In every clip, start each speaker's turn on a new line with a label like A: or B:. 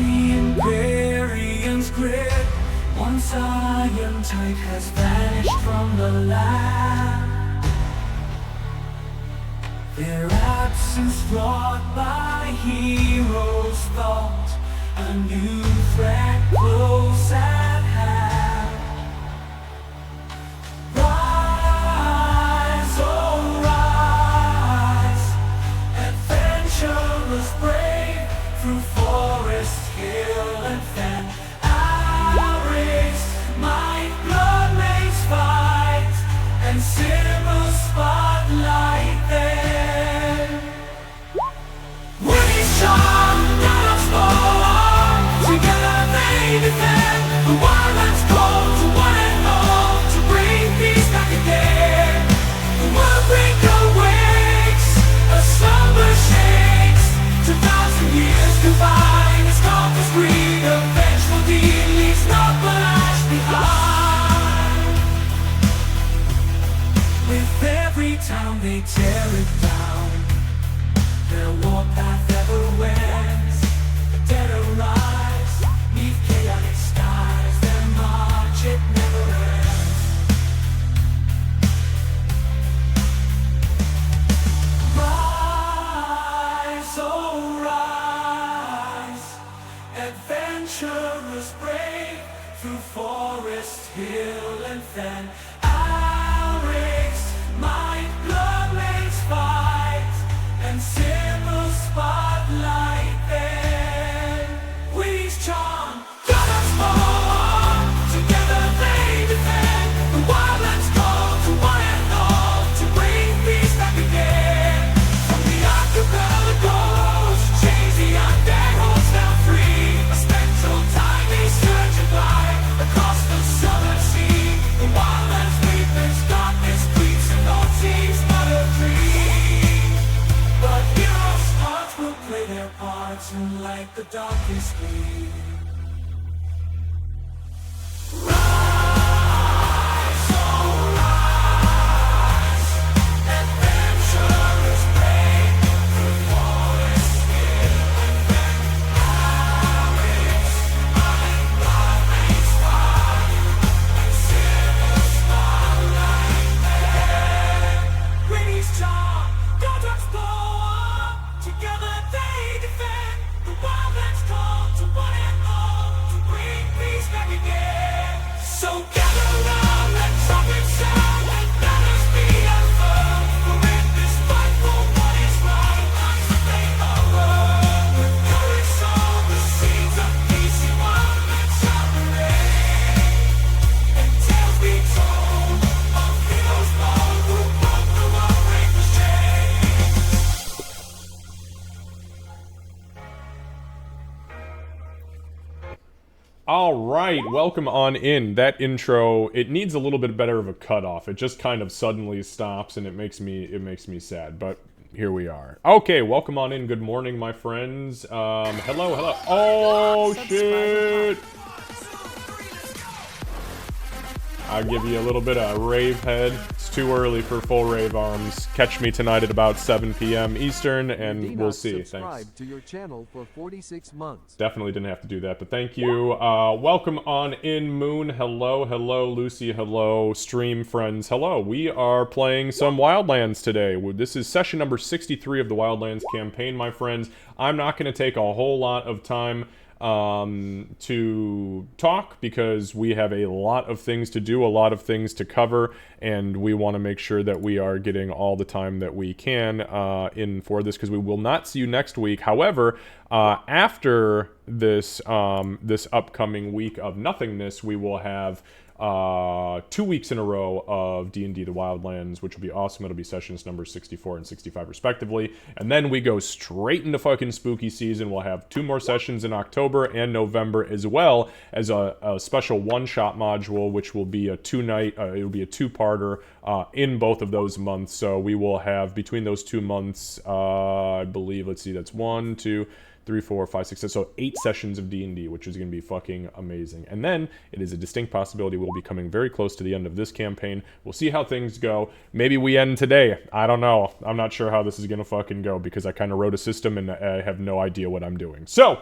A: the Imperium's grip. Once iron type has vanished from the land, their absence wrought by heroes thought a new threat close at hand. Rise, oh rise, adventurers brave, through forest, hill and fen. Our race, might, blood makes fight, and simmer spotlight there. Winnie's charm, God's born, together they defend. The Wildlands call to one and all, to bring peace back again. The Wordbreaker wakes, a slumber shakes. 2,000 years combine, its compass green, a vengeful deed leaves naught but ash behind. With every town they tear it down, their warpath ever wends. The dead arise, 'neath chaotic skies, their march it never ends. Rise, oh rise, adventurers brave, through forest, hill and fen. Our race, might, blood makes fight, and simmer spotlight then. Winnie's charm, God's born, together they defend. The Wildlands call to one and all, to bring peace back again. From the archipelagos, chains the undead holds now free. A spectral time they surge and glide across the southern sea. The Wildlands weepers, darkness creeps, and all seems but a dream. But heroes' hearts will play their parts and light the darkest gleam. Rise, oh rise, adventurers brave, through forest, hill and fen. Our race, might, blood makes fight, and simmer spotlight there. Winnie's charm, God's born, together they defend. The Wildlands call to one and all, to bring peace back again. So gather round, let trumpets sound, and banners be unfurled. For in this fight for what is right, lies the flame of world. With courage sow the seeds of peace in one that shall reign. And tales be told of heroes bold who broke the Wordbreaker's chains.
B: All right, welcome on in. That intro, it needs a little bit better of a cutoff. It just kind of suddenly stops, and it makes me sad. But here we are. Okay, welcome on in. Good morning, my friends. Hello. Oh shit! I'll give you a little bit of rave head. It's too early for full rave arms. Catch me tonight at about 7 p.m. Eastern, and we'll see. Thanks.
C: Subscribe to your channel for 46 months.
B: Definitely didn't have to do that, but thank you. Welcome on in, Moon. Hello, Lucy. Hello, stream friends. Hello. We are playing some Wildlands today. This is session number 63 of the Wildlands campaign, my friends. I'm not going to take a whole lot of time to talk because we have a lot of things to do, a lot of things to cover, and we want to make sure that we are getting all the time that we can in for this, because we will not see you next week. However, after this this upcoming week of nothingness, we will have 2 weeks in a row of D&D The Wildlands, which will be awesome. It'll be sessions number 64 and 65 respectively. And then we go straight into fucking spooky season. We'll have 2 more sessions in October and November, as well as a special one-shot module, which will be a 2-night, it'll be a 2-parter in both of those months. So we will have, between those 2 months, I believe, let's see, that's 1, 2, 3, 4, 5, 6, 7, so 8 sessions of D&D, which is going to be fucking amazing. And then it is a distinct possibility we'll be coming very close to the end of this campaign. We'll see how things go. Maybe we end today. I don't know. I'm not sure how this is going to fucking go because I kind of wrote a system and I have no idea what I'm doing. So,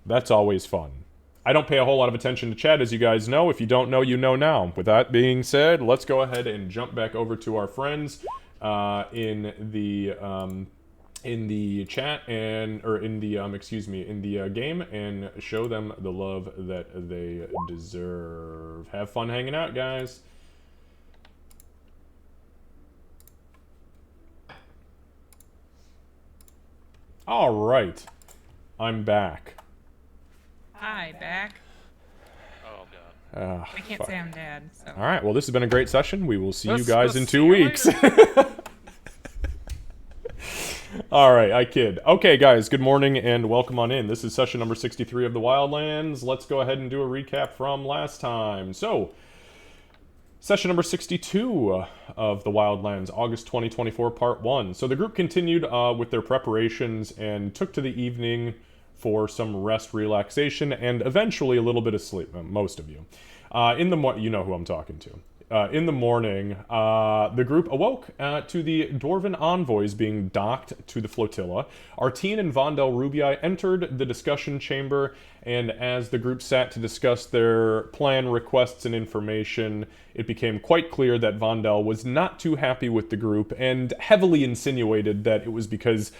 B: That's always fun. I don't pay a whole lot of attention to chat, as you guys know. If you don't know, you know now. With that being said, let's go ahead and jump back over to our friends in the chat in the game, and show them the love that they deserve. Have fun hanging out, guys. All right, I'm back.
D: Hi, back.
A: Oh god.
D: I can't say I'm dad, so.
B: All right, well, this has been a great session. We will see you
A: Let's-
B: guys
A: let's
B: in
A: see
B: 2
A: you
B: weeks.
A: later.
B: All right, I kid. Okay, guys, good morning and welcome on in. This is session number 63 of the Wildlands. Let's go ahead and do a recap from last time. So, session number 62 of the Wildlands, August 2024, part 1. So the group continued with their preparations and took to the evening for some rest, relaxation, and eventually a little bit of sleep, most of you. You know who I'm talking to. In the morning, the group awoke to the Dwarven envoys being docked to the flotilla. Artine and Vondel Rubii entered the discussion chamber, and as the group sat to discuss their plan, requests, and information, it became quite clear that Vondel was not too happy with the group, and heavily insinuated that it was because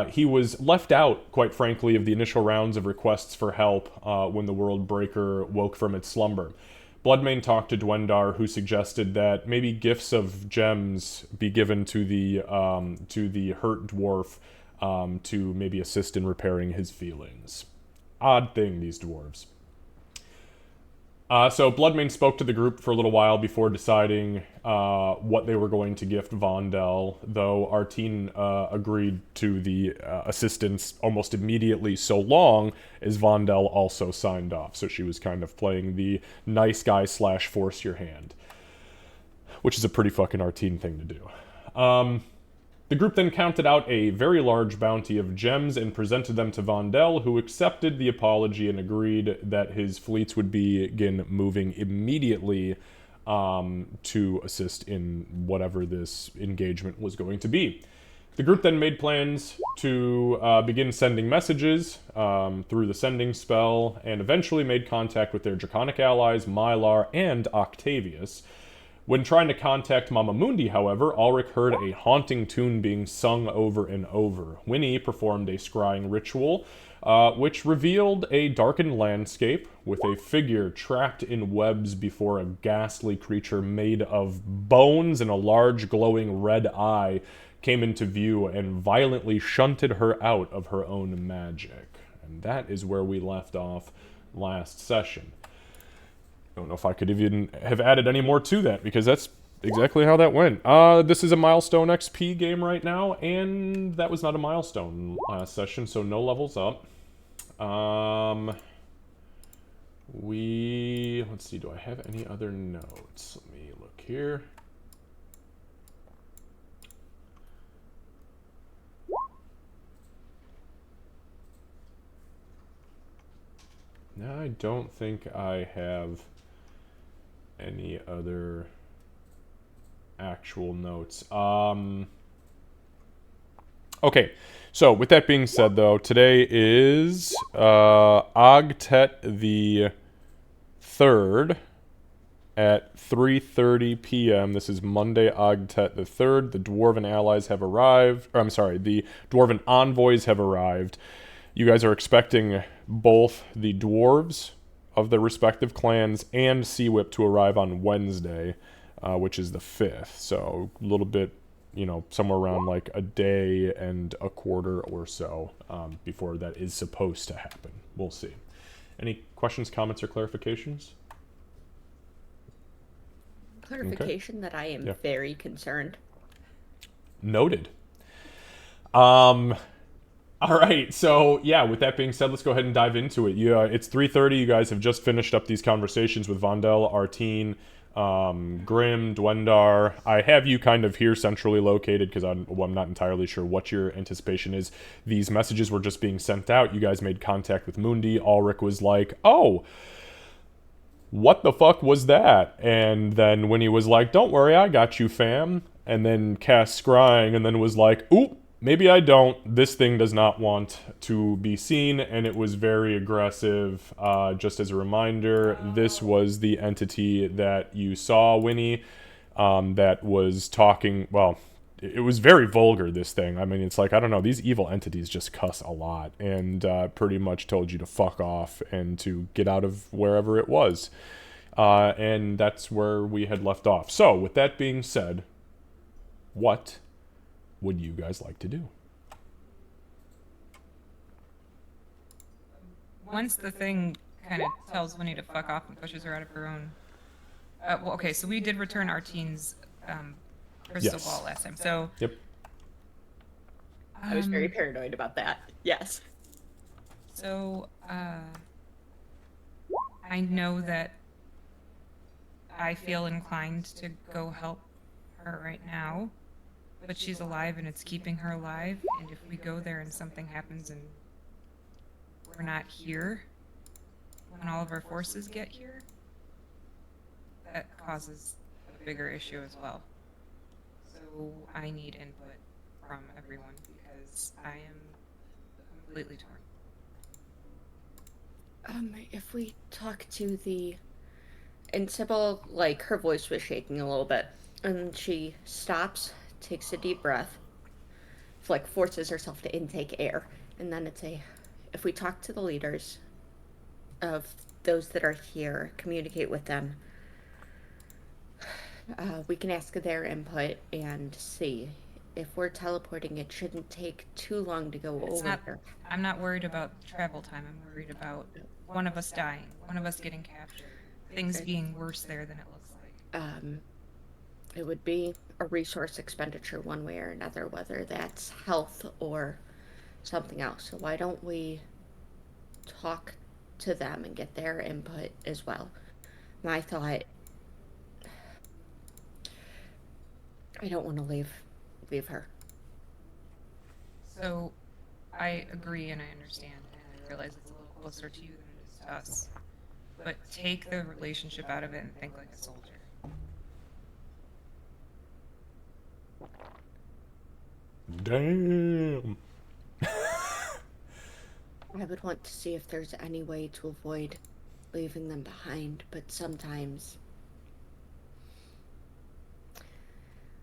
B: he was left out, quite frankly, of the initial rounds of requests for help when the World Breaker woke from its slumber. Bloodmane talked to Dwendar, who suggested that maybe gifts of gems be given to the hurt dwarf to maybe assist in repairing his feelings. Odd thing, these dwarves. So Bloodmane spoke to the group for a little while before deciding what they were going to gift Vondel, though Artine agreed to the assistance almost immediately, so long as Vondel also signed off. So she was kind of playing the nice guy / force your hand, which is a pretty fucking Artine thing to do. The group then counted out a very large bounty of gems and presented them to Vondel, who accepted the apology and agreed that his fleets would begin moving immediately to assist in whatever this engagement was going to be. The group then made plans to begin sending messages through the sending spell, and eventually made contact with their Draconic allies, Mylar and Octavius. When trying to contact Mama Mundi, however, Ulrich heard a haunting tune being sung over and over. Winnie performed a scrying ritual, which revealed a darkened landscape with a figure trapped in webs before a ghastly creature made of bones and a large glowing red eye came into view and violently shunted her out of her own magic. And that is where we left off last session. I don't know if I could even have added any more to that, because that's exactly how that went. This is a Milestone XP game right now, and that was not a milestone last session, so no levels up. Let's see, do I have any other notes? Let me look here. No, I don't think I have any other actual notes. Okay, so with that being said, though, today is Ogtet the 3rd at 3:30 p.m. This is Monday, Ogtet the 3rd. The Dwarven allies have arrived. Or, I'm sorry, the Dwarven envoys have arrived. You guys are expecting both the dwarves of their respective clans and Sea-Whip to arrive on Wednesday, which is the 5th. So a little bit, somewhere around like a day and a quarter or so before that is supposed to happen. We'll see. Any questions, comments, or clarifications?
E: Clarification that I am very concerned.
B: Noted. All right, so yeah, with that being said, let's go ahead and dive into it. It's 3:30. You guys have just finished up these conversations with Vondel, Artine, Grim, Dwendar. I have you kind of here centrally located because I'm not entirely sure what your anticipation is. These messages were just being sent out. You guys made contact with Mundi. Ulrich was like, oh, what the fuck was that? And then when he was like, don't worry, I got you, fam. And then cast Scrying and then was like, oop, maybe I don't. This thing does not want to be seen, and it was very aggressive. Just as a reminder, this was the entity that you saw, Winnie, that was talking. Well, it was very vulgar, this thing. I mean, it's like, I don't know, these evil entities just cuss a lot, and pretty much told you to fuck off and to get out of wherever it was. And that's where we had left off. So, with that being said, what would you guys like to do?
D: Once the thing kind of tells Winnie to fuck off and pushes her out of her own. Well, okay, so we did return Artine's crystal
B: Yes.
D: ball last time. So
B: Yep.
E: I was very paranoid about that. Yes.
D: So I know that I feel inclined to go help her right now, but she's alive and it's keeping her alive. And if we go there and something happens and we're not here when all of our forces get here, that causes a bigger issue as well. So I need input from everyone because I am completely torn.
E: If we talk to the... And Sybil, like, her voice was shaking a little bit. And she stops, takes a deep breath, like, forces herself to intake air. And then it's if we talk to the leaders of those that are here, communicate with them, we can ask their input and see. If we're teleporting, it shouldn't take too long to go over there.
D: I'm not worried about travel time. I'm worried about one of us dying, one of us getting captured, things being worse there than it looks like.
E: It would be a resource expenditure one way or another, whether that's health or something else. So why don't we talk to them and get their input as well? My thought, I don't want to leave her.
D: So I agree and I understand, and I realize it's a little closer to you than it is to us. But take the relationship out of it and think like a soldier.
B: Damn.
E: I would want to see if there's any way to avoid leaving them behind, but sometimes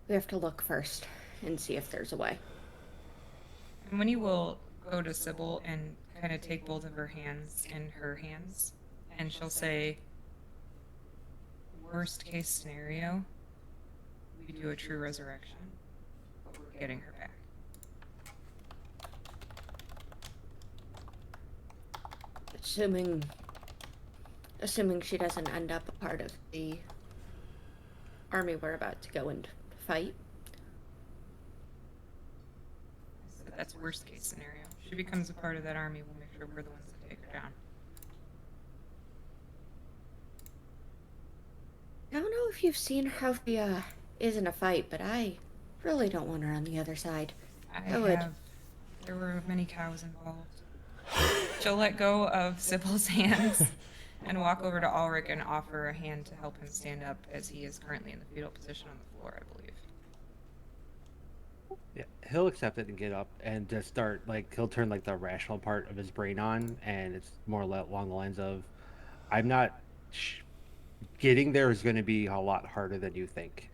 E: we have to look first and see if there's a way.
D: And Winnie will go to Sybil and kind of take both of her hands in her hands, and she'll say, worst case scenario, we do a true resurrection, but we're getting her back.
E: Assuming she doesn't end up a part of the army we're about to go and fight.
D: So that's worst case scenario. If she becomes a part of that army, we'll make sure we're the ones that take her down.
E: I don't know if you've seen how she is in a fight, but I really don't want her on the other side.
D: There were many cows involved. She'll let go of Sybil's hands and walk over to Ulrich and offer a hand to help him stand up, as he is currently in the fetal position on the floor, I believe.
F: Yeah, he'll accept it and get up and just start, like, he'll turn, like, the rational part of his brain on, and it's more along the lines of, I'm not... getting there is going to be a lot harder than you think.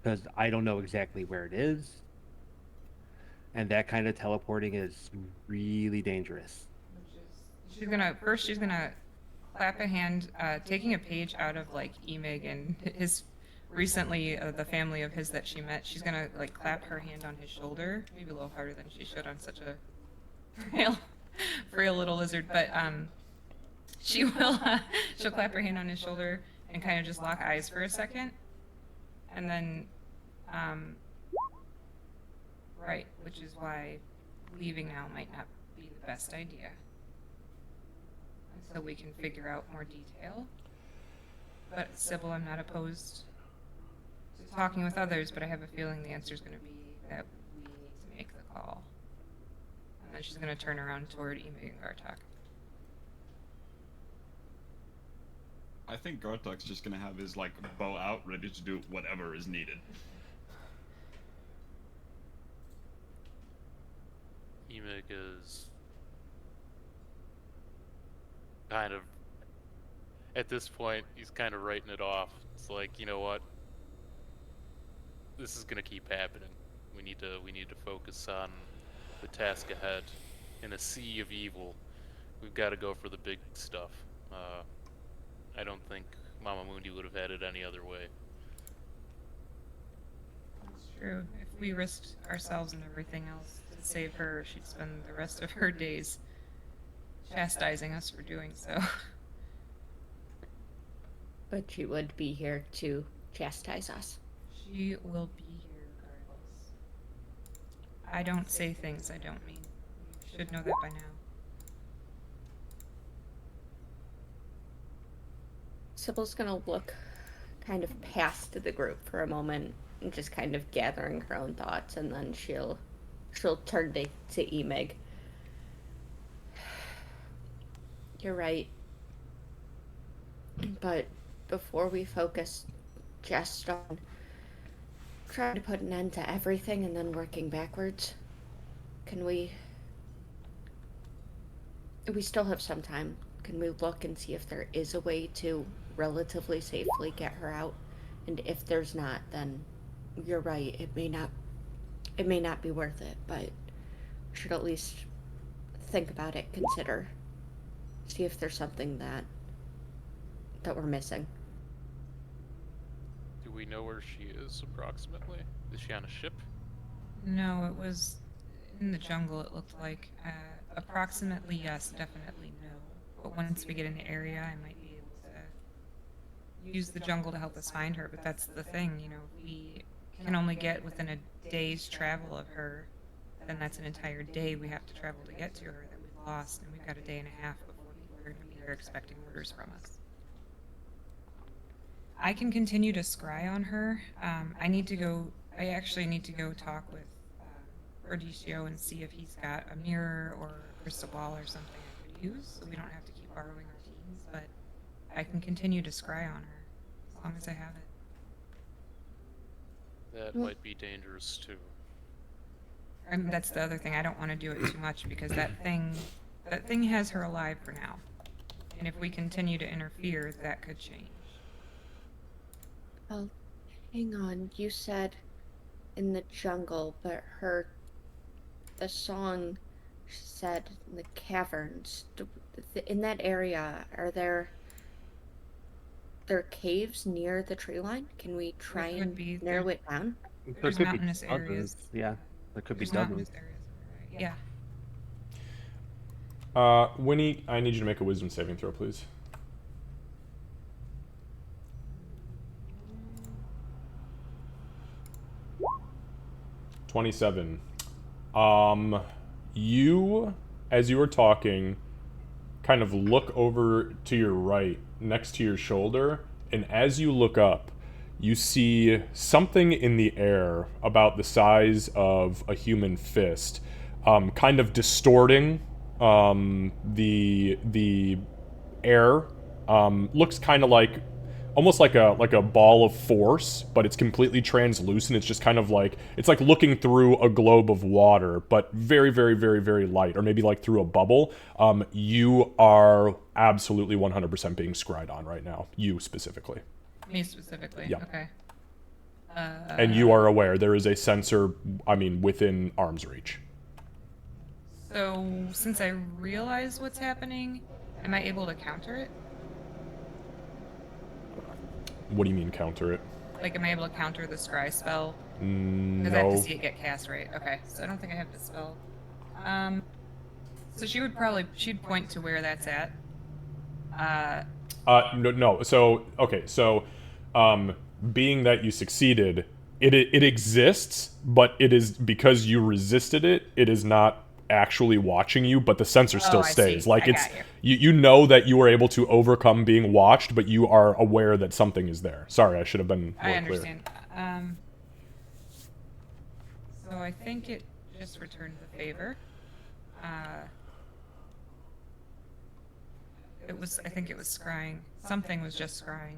F: Because I don't know exactly where it is. And that kind of teleporting is really dangerous.
D: She's gonna clap a hand, taking a page out of, like, Emig and his recently, the family of his that she met. She's gonna, like, clap her hand on his shoulder, maybe a little harder than she should on such a frail little lizard, but she'll clap her hand on his shoulder and kind of just lock eyes for a second, and then right, which is why leaving now might not be the best idea. So we can figure out more detail. But Sybil, I'm not opposed to talking with others, but I have a feeling the answer is going to be that we need to make the call. And then she's going to turn around toward Emig and Gartok.
G: I think Gartok's just gonna have his, like, bow out, ready to do whatever is needed.
H: Emig is kind of, at this point, he's kind of writing it off. It's like, you know what? This is gonna keep happening. We need to focus on the task ahead. In a sea of evil, we've got to go for the big stuff. I don't think Mama Mundi would have had it any other way.
D: It's true. If we risked ourselves and everything else to save her, she'd spend the rest of her days chastising us for doing so.
E: But she would be here to chastise us.
D: She will be here regardless. I don't say things I don't mean. You should know that by now.
E: Sybil's gonna look kind of past the group for a moment and just kind of gathering her own thoughts, and then she'll turn to Emig. You're right. But before we focus just on trying to put an end to everything and then working backwards, can we still have some time. Can we look and see if there is a way to relatively safely get her out? And if there's not, then you're right, it may not be worth it, but we should at least think about it, consider, see if there's something that we're missing.
H: Do we know where she is approximately? Is she on a ship?
D: No, it was in the jungle, it looked like. Approximately yes, definitely no. But once we get in the area, I might be able to use the jungle to help us find her. But that's the thing, you know, we can only get within a day's travel of her. Then that's an entire day we have to travel to get to her that we've lost. And we've got a day and a half before people are going to be there expecting orders from us. I can continue to scry on her. I actually need to go talk with Ordicio and see if he's got a mirror or a crystal ball or something I could use, so we don't have to keep borrowing our teams, but I can continue to scry on her as long as I have it.
H: That might be dangerous too.
D: And that's the other thing, I don't want to do it too much because that thing has her alive for now. And if we continue to interfere, that could change.
E: Well, hang on, you said in the jungle, but the song said in the caverns. In that area, are there caves near the tree line? Can we try and narrow it down?
D: There's
F: could be
D: mountainous
F: dozens.
D: areas.
F: Yeah, there could be
D: There's
F: dozens.
D: mountainous areas. Yeah.
B: Winnie, I need you to make a wisdom saving throw, please. $27. You, as you were talking, kind of look over to your right, next to your shoulder, and as you look up, you see something in the air about the size of a human fist, kind of distorting the air. Looks kind of like almost like a ball of force, but it's completely translucent. It's just kind of like, it's like looking through a globe of water, but very, very, very, very light, or maybe like through a bubble. You are absolutely 100% being scried on right now. You specifically.
D: Me specifically?
B: Yeah.
D: Okay.
B: And you are aware there is a sensor, within arm's reach.
D: So, since I realize what's happening, am I able to counter it?
B: What do you mean counter it?
D: Like, am I able to counter the scry spell? Because
B: No.
D: I have to see it get cast, right? Okay, so I don't think I have the spell. So she'd point to where that's at.
B: No. So, okay. So, being that you succeeded, it exists, but it is because you resisted it. It is not actually watching you, but the sensor still
D: I
B: stays.
D: see.
B: Like
D: I
B: it's
D: got
B: you know that you were able to overcome being watched, but you are aware that something is there. Sorry, I should have been more
D: I
B: clear.
D: understand. So I think it just returned the favor. I think it was scrying. Something was just scrying.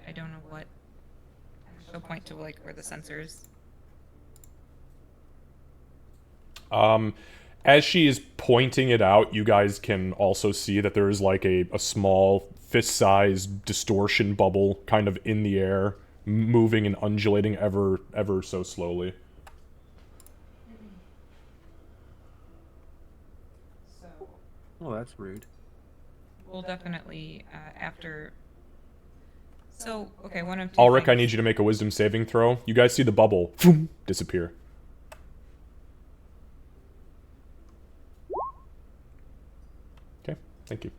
D: I don't know what. She'll point to like where the sensor is.
B: As she is pointing it out, you guys can also see that there is like a small fist-sized distortion bubble kind of in the air, moving and undulating ever so slowly.
D: So
F: Oh, that's rude.
D: we'll definitely after. So okay, one of two.
B: Ulrich, I
D: things.
B: need you to make a wisdom saving throw. You guys see the bubble disappear. Okay, thank you.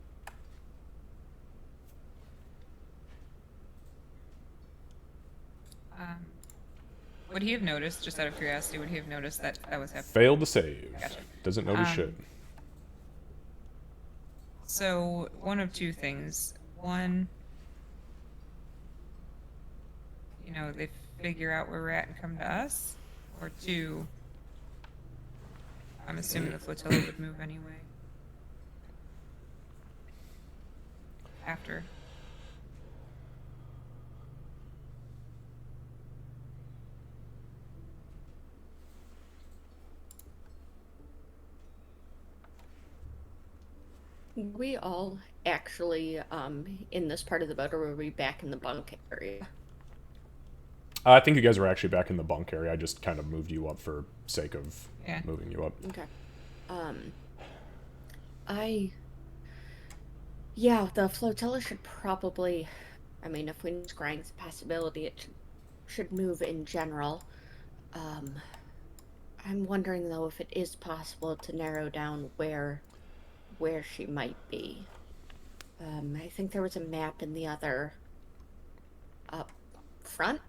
D: Would he have noticed, just out of curiosity, would he have noticed that that was happening?
B: Failed to save.
D: Gotcha.
B: Doesn't notice shit.
D: So, one of two things. One, you know, they figure out where we're at and come to us. Or two, I'm assuming the flotilla would move anyway. After.
E: We all actually, in this part of the boat, or were we back in the bunk area?
B: I think you guys are actually back in the bunk area. I just kind of moved you up for sake of moving you up.
E: Okay. Yeah, the flotilla should probably, I mean, if we're scrying a possibility, it should move in general. I'm wondering, though, if it is possible to narrow down where she might be. I think there was a map in the other up front.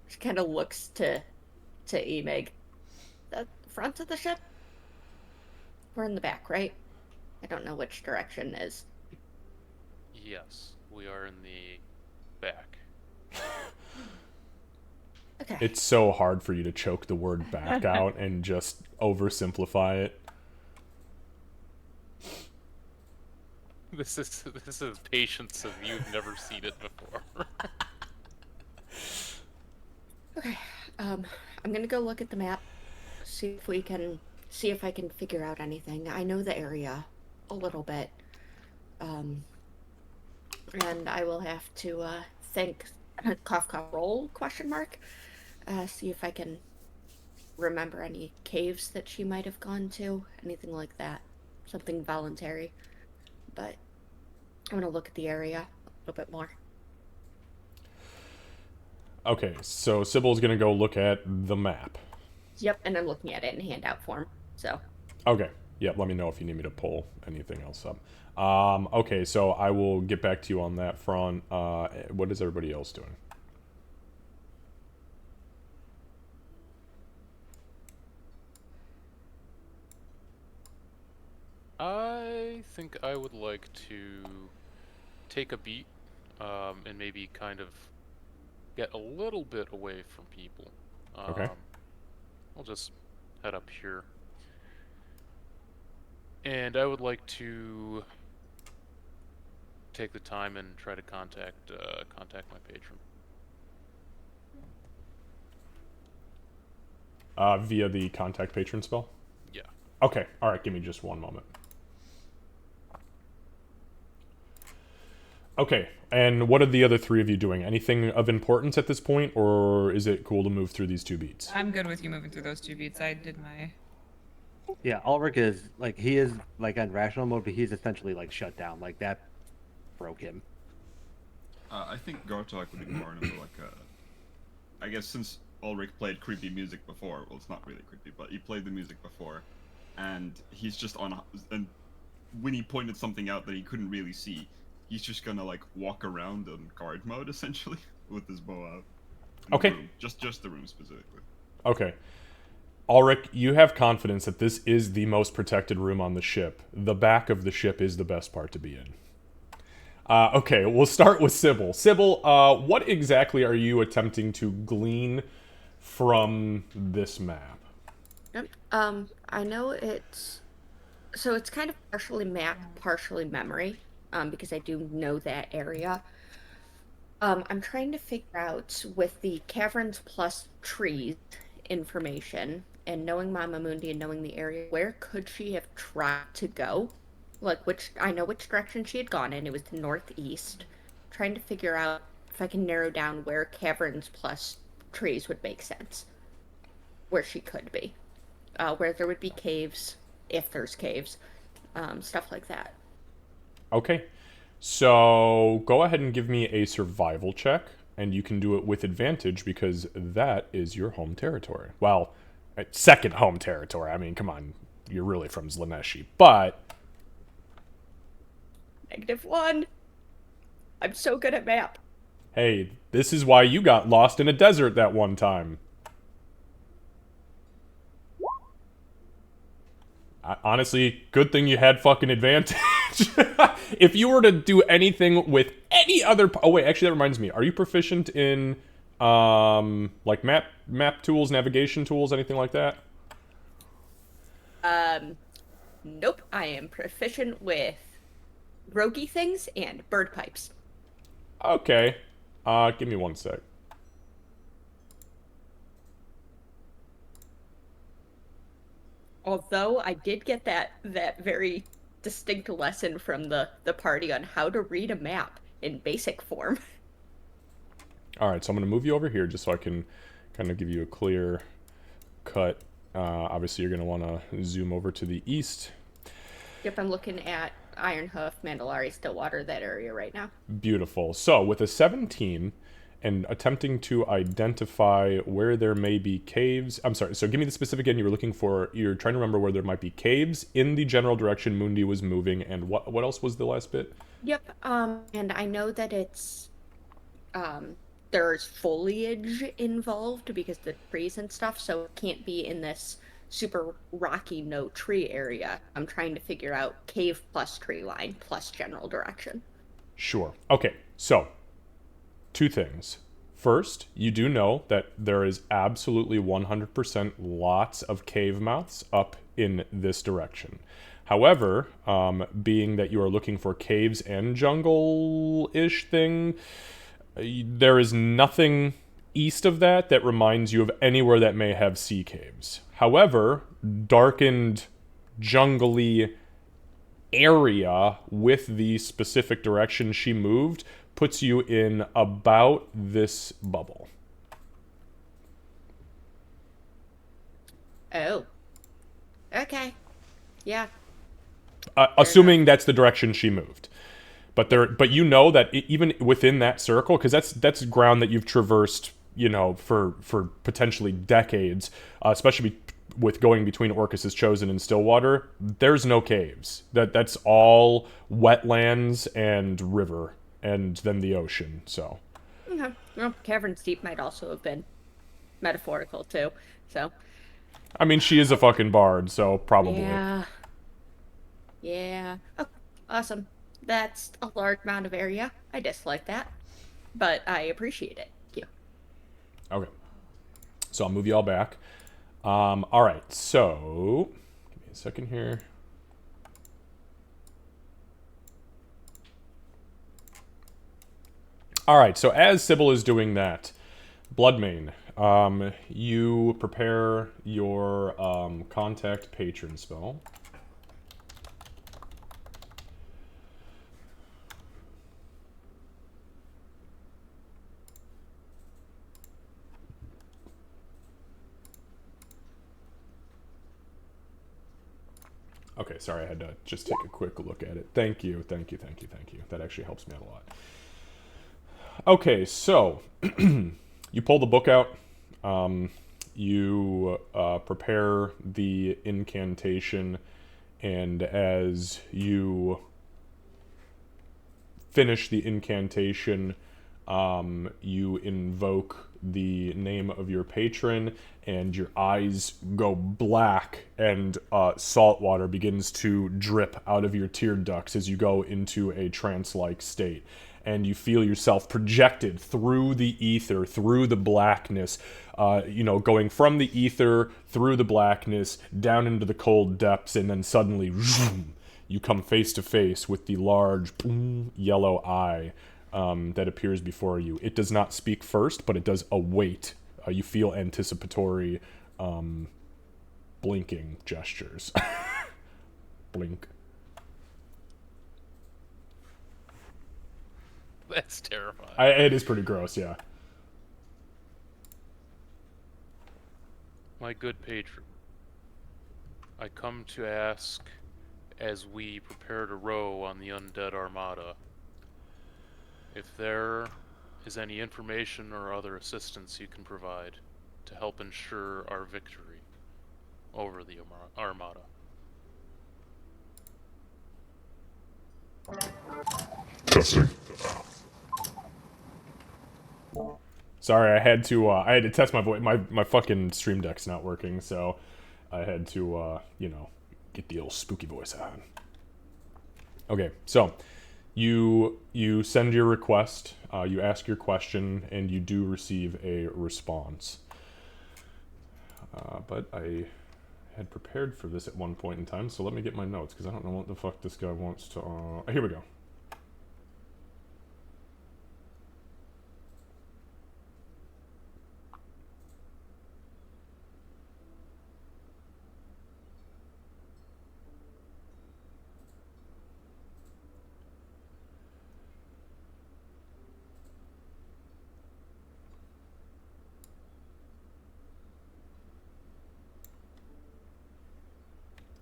E: She kind of looks to Emig. The front of the ship? We're in the back, right? I don't know which direction is.
H: Yes, we are in the back.
E: Okay.
B: It's so hard for you to choke the word back out and just oversimplify it.
H: This is patience of you've never seen it before.
E: Okay. I'm gonna go look at the map, see if I can figure out anything. I know the area a little bit. And I will have to think cough roll ? See if I can remember any caves that she might have gone to, anything like that. Something voluntary. But I'm gonna look at the area a little bit more.
B: Okay, so Sybil's gonna go look at the map.
E: Yep, and I'm looking at it in handout form. So.
B: Okay. Yep, let me know if you need me to pull anything else up. Okay, so I will get back to you on that front. What is everybody else doing?
H: I think I would like to take a beat and maybe kind of get a little bit away from people.
B: Okay.
H: I'll just head up here. And I would like to take the time and try to contact my patron.
B: Via the contact patron spell?
H: Yeah.
B: Okay, alright, give me just one moment. Okay, and what are the other three of you doing? Anything of importance at this point, or is it cool to move through these two beats?
D: I'm good with you moving through those two beats. I did my.
F: Yeah, Ulrich is like he is like on rational mode, but he's essentially like shut down. Like that broke him.
G: I think Gartok would be more of like a. I guess since Ulrich played creepy music before, well, it's not really creepy, but he played the music before, and he's just on. And when he pointed something out that he couldn't really see, he's just gonna like walk around in guard mode essentially with his bow out.
B: Okay.
G: Room. Just the room specifically.
B: Okay. Ulrich, you have confidence that this is the most protected room on the ship. The back of the ship is the best part to be in. Okay, we'll start with Sybil. Sybil, what exactly are you attempting to glean from this map?
E: Yep. I know it's kind of partially map, partially memory, because I do know that area. I'm trying to figure out with the caverns plus trees information, And knowing Mama Mundi and knowing the area, where could she have tried to go? Like, I know which direction she had gone in. It was the northeast. Trying to figure out if I can narrow down where caverns plus trees would make sense. Where she could be. Where there would be caves, if there's caves. Stuff like that.
B: Okay. So go ahead and give me a survival check, and you can do it with advantage because that is your home territory. Well, second home territory. I mean, come on. You're really from Zlaneshi. But
E: -1. I'm so good at map.
B: hey, this is why you got lost in a desert that one time. Honestly, good thing you had fucking advantage. If you were to do anything with any other... Oh, wait, actually, that reminds me. Are you proficient in, like, map tools, navigation tools, anything like that?
E: Nope. I am proficient with roguey things and bird pipes.
B: Okay. Give me one sec.
E: Although I did get that very distinct lesson from the party on how to read a map in basic form.
B: Alright, so I'm going to move you over here just so I can kind of give you a clear cut. Obviously, you're going to want to zoom over to the east.
E: Yep, I'm looking at Ironhoof, Mandalari, Stillwater, that area right now.
B: Beautiful. So, with a 17 and attempting to identify where there may be caves... I'm sorry, so give me the specific again. You're trying to remember where there might be caves in the general direction Mundi was moving, and what else was the last bit?
E: Yep, and I know that it's... there's foliage involved because the trees and stuff, so it can't be in this super rocky no tree area. I'm trying to figure out cave plus tree line plus general direction.
B: Sure. Okay, so 2 things. First, you do know that there is absolutely 100% lots of cave mouths up in this direction. However, being that you are looking for caves and jungle-ish thing, there is nothing east of that reminds you of anywhere that may have sea caves. However, darkened, jungly area with the specific direction she moved puts you in about this bubble.
E: Oh. Okay. Yeah.
B: Assuming that's the direction she moved. But you know that even within that circle, because that's ground that you've traversed, for potentially decades, especially with going between Orcus's Chosen and Stillwater, there's no caves. That's all wetlands and river, and then the ocean. So.
E: Okay. Well, Cavern's Deep might also have been metaphorical too. So.
B: I mean, she is a fucking bard, so probably.
E: Yeah. Yeah. Oh, awesome. That's a large amount of area. I dislike that, but I appreciate it. Thank you.
B: Okay. So I'll move you all back. All right. So give me a second here. All right. So as Sybil is doing that, Bloodmane, you prepare your contact patron spell. Okay, sorry, I had to just take a quick look at it. Thank you. That actually helps me out a lot. Okay, so you pull the book out. You prepare the incantation, and as you finish the incantation, you invoke the name of your patron, and your eyes go black, and salt water begins to drip out of your tear ducts as you go into a trance-like state. And you feel yourself projected through the ether, through the blackness, going from the ether, through the blackness, down into the cold depths, and then suddenly, you come face to face with the large yellow eye that appears before you. It does not speak first, but it does await. You feel anticipatory blinking gestures. Blink.
H: That's terrifying.
B: It is pretty gross, yeah.
H: My good patron, I come to ask, as we prepare to row on the undead armada, if there is any information or other assistance you can provide to help ensure our victory over the armada.
I: Testing.
B: Sorry, I had to test my voice. My fucking stream deck's not working, so I had to get the old spooky voice on. Okay, so you send your request, you ask your question, and you do receive a response. But I had prepared for this at one point in time, so let me get my notes, because I don't know what the fuck this guy wants to... here we go.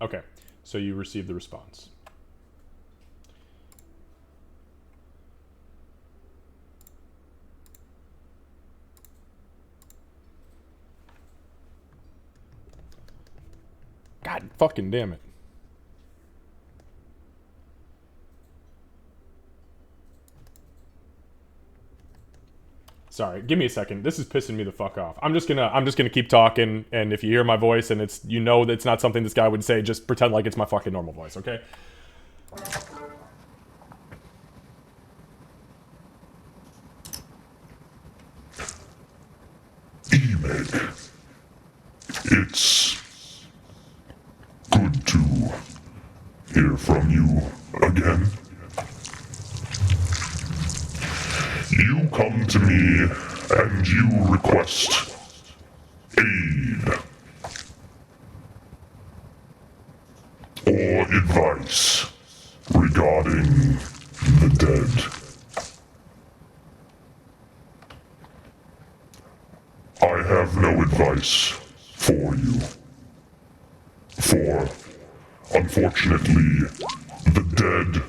B: Okay, so you receive the response. God fucking damn it. Sorry, give me a second. This is pissing me the fuck off. I'm just gonna keep talking, and if you hear my voice and it's that it's not something this guy would say, just pretend like it's my fucking normal voice, okay?
I: Emig, it's good to hear from you again. You come to me and you request aid or advice regarding the dead. I have no advice for you, for unfortunately the dead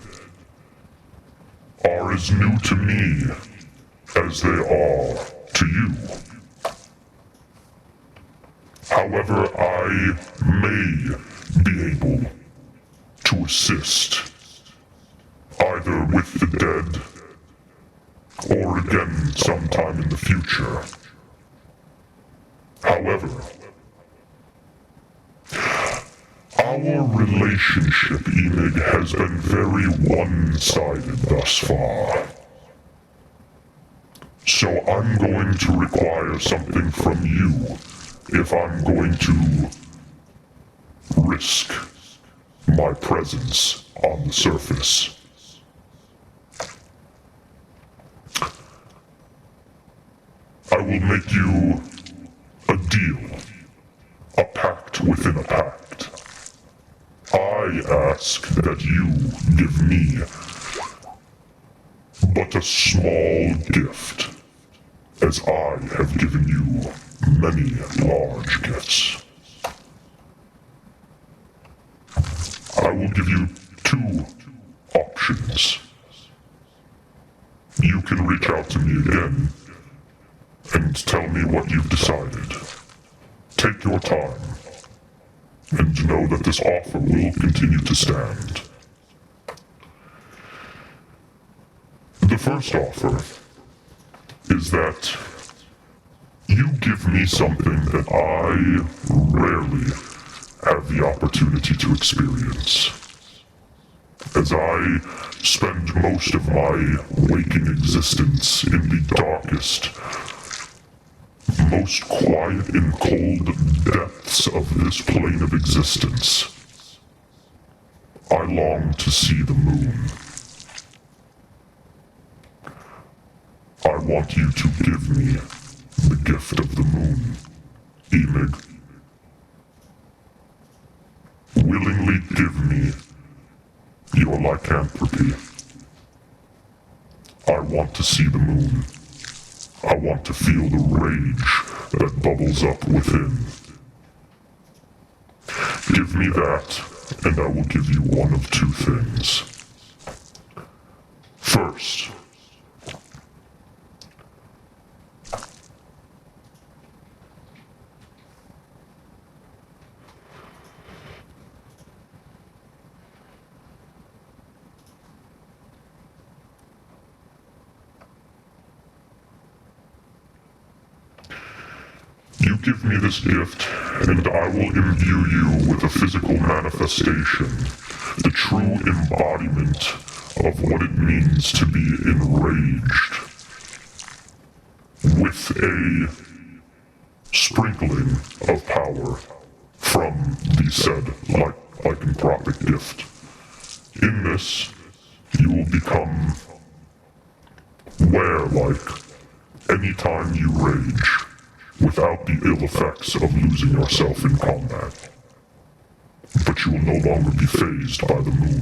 I: are as new to me as they are to you. However, I may be able to assist either with the dead or again sometime in the future. However, our relationship, Emig, has been very one-sided thus far. So I'm going to require something from you if I'm going to risk my presence on the surface. I will make you a deal, a pact within a pact. I ask that you give me but a small gift, as I have given you many large gifts. I will give you two options. You can reach out to me again and tell me what you've decided. Take your time, and know that this offer will continue to stand. The first offer is that you give me something that I rarely have the opportunity to experience. As I spend most of my waking existence in the darkest, most quiet and cold depths of this plane of existence, I long to see the moon. I want you to give me the gift of the moon, Emig. willingly give me your lycanthropy. I want to see the moon. I want to feel the rage that bubbles up within. Give me that, and I will give you one of two things. First, you give me this gift, and I will imbue you with a physical manifestation, the true embodiment of what it means to be enraged, with a sprinkling of power from the said lycanthropic gift. In this, you will become were-like anytime you rage, without the ill effects of losing yourself in combat. But you will no longer be fazed by the moon.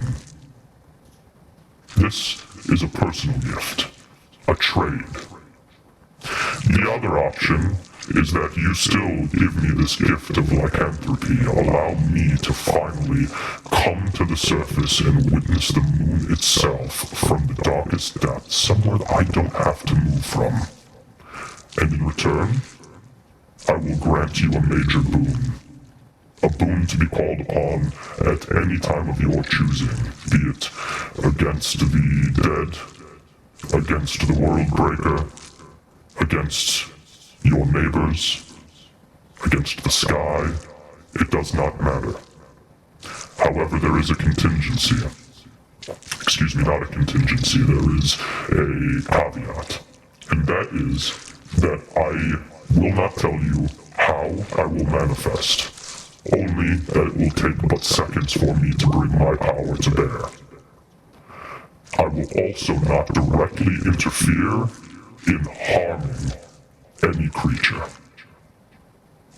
I: This is a personal gift, a trade. The other option is that you still give me this gift of lycanthropy, allow me to finally come to the surface and witness the moon itself from the darkest depths, somewhere I don't have to move from. And in return, I will grant you a major boon. A boon to be called upon at any time of your choosing, be it against the dead, against the world breaker, against your neighbors, against the sky. It does not matter. However, there is a contingency. Excuse me, not a contingency, there is a caveat. And that is that I will not tell you how I will manifest, only that it will take but seconds for me to bring my power to bear. I will also not directly interfere in harming any creature,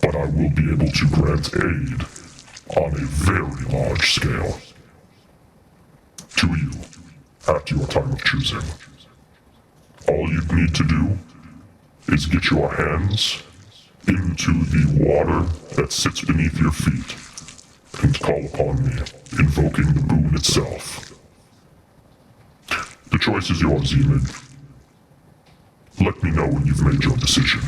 I: but I will be able to grant aid on a very large scale to you at your time of choosing. All you need to do is get your hands into the water that sits beneath your feet and call upon me, invoking the boon itself. The choice is yours, Enid. Let me know when you've made your decision.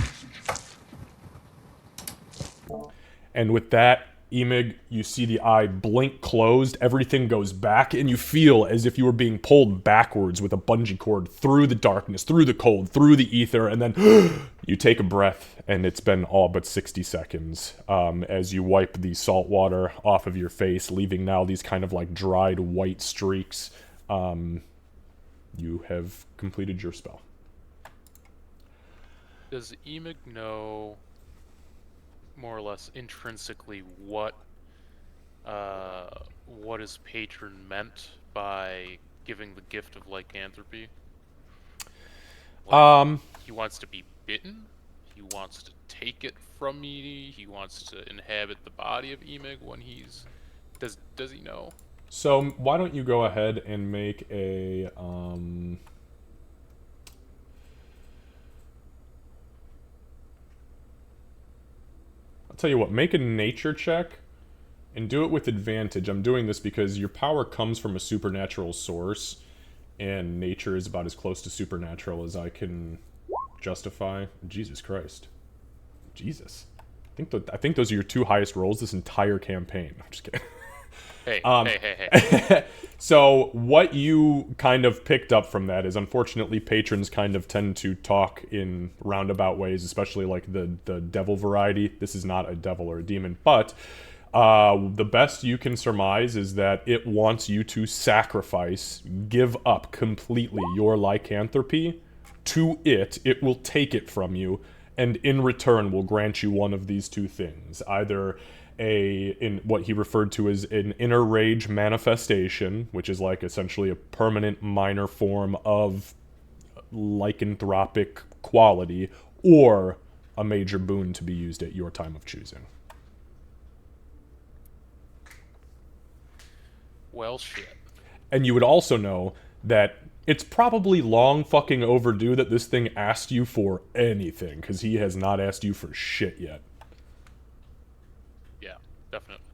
B: And with that, Emig, you see the eye blink closed, everything goes back, and you feel as if you were being pulled backwards with a bungee cord through the darkness, through the cold, through the ether, and then you take a breath, and it's been all but 60 seconds as you wipe the salt water off of your face, leaving now these kind of like dried white streaks. You have completed your spell.
H: Does Emig know more or less intrinsically what his patron meant by giving the gift of lycanthropy? Like, he wants to be bitten? He wants to take it from me? He wants to inhabit the body of Emig when he's... Does he know?
B: So why don't you go ahead and make a I'll tell you what, make a nature check and do it with advantage. I'm doing this because your power comes from a supernatural source, and nature is about as close to supernatural as I can justify. Jesus Christ. Jesus. I think those are your two highest rolls this entire campaign. I'm just kidding.
H: Hey.
B: So what you kind of picked up from that is, unfortunately, patrons kind of tend to talk in roundabout ways, especially like the devil variety. This is not a devil or a demon, but the best you can surmise is that it wants you to sacrifice, give up completely your lycanthropy to it. It will take it from you, and in return will grant you one of these two things. Either in what he referred to as an inner rage manifestation, which is like essentially a permanent minor form of lycanthropic quality, or a major boon to be used at your time of choosing.
H: Well, shit.
B: And you would also know that it's probably long fucking overdue that this thing asked you for anything, because he has not asked you for shit yet.
H: Yeah, definitely.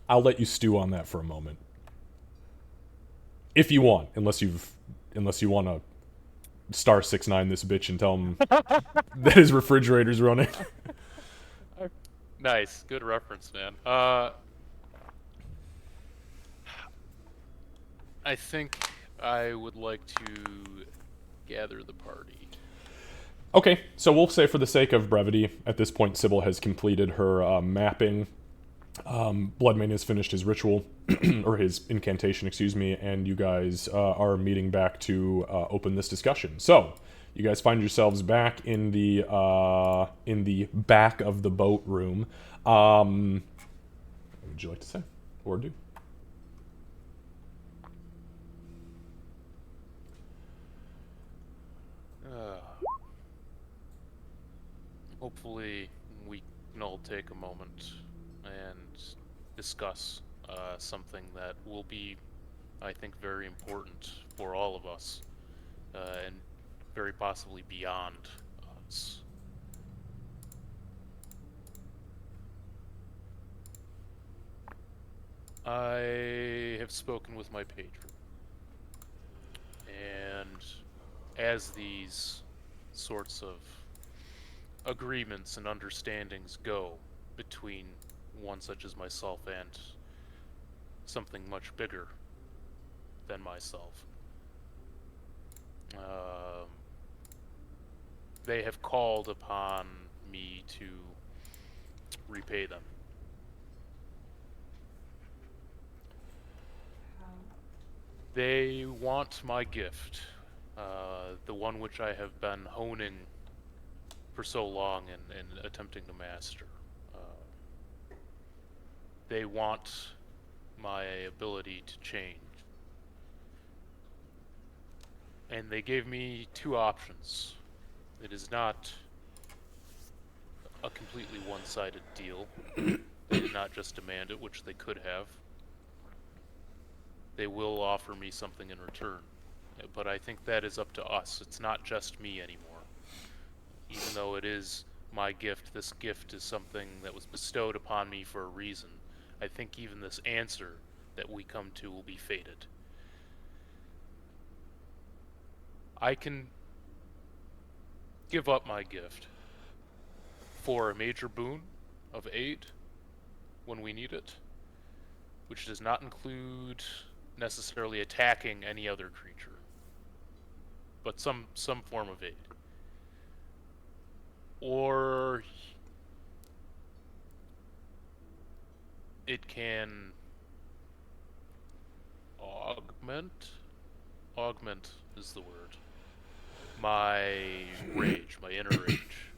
B: I'll let you stew on that for a moment. If you want, unless you want to star 6-9 this bitch and tell him that his refrigerator's running.
H: Nice, good reference, man. I think I would like to gather the party.
B: Okay, so we'll say for the sake of brevity, at this point Sybil has completed her mapping. Bloodmane has finished his ritual, or his incantation, excuse me, and you guys are meeting back to open this discussion. So, you guys find yourselves back in the back of the boat room. What would you like to say or do?
H: Hopefully, we can all take a moment and discuss something that will be, I think, very important for all of us, and very possibly beyond us. I have spoken with my patron, and as these sorts of agreements and understandings go between one such as myself and something much bigger than myself, they have called upon me to repay them. They want my gift, the one which I have been honing for so long and attempting to master. They want my ability to change. And they gave me two options. It is not a completely one-sided deal. They did not just demand it, which they could have. They will offer me something in return. But I think that is up to us. It's not just me anymore. Even though it is my gift, this gift is something that was bestowed upon me for a reason. I think even this answer that we come to will be fated. I can give up my gift for a major boon of aid when we need it, which does not include necessarily attacking any other creature, but some form of aid. Or it can augment is the word, my rage, my inner rage,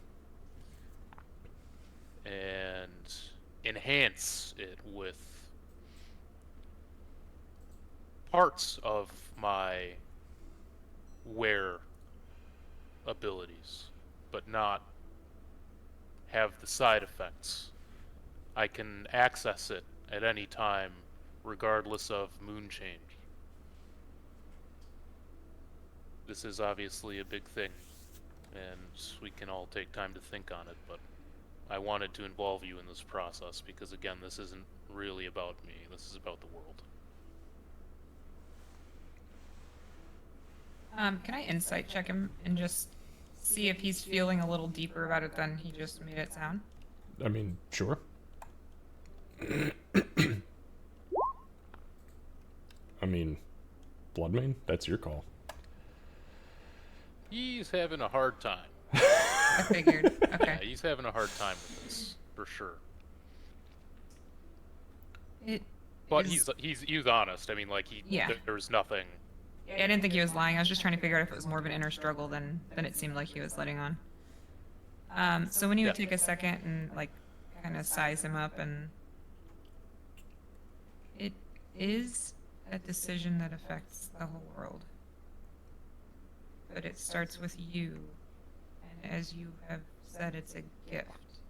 H: and enhance it with parts of my wear abilities, but not have the side effects. I can access it at any time, regardless of moon change. This is obviously a big thing, and we can all take time to think on it, but I wanted to involve you in this process because, again, this isn't really about me. This is about the world.
D: Can I insight check him and just see if he's feeling a little deeper about it than he just made it sound?
B: I mean, sure. I mean, Bloodmane, that's your call.
H: He's having a hard time.
D: I figured. Okay.
H: Yeah, he's having a hard time with this, for sure. But
D: is-
H: he's honest. I mean, like
D: Yeah.
H: There's nothing.
D: Yeah, I didn't think he was lying. I was just trying to figure out if it was more of an inner struggle than it seemed like he was letting on. So when you would take a second and like kind of size him up, and it is a decision that affects the whole world, but it starts with you, and as you have said, it's a gift.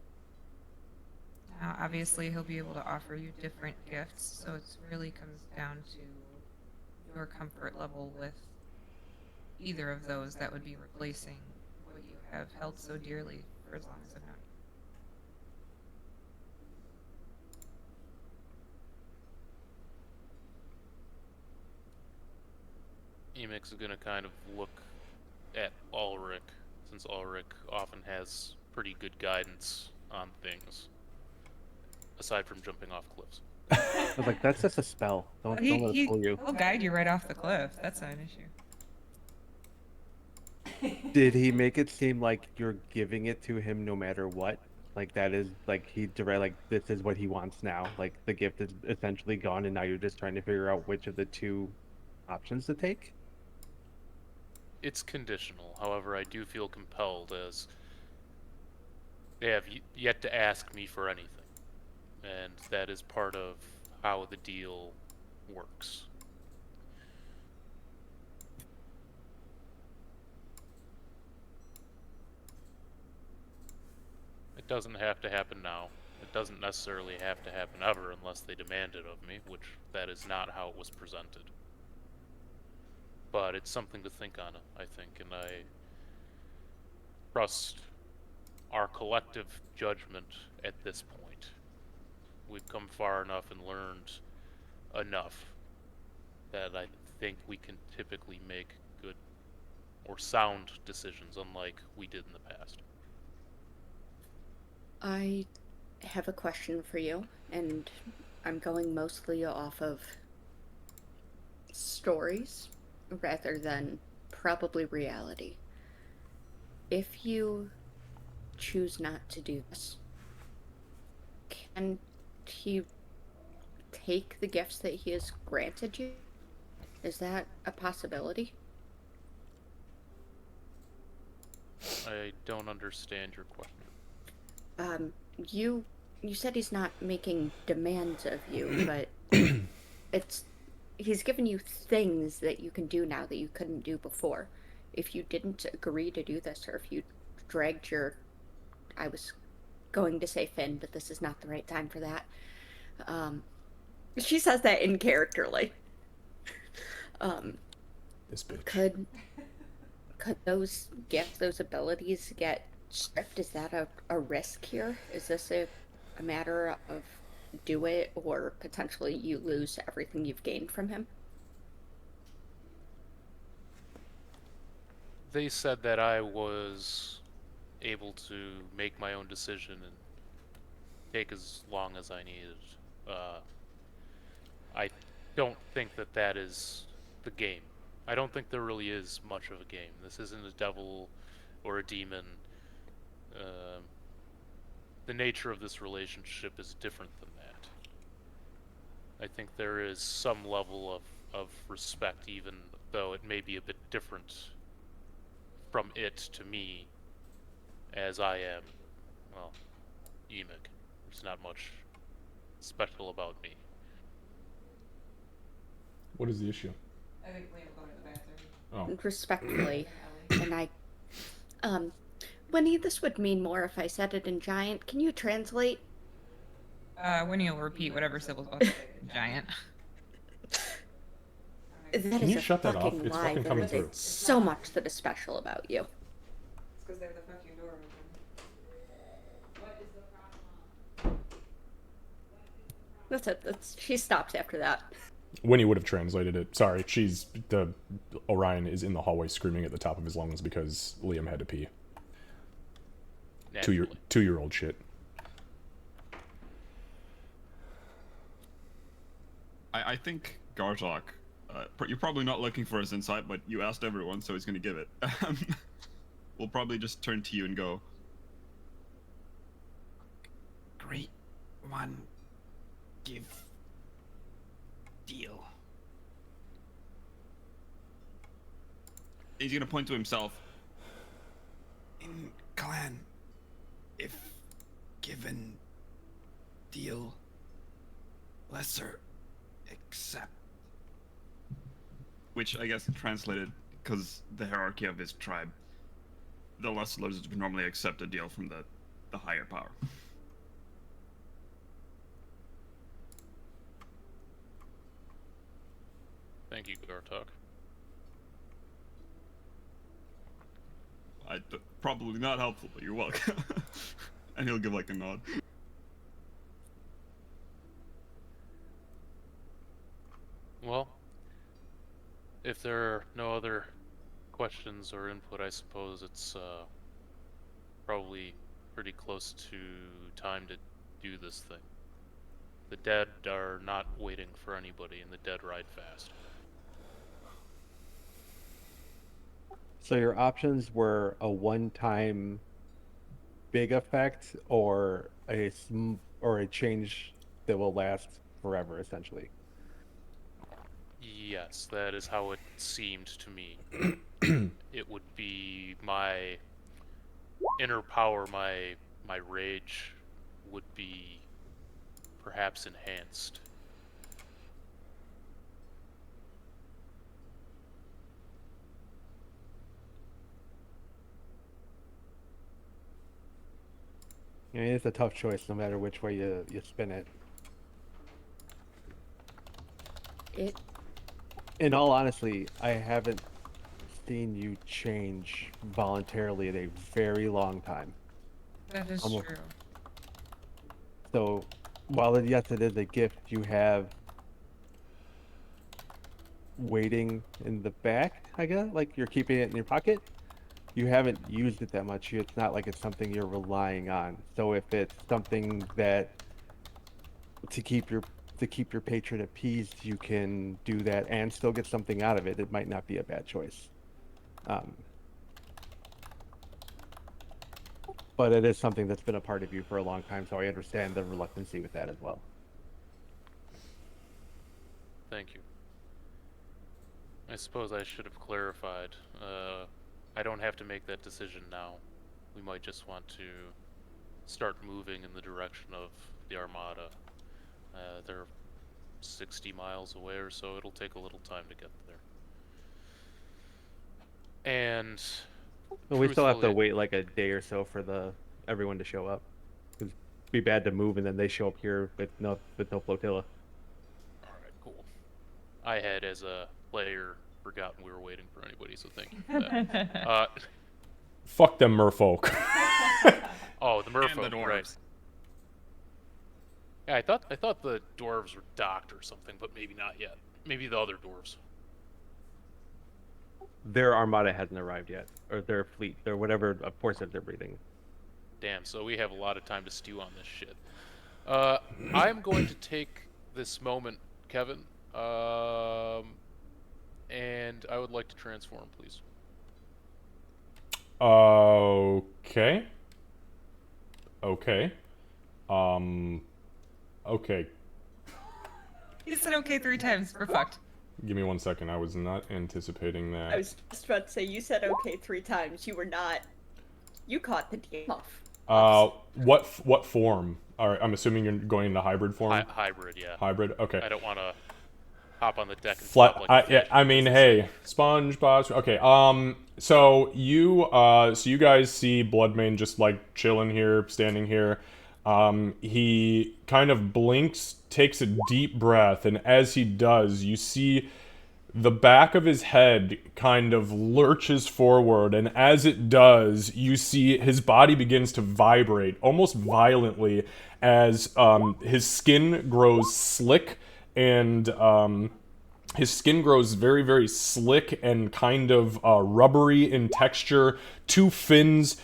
D: Obviously, he'll be able to offer you different gifts, so it really comes down to your comfort level with either of those that would be replacing what you have held so dearly for as long as I've known you.
H: Emix is gonna kind of look at Ulrich, since Ulrich often has pretty good guidance on things, aside from jumping off cliffs.
F: I was like, that's just a spell. Don't let it fool you.
D: He'll guide you right off the cliff. That's not an issue.
F: Did he make it seem like you're giving it to him no matter what? Like that is like he direct like this is what he wants now. Like the gift is essentially gone, and now you're just trying to figure out which of the two options to take.
H: It's conditional. However, I do feel compelled, as they have yet to ask me for anything, and that is part of how the deal works. It doesn't have to happen now. It doesn't necessarily have to happen ever unless they demand it of me, which that is not how it was presented. But it's something to think on, I think, and I trust our collective judgment at this point. We've come far enough and learned enough that I think we can typically make good or sound decisions, unlike we did in the past.
E: I have a question for you, and I'm going mostly off of stories rather than probably reality. If you choose not to do this, can he take the gifts that he has granted you? Is that a possibility?
H: I don't understand your question.
E: You said he's not making demands of you, but he's given you things that you can do now that you couldn't do before. If you didn't agree to do this, or if you dragged I was going to say Finn, but this is not the right time for that. She says that in character, like,
B: This bitch.
E: could those gifts, those abilities get stripped? Is that a risk here? Is this a matter of do it, or potentially you lose everything you've gained from him?
H: They said that I was able to make my own decision and take as long as I needed. I don't think that that is the game. I don't think there really is much of a game. This isn't a devil or a demon. The nature of this relationship is different than that. I think there is some level of respect, even though it may be a bit different from it to me, as I am, well, Emic. There's not much special about me.
B: What is the issue?
D: I think Liam going to the bathroom.
B: Oh.
E: Respectfully, and Winnie, this would mean more if I said it in Giant. Can you translate?
D: Winnie will repeat whatever Sybil's about to say in Giant.
E: That
B: Can
E: is
B: you
E: a
B: shut that
E: fucking
B: off? It's
E: lie.
B: fucking
E: There
B: coming
E: is
B: through.
E: so much that is special about you.
D: It's because they have the fucking door open. What is the problem?
E: That's it. She stops after that.
B: Winnie would have translated it. Sorry, Orion is in the hallway screaming at the top of his lungs because Liam had to pee.
H: Naturally.
B: Two-year-old shit.
G: I think Gartok, you're probably not looking for his insight, but you asked everyone, so he's going to give it. We'll probably just turn to you and go, Great one, give, deal. He's going to point to himself. In clan, if given, deal, lesser, accept. Which I guess translated, because the hierarchy of his tribe, the lesser lords would normally accept a deal from the higher power.
H: Thank you, Gartok.
G: Probably not helpful, but you're welcome. And he'll give like a nod.
H: Well, if there are no other questions or input, I suppose it's probably pretty close to time to do this thing. The dead are not waiting for anybody, and the dead ride fast.
F: So your options were a one-time big effect, or a change that will last forever, essentially.
H: Yes, that is how it seemed to me. It would be my inner power, my rage would be perhaps enhanced.
F: I mean, it's a tough choice, no matter which way you spin it. In all honesty, I haven't seen you change voluntarily in a very long time.
D: That is
F: Almost.
D: true.
F: So, while yes, it is a gift you have waiting in the back, I guess, like you're keeping it in your pocket, you haven't used it that much. It's not like it's something you're relying on. So if it's something that to keep your patron appeased, you can do that and still get something out of it. It might not be a bad choice. But it is something that's been a part of you for a long time, so I understand the reluctancy with that as well.
H: Thank you. I suppose I should have clarified. I don't have to make that decision now. We might just want to start moving in the direction of the Armada. They're 60 miles away or so. It'll take a little time to get there. And
F: But we still have to
H: truthfully-
F: wait like a day or so for everyone to show up. It'd be bad to move and then they show up here with no flotilla.
H: Alright, cool. I had, as a player, forgotten we were waiting for anybody, so thank you for that.
B: Fuck them merfolk.
H: Oh, the
G: And
H: merfolk,
G: the
H: right.
G: dwarves.
H: Yeah, I thought the dwarves were docked or something, but maybe not yet. Maybe the other dwarves.
F: Their armada hasn't arrived yet, or their fleet, or whatever force that they're breathing.
H: Damn, so we have a lot of time to stew on this shit. I'm going to take this moment, Kevin, and I would like to transform, please.
B: Okay. Okay. Okay.
D: He said okay 3 times. We're fucked.
B: Give me 1 second. I was not anticipating that.
E: I was just about to say, you said okay 3 times. You were not. You caught the DM off.
B: What form? All right, I'm assuming you're going into hybrid form.
H: Hybrid, yeah.
B: Hybrid. Okay.
H: I don't want to hop on the deck and
B: Flat.
H: flop like a
B: Yeah.
H: fish.
B: I mean, hey, SpongeBob. Okay. So you guys see Bloodmane just like chilling here, standing here. He kind of blinks, takes a deep breath, and as he does, you see the back of his head kind of lurches forward, and as it does, you see his body begins to vibrate almost violently as his skin grows slick and his skin grows very, very slick and kind of rubbery in texture. 2 fins,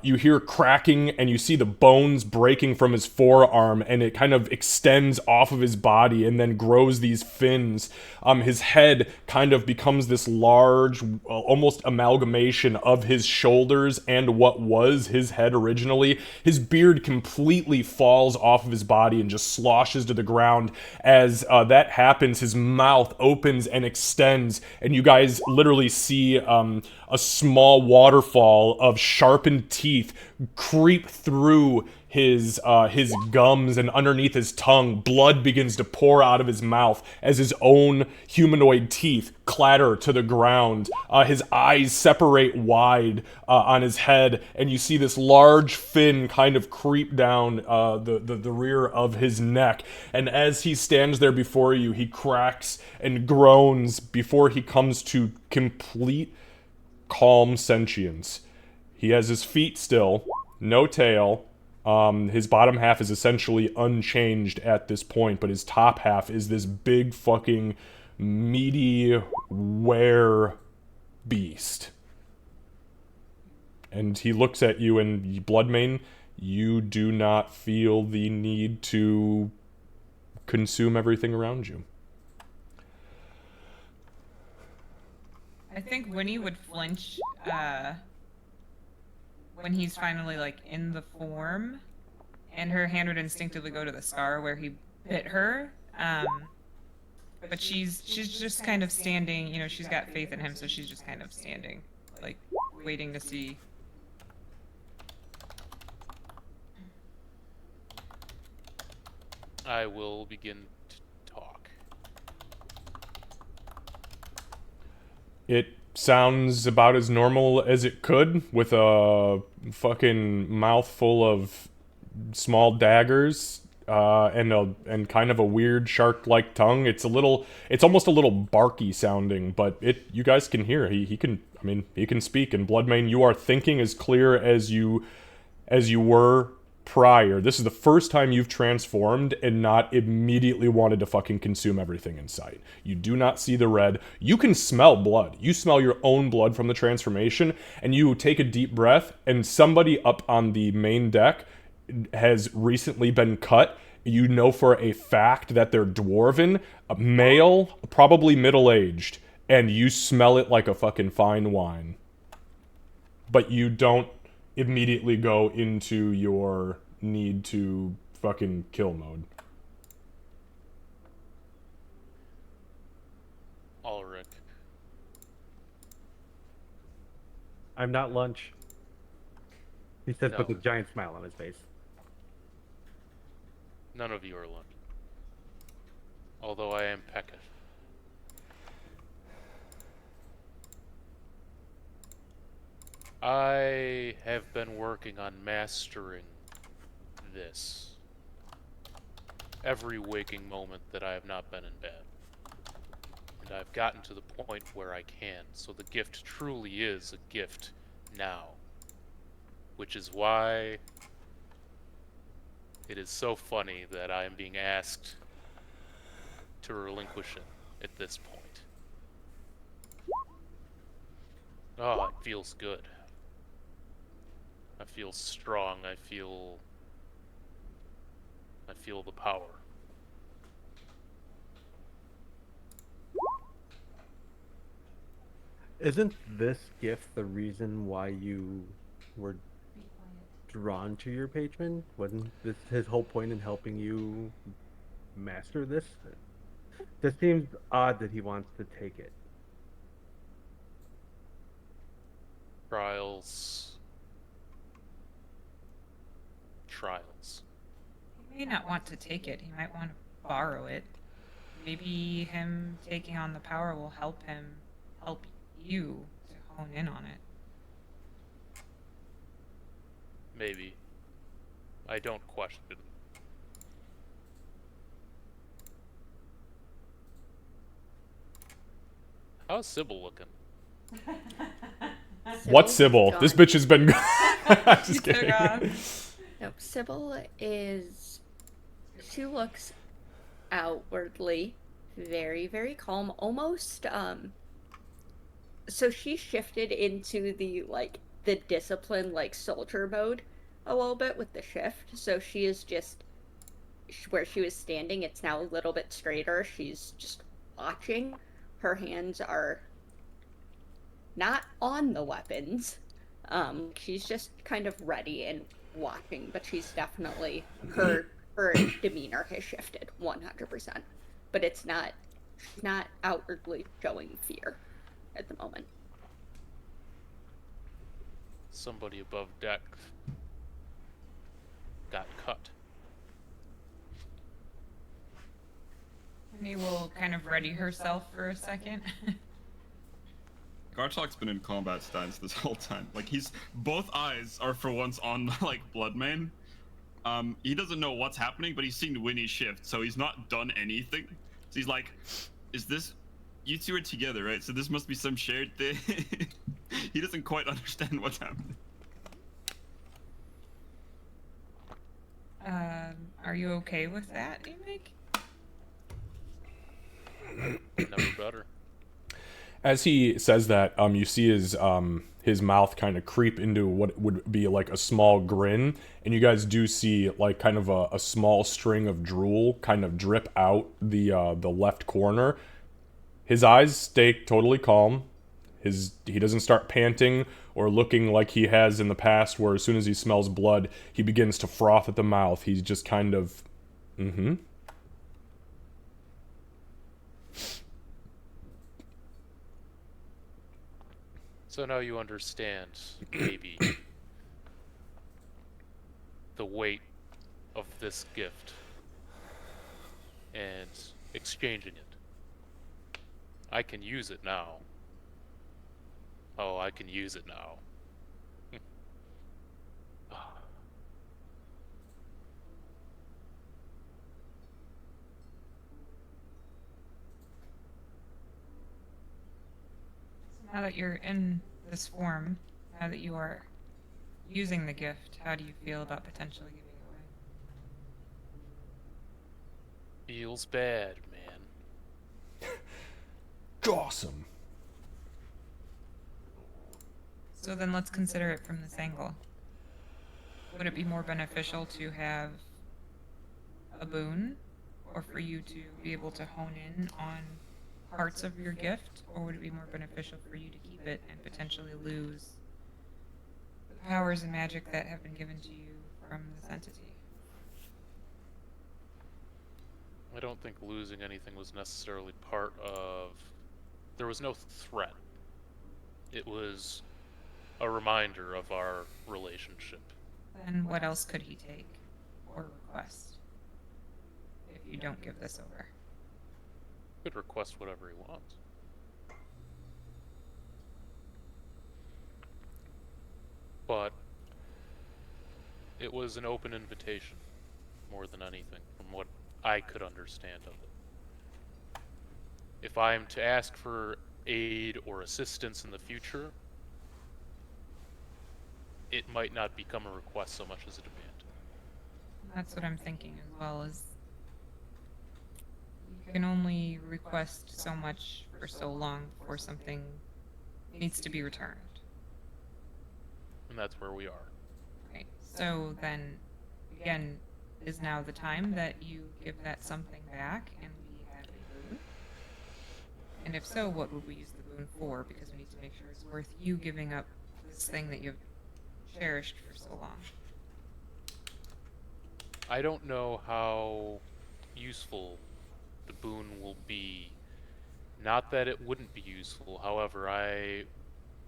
B: you hear cracking, and you see the bones breaking from his forearm, and it kind of extends off of his body and then grows these fins. His head kind of becomes this large, almost amalgamation of his shoulders and what was his head originally. His beard completely falls off of his body and just sloshes to the ground. As that happens, his mouth opens and extends, and you guys literally see a small waterfall of sharpened teeth creep through his gums, and underneath his tongue, blood begins to pour out of his mouth as his own humanoid teeth clatter to the ground. His eyes separate wide on his head, and you see this large fin kind of creep down the rear of his neck. And as he stands there before you, he cracks and groans before he comes to complete calm sentience. He has his feet still, no tail. His bottom half is essentially unchanged at this point, but his top half is this big fucking meaty were beast. And he looks at you, and Bloodmane, you do not feel the need to consume everything around you.
D: I think Winnie would flinch when he's finally like in the form, and her hand would instinctively go to the scar where he bit her. But she's just kind of standing, you know, she's got faith in him, so she's just kind of standing, like waiting to see.
H: I will begin to talk.
B: It sounds about as normal as it could, with a fucking mouthful of small daggers and kind of a weird shark-like tongue. It's almost a little barky sounding, but you guys can hear. He can speak. And Bloodmane, you are thinking as clear as you were prior. This is the first time you've transformed and not immediately wanted to fucking consume everything in sight. You do not see the red. You can smell blood. You smell your own blood from the transformation, and you take a deep breath, and somebody up on the main deck has recently been cut. You know for a fact that they're dwarven, a male, probably middle-aged, and you smell it like a fucking fine wine. But you don't immediately go into your need to fucking kill mode.
H: Ulrich.
F: I'm not lunch. He said
H: No.
F: with a giant smile on his face.
H: None of you are lunch. Although I am Pekka. I have been working on mastering this. Every waking moment that I have not been in bed. And I've gotten to the point where I can, so the gift truly is a gift now. Which is why it is so funny that I am being asked to relinquish it at this point. Oh, it feels good. I feel strong. I feel the power.
F: Isn't this gift the reason why you were drawn to your patron? Wasn't this his whole point in helping you master this? This seems odd that he wants to take it.
H: Trials.
D: He may not want to take it, he might want to borrow it. Maybe him taking on the power will help you to hone in on it.
H: Maybe. I don't question. How's Sybil looking?
B: What Sybil? This bitch has been just kidding.
E: No, Sybil is... She looks outwardly very, very calm. Almost, So she shifted into the discipline, soldier mode a little bit with the shift. So she is just... Where she was standing, it's now a little bit straighter. She's just watching. Her hands are not on the weapons. She's just kind of ready and watching, but she's definitely her demeanor has shifted 100%. But she's not outwardly showing fear at the moment.
H: Somebody above deck got cut.
D: Honey will kind of ready herself for a second.
G: Garchok's been in combat stance this whole time. Like both eyes are for once on like Bloodmane. He doesn't know what's happening, but he's seen Winnie shift, so he's not done anything. So he's like, "Is this? You two are together, right? So this must be some shared thing." He doesn't quite understand what's happening.
D: Are you okay with that, Amik?
H: Never better.
B: As he says that, you see his mouth kind of creep into what would be like a small grin, and you guys do see like kind of a small string of drool kind of drip out the left corner. His eyes stay totally calm. He doesn't start panting or looking like he has in the past, where as soon as he smells blood, he begins to froth at the mouth. He's just kind of,
H: So now you understand, maybe, the weight of this gift and exchanging it. I can use it now. Oh, I can use it now.
D: Now that you're in this form, now that you are using the gift, how do you feel about potentially giving it away?
H: Feels bad, man.
B: awesome.
D: So then let's consider it from this angle. Would it be more beneficial to have a boon, or for you to be able to hone in on parts of your gift, or would it be more beneficial for you to keep it and potentially lose the powers and magic that have been given to you from this entity?
H: I don't think losing anything was necessarily part of... There was no threat. It was a reminder of our relationship.
D: Then what else could he take or request if you don't give this over?
H: He could request whatever he wants. But it was an open invitation, more than anything, from what I could understand of it. If I am to ask for aid or assistance in the future, it might not become a request so much as a demand.
D: That's what I'm thinking as well, is you can only request so much for so long before something needs to be returned.
H: And that's where we are.
D: Right. So then, again, is now the time that you give that something back and we have a boon? And if so, what would we use the boon for? Because we need to make sure it's worth you giving up this thing that you've cherished for so long.
H: I don't know how useful the boon will be. Not that it wouldn't be useful, however, I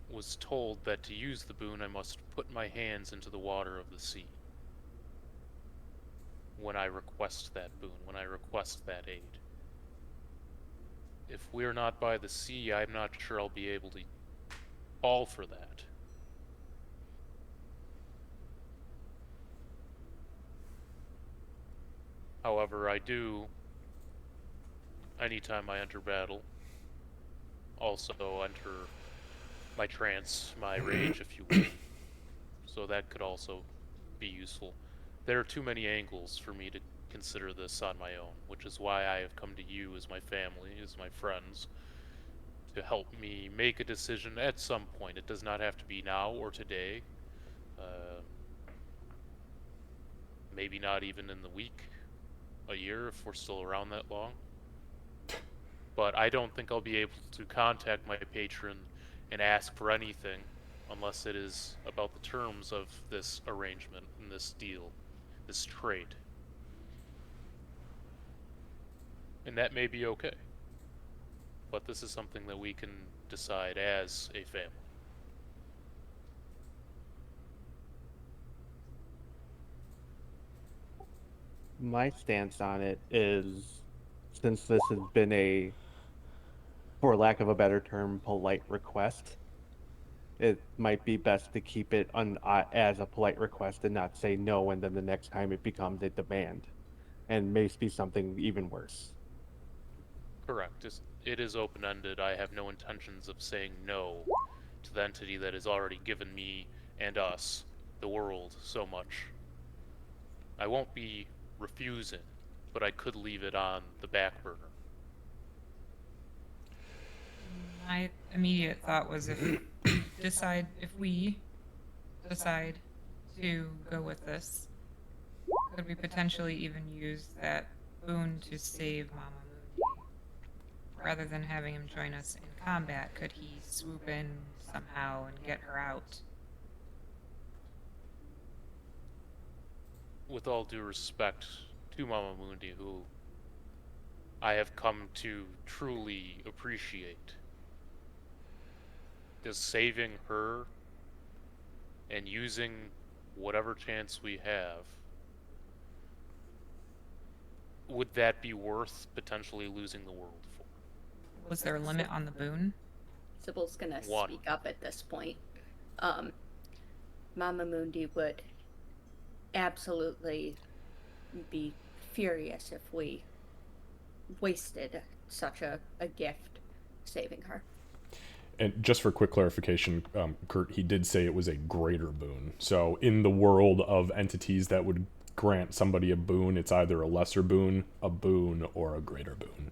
H: was told that to use the boon I must put my hands into the water of the sea. When I request that boon, when I request that aid. If we're not by the sea, I'm not sure I'll be able to fall for that. However, I do, anytime I enter battle, also enter my trance, my rage, if you will. So that could also be useful. There are too many angles for me to consider this on my own, which is why I have come to you as my family, as my friends, to help me make a decision at some point. It does not have to be now or today. Maybe not even in the week, a year, if we're still around that long. But I don't think I'll be able to contact my patron and ask for anything unless it is about the terms of this arrangement and this deal, this trade. And that may be okay. But this is something that we can decide as a family.
F: My stance on it is, since this has been a, for lack of a better term, polite request, it might be best to keep it as a polite request and not say no, and then the next time it becomes a demand, and may be something even worse.
H: Correct. It is open-ended. I have no intentions of saying no to the entity that has already given me and us, the world, so much. I won't be refusing, but I could leave it on the back burner.
D: My immediate thought was if we decide to go with this, could we potentially even use that boon to save Mama Mundi? Rather than having him join us in combat, could he swoop in somehow and get her out?
H: With all due respect to Mama Mundi, who I have come to truly appreciate, does saving her and using whatever chance we have, would that be worth potentially losing the world for?
D: Was there a limit on the boon?
E: Sybil's gonna
H: One.
E: speak up at this point. Um, Mama Mundi would absolutely be furious if we wasted such a gift saving her.
B: And just for quick clarification, Kurt, he did say it was a greater boon. So in the world of entities that would grant somebody a boon, it's either a lesser boon, or a greater boon.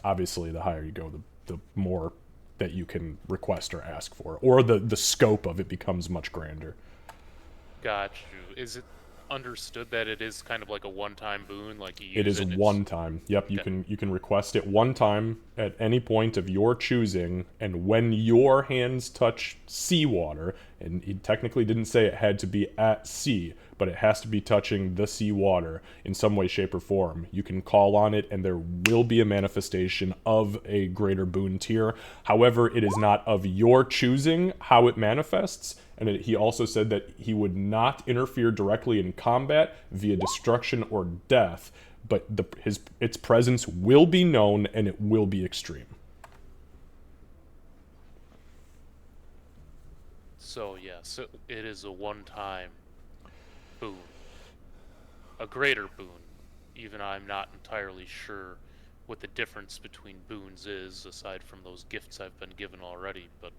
B: Obviously, the higher you go, the more that you can request or ask for, or the scope of it becomes much grander.
H: Got you. Is it understood that it is kind of like a one-time boon, like you use
B: It is
H: and
B: one time. Yep,
H: Okay.
B: you can request it one time at any point of your choosing, and when your hands touch seawater, and he technically didn't say it had to be at sea, but it has to be touching the seawater in some way, shape, or form. You can call on it, and there will be a manifestation of a greater boon tier. However, it is not of your choosing how it manifests. And he also said that he would not interfere directly in combat via destruction or death, but its presence will be known and it will be extreme.
H: So yes, it is a one-time boon. A greater boon. Even I'm not entirely sure what the difference between boons is, aside from those gifts I've been given already, but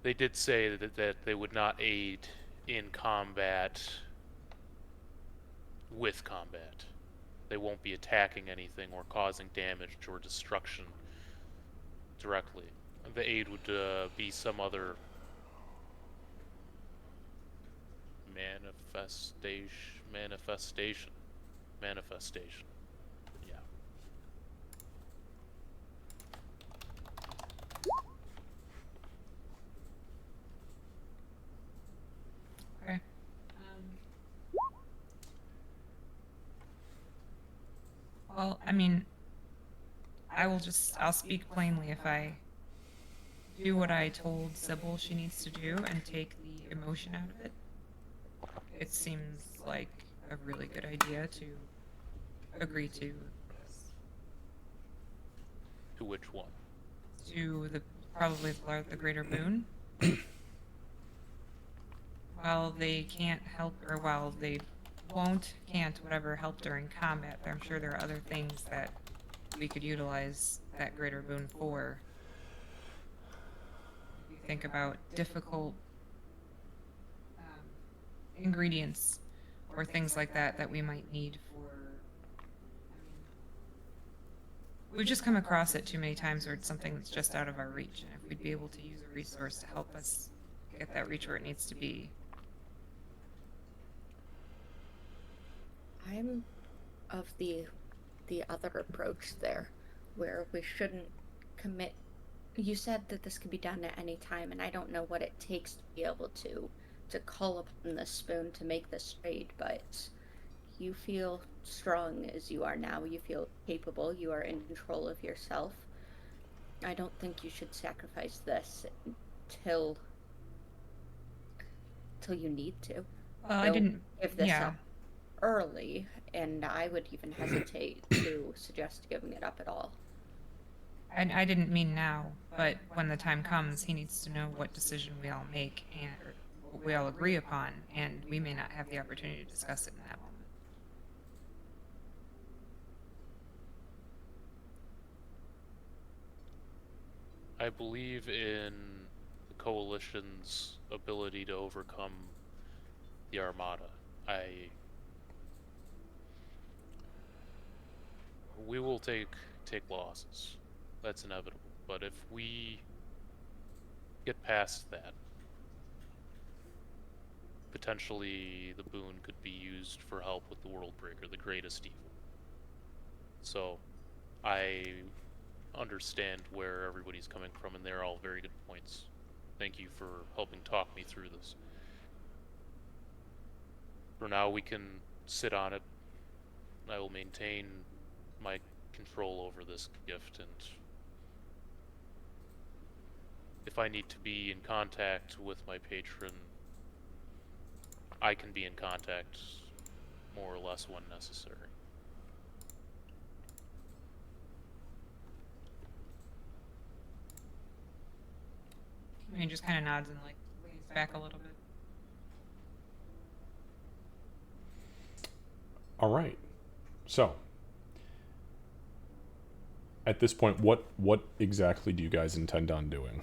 H: they did say that they would not aid in combat with combat. They won't be attacking anything or causing damage or destruction directly. The aid would be some other manifestation. Yeah.
D: Okay. Well, I mean, I'll speak plainly. If I do what I told Sybil she needs to do and take the emotion out of it, it seems like a really good idea to agree to this.
H: To which one?
D: To probably the greater boon. While they can't help, or while they can't, whatever, help during combat, I'm sure there are other things that we could utilize that greater boon for. We think about difficult ingredients or things like that we might need for. We've just come across it too many times where it's something that's just out of our reach, and if we'd be able to use a resource to help us get that reach where it needs to be.
E: I'm of the other approach there, where we shouldn't commit. You said that this could be done at any time, and I don't know what it takes to be able to call upon this spoon to make this trade, but you feel strong as you are now. You feel capable. You are in control of yourself. I don't think you should sacrifice this till you need to.
D: Well, I
E: don't
D: didn't.
E: give this
D: Yeah.
E: up early, and I would even hesitate to suggest giving it up at all.
D: I didn't mean now, but when the time comes, he needs to know what decision we all make and or what we all agree upon, and we may not have the opportunity to discuss it in that moment.
H: I believe in the Coalition's ability to overcome the Armada. We will take losses. That's inevitable. But if we get past that, potentially the boon could be used for help with the Worldbreaker, the greatest evil. So, I understand where everybody's coming from, and they're all very good points. Thank you for helping talk me through this. For now, we can sit on it. I will maintain my control over this gift, and if I need to be in contact with my patron, I can be in contact more or less when necessary.
D: I mean, just kind of nods and like leans back a little bit.
B: All right. So, at this point, what exactly do you guys intend on doing?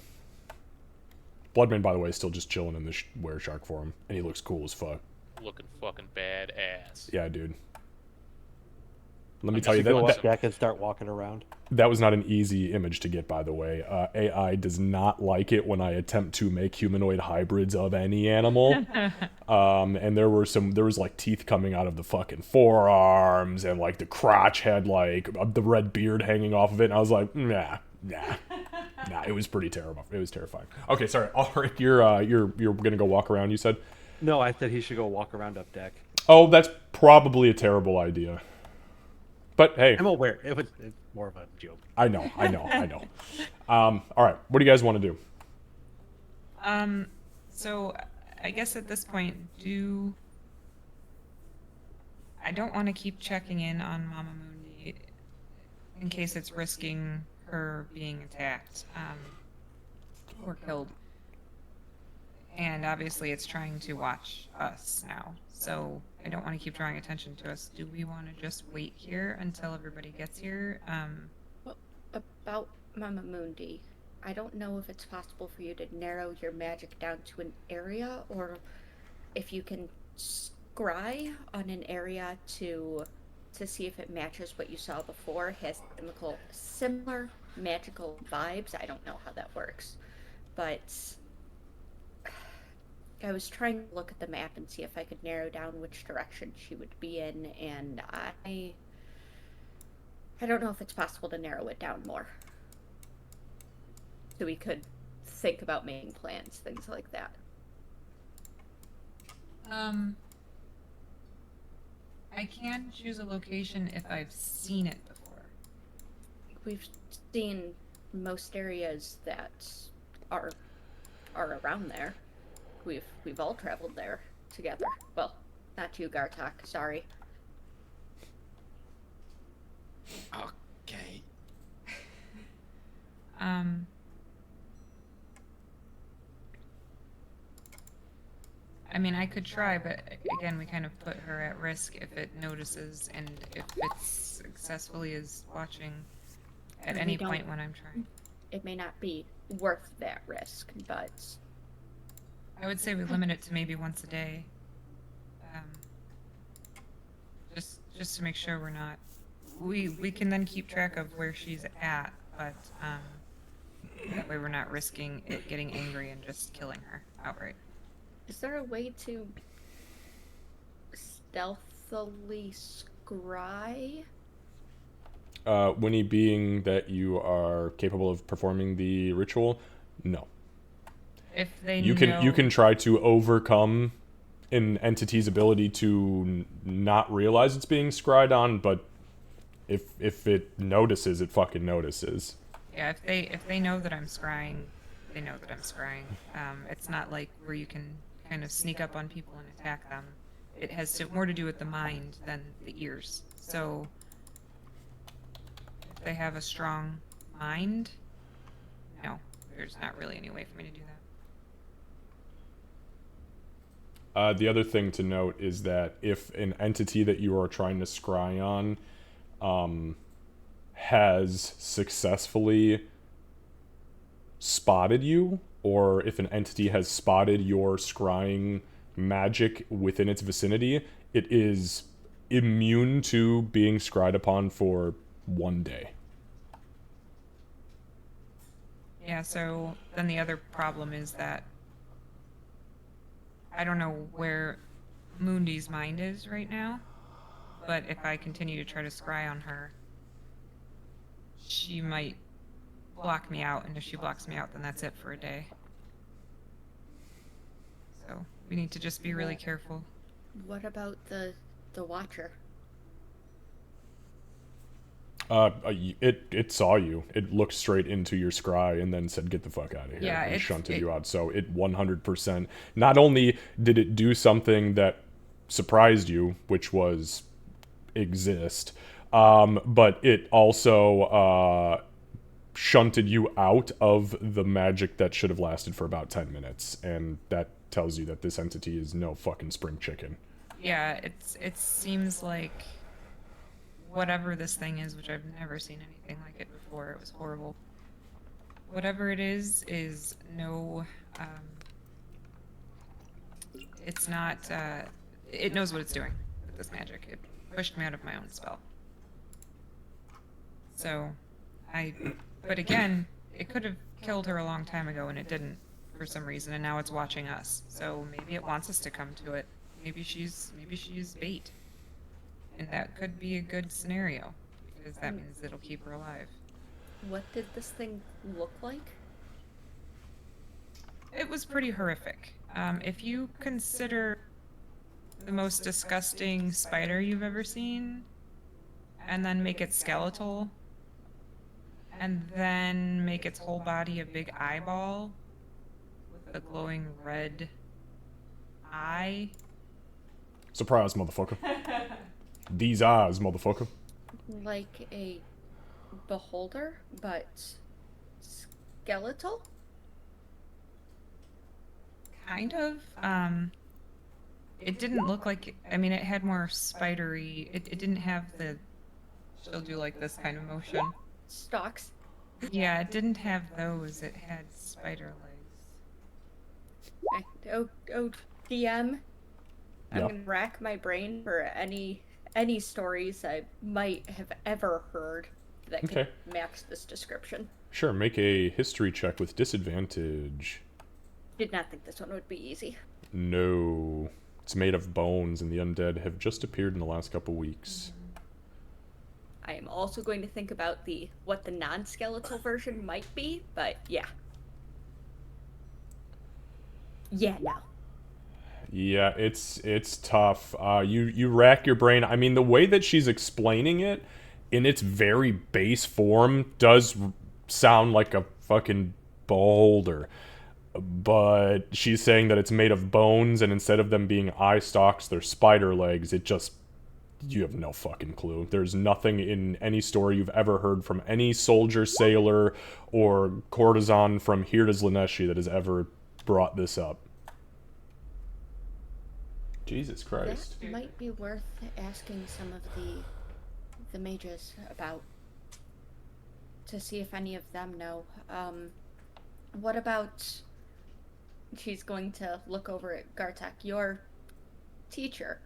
B: Bloodman, by the way, is still just chilling in the were shark form, and he looks cool as fuck.
H: Looking fucking badass.
B: Yeah, dude. Let me
H: I'm
B: tell you
H: just
F: Go
B: that,
F: up deck and start walking around.
B: that was not an easy image to get, by the way. AI does not like it when I attempt to make humanoid hybrids of any animal. And there was like teeth coming out of the fucking forearms, and like the crotch had like the red beard hanging off of it. And I was like, nah. It was pretty terrible. It was terrifying. Okay, sorry. Ulrich, you're gonna go walk around, you said?
F: No, I said he should go walk around up deck.
B: Oh, that's probably a terrible idea. But hey,
F: I'm aware. It's more of a joke.
B: I know. All right, what do you guys want to do?
D: So I guess at this point, I don't want to keep checking in on Mama Mundi in case it's risking her being attacked or killed. And obviously it's trying to watch us now. So I don't want to keep drawing attention to us. Do we want to just wait here until everybody gets here?
E: Well, about Mama Mundi, I don't know if it's possible for you to narrow your magic down to an area, or if you can scry on an area to see if it matches what you saw before, has similar magical vibes. I don't know how that works, but I was trying to look at the map and see if I could narrow down which direction she would be in, and I don't know if it's possible to narrow it down more. So we could think about making plans, things like that.
D: I can choose a location if I've seen it before.
E: We've seen most areas that are around there. We've all traveled there together. Well, not you, Gartok. Sorry.
A: Okay.
D: I mean, I could try, but again, we kind of put her at risk if it notices, and if it successfully is watching at any point when I'm trying.
E: It may not be worth that risk, but
D: I would say we limit it to maybe once a day. Just to make sure we're not. We can then keep track of where she's at, but that way we're not risking it getting angry and just killing her outright.
E: is there a way to stealthily scry?
B: Winnie, being that you are capable of performing the ritual, no.
D: If they
B: You can try to overcome an entity's ability to not realize it's being scryed on, but if it notices, it fucking notices.
D: Yeah, if they know that I'm scrying, they know that I'm scrying. It's not like where you can kind kind of sneak up on people and attack them. It has more to do with the mind than the ears. So if they have a strong mind, no, there's not really any way for me to do that.
B: The other thing to note is that if an entity that you are trying to scry on has successfully spotted you, or if an entity has spotted your scrying magic within its vicinity, it is immune to being scryed upon for 1 day.
D: Yeah, so then the other problem is that I don't know where Moondy's mind is right now, but if I continue to try to scry on her, she might block me out, and if she blocks me out, then that's it for a day. So we need to just be really careful.
E: What about the Watcher?
B: It saw you. It looked straight into your scry and then said, "Get the fuck out of here,"
D: Yeah,
B: and
D: it's-
B: shunted you out. So it 100%. Not only did it do something that surprised you, which was exist, but it also shunted you out of the magic that should have lasted for about 10 minutes, and that tells you that this entity is no fucking spring chicken.
D: Yeah, it seems like whatever this thing is, which I've never seen anything like it before. It was horrible. Whatever it is no. It's not. It knows what it's doing with this magic. It pushed me out of my own spell. So, But again, it could have killed her a long time ago, and it didn't for some reason, and now it's watching us. So maybe it wants us to come to it. Maybe she's bait. And that could be a good scenario, because that means it'll keep her alive.
E: What did this thing look like?
D: It was pretty horrific. If you consider the most disgusting spider you've ever seen, and then make it skeletal, and then make its whole body a big eyeball with a glowing red eye.
B: Surprise, motherfucker. These eyes, motherfucker.
E: Like a beholder, but skeletal?
D: Kind of. It didn't look like. I mean, it had more spidery. It didn't have the. She'll do like this kind of motion.
E: Stalks.
D: Yeah, it didn't have those. It had spider legs.
E: Oh, DM. I'm
B: Yeah.
E: gonna rack my brain for any stories I might have ever heard that could
B: Okay.
E: match this description.
B: Sure, make a history check with disadvantage.
E: Did not think this one would be easy.
B: No. It's made of bones, and the undead have just appeared in the last couple weeks.
E: I am also going to think about what the non-skeletal version might be, but yeah. Yeah, no.
B: Yeah, it's tough. You rack your brain. I mean, the way that she's explaining it, in its very base form, does sound like a fucking boulder. But she's saying that it's made of bones, and instead of them being eye stalks, they're spider legs. You have no fucking clue. There's nothing in any story you've ever heard from any soldier, sailor, or courtesan from here to Slaneshi that has ever brought this up. Jesus Christ.
E: That might be worth asking some of the mages about, to see if any of them know. What about, she's going to look over at Gartek, your teacher.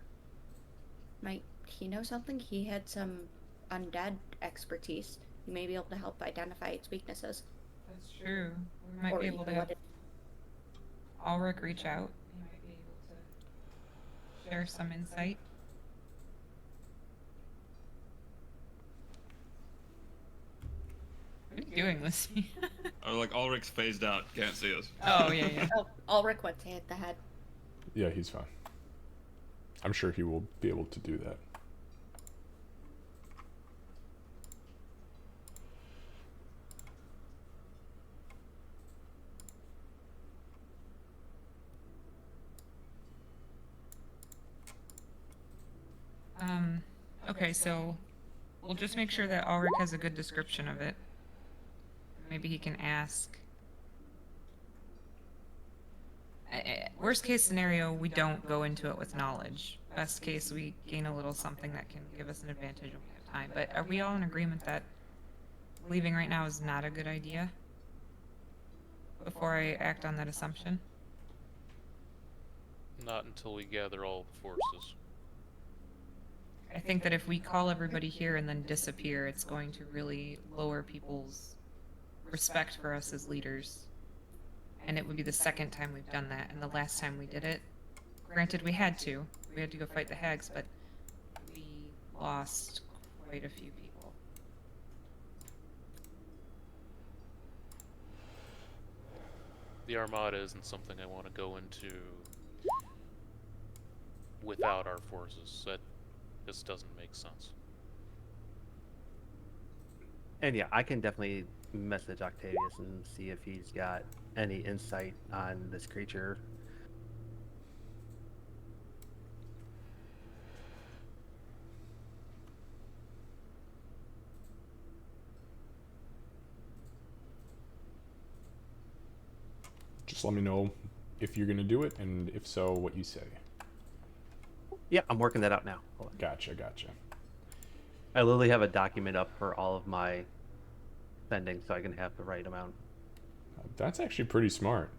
E: Might he know something? He had some undead expertise. He may be able to help identify its weaknesses.
D: That's true. We might
E: Or
D: be able to
E: even
D: have
E: what it-
D: Ulrich reach out. He might be able to share some insight. What are you doing, Lizzie?
G: Or like Ulrich's phased out, can't see us.
D: Oh, yeah, yeah.
E: Oh, Ulrich went to hit the head.
B: Yeah, he's fine. I'm sure he will be able to do that.
D: Okay, so we'll just make sure that Ulrich has a good description of it. Maybe he can ask. Worst case scenario, we don't go into it with knowledge. Best case, we gain a little something that can give us an advantage when we have time. But are we all in agreement that leaving right now is not a good idea? Before I act on that assumption?
H: Not until we gather all the forces.
D: I think that if we call everybody here and then disappear, it's going to really lower people's respect for us as leaders. And it would be the second time we've done that, and the last time we did it, granted we had to go fight the hags, but we lost quite a few people.
H: The Armada isn't something I want to go into without our forces. That just doesn't make sense.
F: And yeah, I can definitely message Octavius and see if he's got any insight on this creature.
B: Just let me know if you're gonna do it, and if so, what you say.
F: Yeah, I'm working that out now. Hold on.
B: Gotcha.
F: I literally have a document up for all of my spending so I can have the right amount.
B: That's actually pretty smart.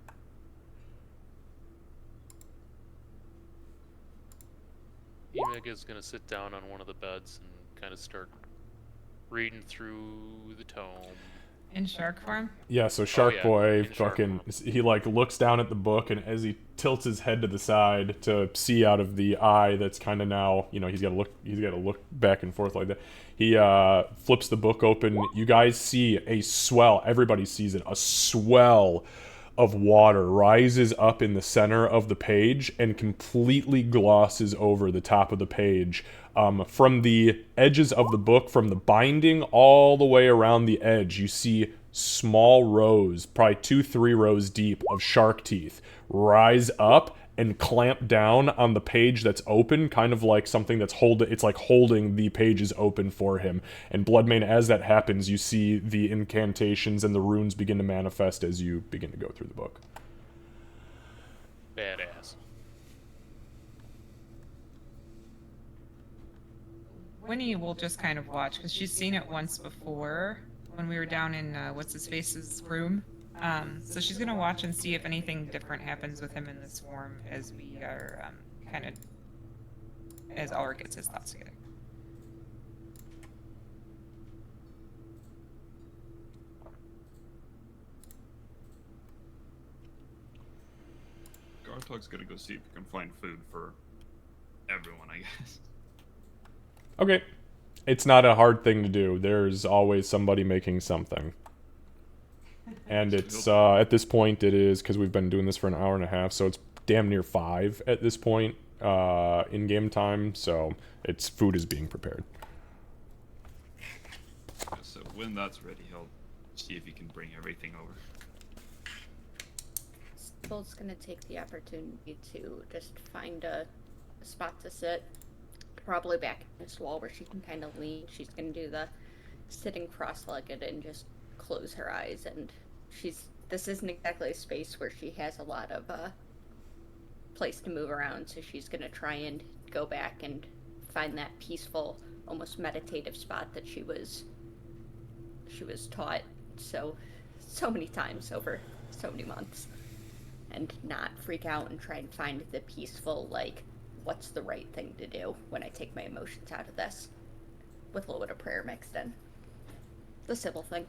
H: Omega's gonna sit down on one of the beds and kind of start reading through the tome.
D: In shark form?
B: Yeah, so Shark
H: yeah,
B: Boy
H: in shark
B: fucking
H: form.
B: he like looks down at the book, and as he tilts his head to the side to see out of the eye that's kind of now, you know, he's got to look back and forth like that. He flips the book open. You guys see a swell, everybody sees it, a swell of water rises up in the center of the page and completely glosses over the top of the page. From the edges of the book, from the binding all the way around the edge, you see small rows, probably 2-3 rows deep, of shark teeth rise up and clamp down on the page that's open, kind of like something that's holding the pages open for him. And Bloodmane, as that happens, you see the incantations and the runes begin to manifest as you begin to go through the book.
H: Badass.
D: Winnie will just kind of watch, because she's seen it once before when we were down in what's-his-face's room. So she's gonna watch and see if anything different happens with him in this form as we are as Ulrich gets his thoughts together.
G: Garthog's gonna go see if he can find food for everyone, I guess.
B: Okay. It's not a hard thing to do. There's always somebody making something. And it's, at this point, it is, because we've been doing this for an hour and a half, so it's damn near 5 at this point, in game time, so food is being prepared.
G: So when that's ready, he'll see if he can bring everything over.
E: Sybil's gonna take the opportunity to just find a spot to sit, probably back in this wall where she can kind of lean. She's gonna do the sitting cross-legged and just close her eyes, and this isn't exactly a space where she has a lot of place to move around, so she's gonna try and go back and find that peaceful, almost meditative spot that she was taught so many times over so many months, and not freak out and try and find the peaceful, like, what's the right thing to do when I take my emotions out of this, with a little bit of prayer mixed in. The Sybil thing.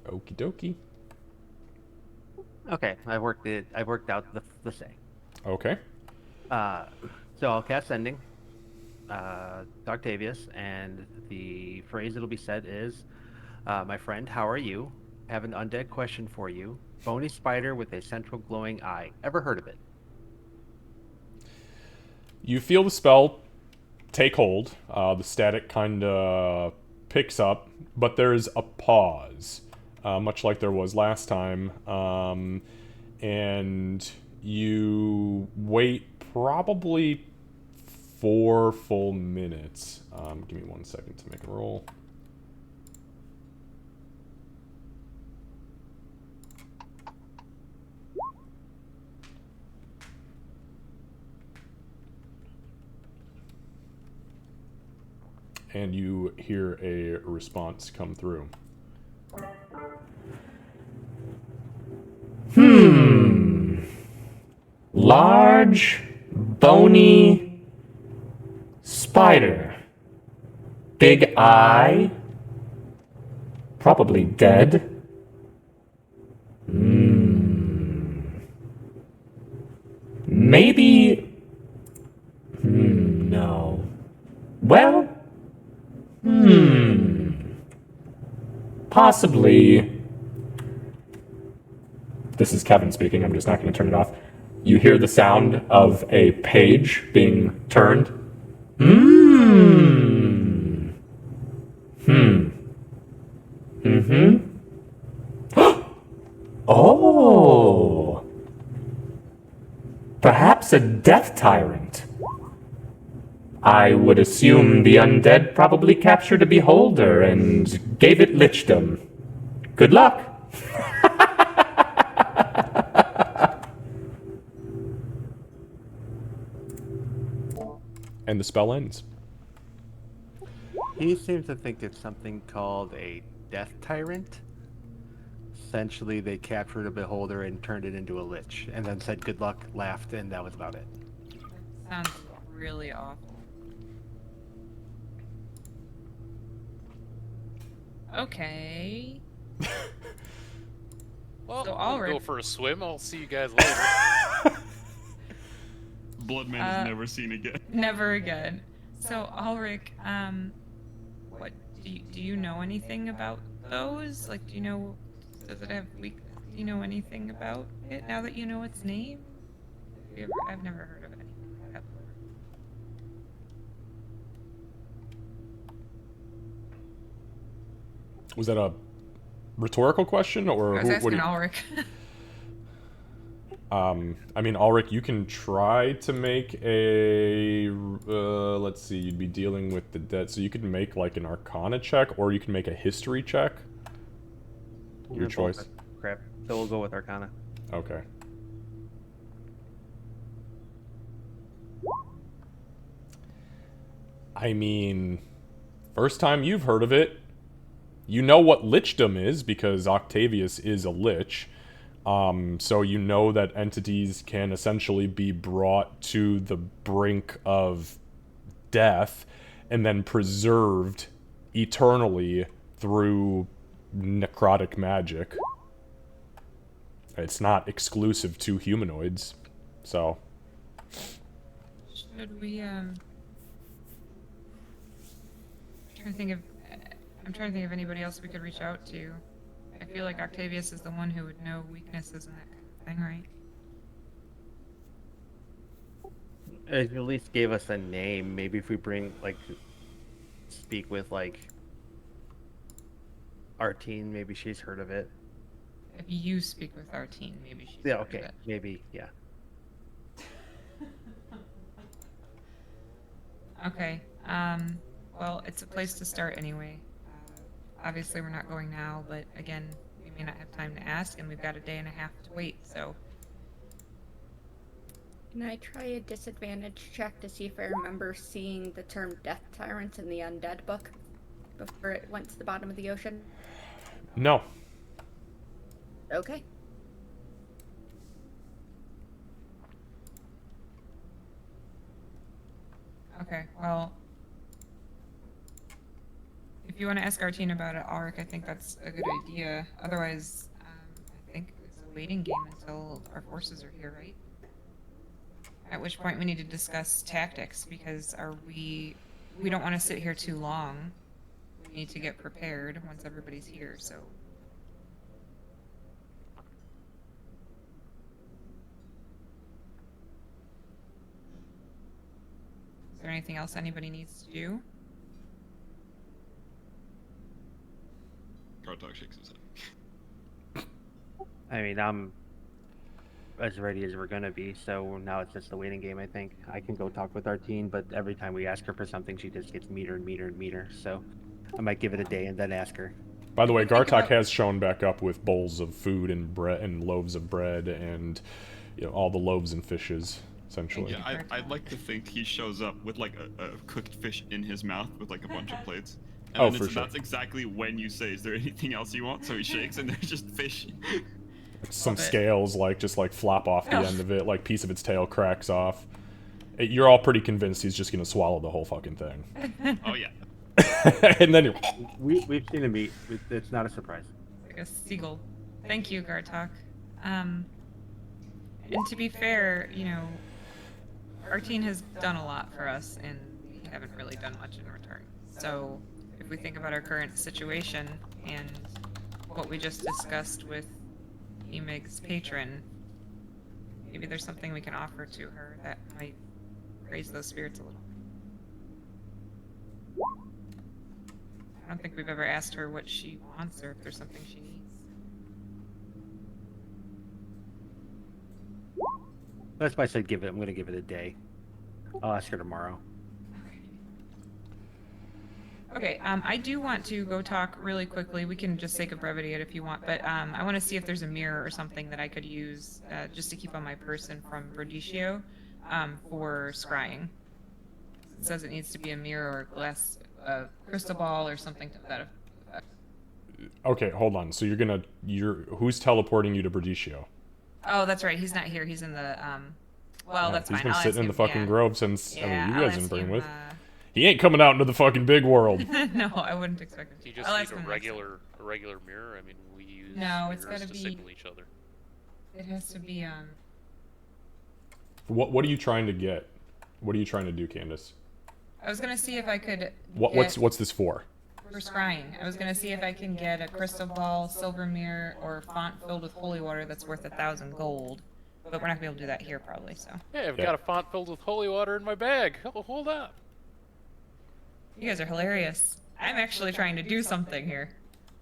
B: Okie dokie.
F: Okay, I worked out the say.
B: Okay.
F: So I'll cast Sending to Octavius, and the phrase that'll be said is, my friend, how are you? I have an undead question for you. Bony spider with a central glowing eye. Ever heard of it?
B: You feel the spell take hold. The static kind of picks up, but there's a pause, much like there was last time. And you wait probably 4 full minutes. Give me 1 second to make a roll. And you hear a response come through.
J: Large, bony spider. Big eye. Probably dead. Maybe. No. Well. Possibly. This is Kevin speaking. I'm just not going to turn it off. You hear the sound of a page being turned. Oh. Perhaps a death tyrant. I would assume the undead probably captured a beholder and gave it lichdom. Good luck.
B: And the spell ends.
F: He seems to think it's something called a death tyrant. Essentially, they captured a beholder and turned it into a lich, and then said good luck, laughed, and that was about it.
D: Sounds really awful. Okay.
H: Well,
D: So
H: I'll
D: Ulrich-
H: go for a swim. I'll see you guys later.
G: Bloodman is never seen again.
D: Never again. So Ulrich, what do you know anything about those? Like, do you know? Does it have weak? Do you know anything about it now that you know its name? I've never heard of anything like that before.
B: Was that a rhetorical question, or
D: I was
B: what do
D: asking
B: you?
D: Ulrich.
B: I mean, Ulrich, you can try to make a. Let's see, you'd be dealing with the dead, so you could make like an Arcana check, or you can make a History check. Your choice.
F: Crap. So we'll go with Arcana.
B: Okay. I mean, first time you've heard of it. You know what lichdom is because Octavius is a lich. So you know that entities can essentially be brought to the brink of death and then preserved eternally through necrotic magic. It's not exclusive to humanoids, so...
D: Should we I'm trying to think of anybody else we could reach out to. I feel like Octavius is the one who would know weaknesses and that kind of thing, right?
F: It at least gave us a name. Maybe if we speak with Artine, maybe she's heard of it.
D: If you speak with Artine, maybe she's
F: Yeah,
D: heard of
F: okay,
D: it.
F: maybe, yeah.
D: Okay. Well, it's a place to start anyway. Obviously, we're not going now, but again, we may not have time to ask, and we've got a day and a half to wait, so...
E: Can I try a disadvantage check to see if I remember seeing the term death tyrant in the undead book before it went to the bottom of the ocean?
B: No.
E: Okay.
D: Okay, well... If you want to ask Artine about it, Ulrich, I think that's a good idea. Otherwise, I think it's a waiting game until our forces are here, right? At which point we need to discuss tactics, because we don't want to sit here too long. We need to get prepared once everybody's here, so... Is there anything else anybody needs to do?
G: Gartok shakes his head.
F: I mean, I'm as ready as we're gonna be. So now it's just the waiting game. I think I can go talk with our team, but every time we ask her for something, she just gets meter and meter and meter. So I might give it a day and then ask her.
B: By the way,
D: Think
B: Gartok
D: about-
B: has shown back up with bowls of food and bread and loaves of bread and all the loaves and fishes, essentially.
G: Yeah, I'd like to think he shows up with like a cooked fish in his mouth with like a bunch of plates. And
B: Oh,
G: then
B: for sure.
G: that's exactly when you say, "Is there anything else you want?" So he shakes, and there's just fish.
B: Some
D: Love it.
B: scales just flop off the
D: Ugh.
B: end of it, like piece of its tail cracks off. You're all pretty convinced he's just gonna swallow the whole fucking thing.
G: Oh yeah.
B: And then
F: We've seen him eat. It's not a surprise.
D: Like a seagull. Thank you, Gartok. And to be fair, our team has done a lot for us, and we haven't really done much in return. So, if we think about our current situation and what we just discussed with Emig's patron, maybe there's something we can offer to her that might raise those spirits a little. I don't think we've ever asked her what she wants or if there's something she needs.
F: That's why I said I'm gonna give it a day. I'll ask her tomorrow.
D: Okay, I do want to go talk really quickly. We can just sake of brevity it if you want, but I want to see if there's a mirror or something that I could use just to keep on my person from Brodicio for scrying. It says it needs to be a mirror or a glass, crystal ball or something to that effect.
B: okay, hold on. So who's teleporting you to Brodicio?
D: Oh, that's right. He's not here. He's in the well, that's
B: He's
D: fine.
B: been
D: I'll
B: sitting in
D: ask
B: the
D: him,
B: fucking
D: yeah.
B: grove since
D: Yeah,
B: you
D: I'll
B: guys
D: ask
B: didn't bring him
D: him,
B: with. He ain't coming out into the fucking big world.
D: No, I wouldn't expect him to.
H: Do you just
D: I'll
H: need
D: ask him
H: a
D: next time.
H: regular mirror? I mean, we use
D: No, it's
H: mirrors
D: gotta
H: to
D: be-
H: signal each other.
D: It has to be
B: What are you trying to get? What are you trying to do, Candace?
D: I was gonna see if I could.
B: What's this for?
D: For scrying. I was gonna see if I can get a crystal ball, silver mirror, or a font filled with holy water that's worth 1,000 gold. But we're not gonna be able to do that here, probably. So
H: Hey, I've
B: Yeah.
H: got a font filled with holy water in my bag. Hold up.
D: you guys are hilarious. I'm actually trying to do something here.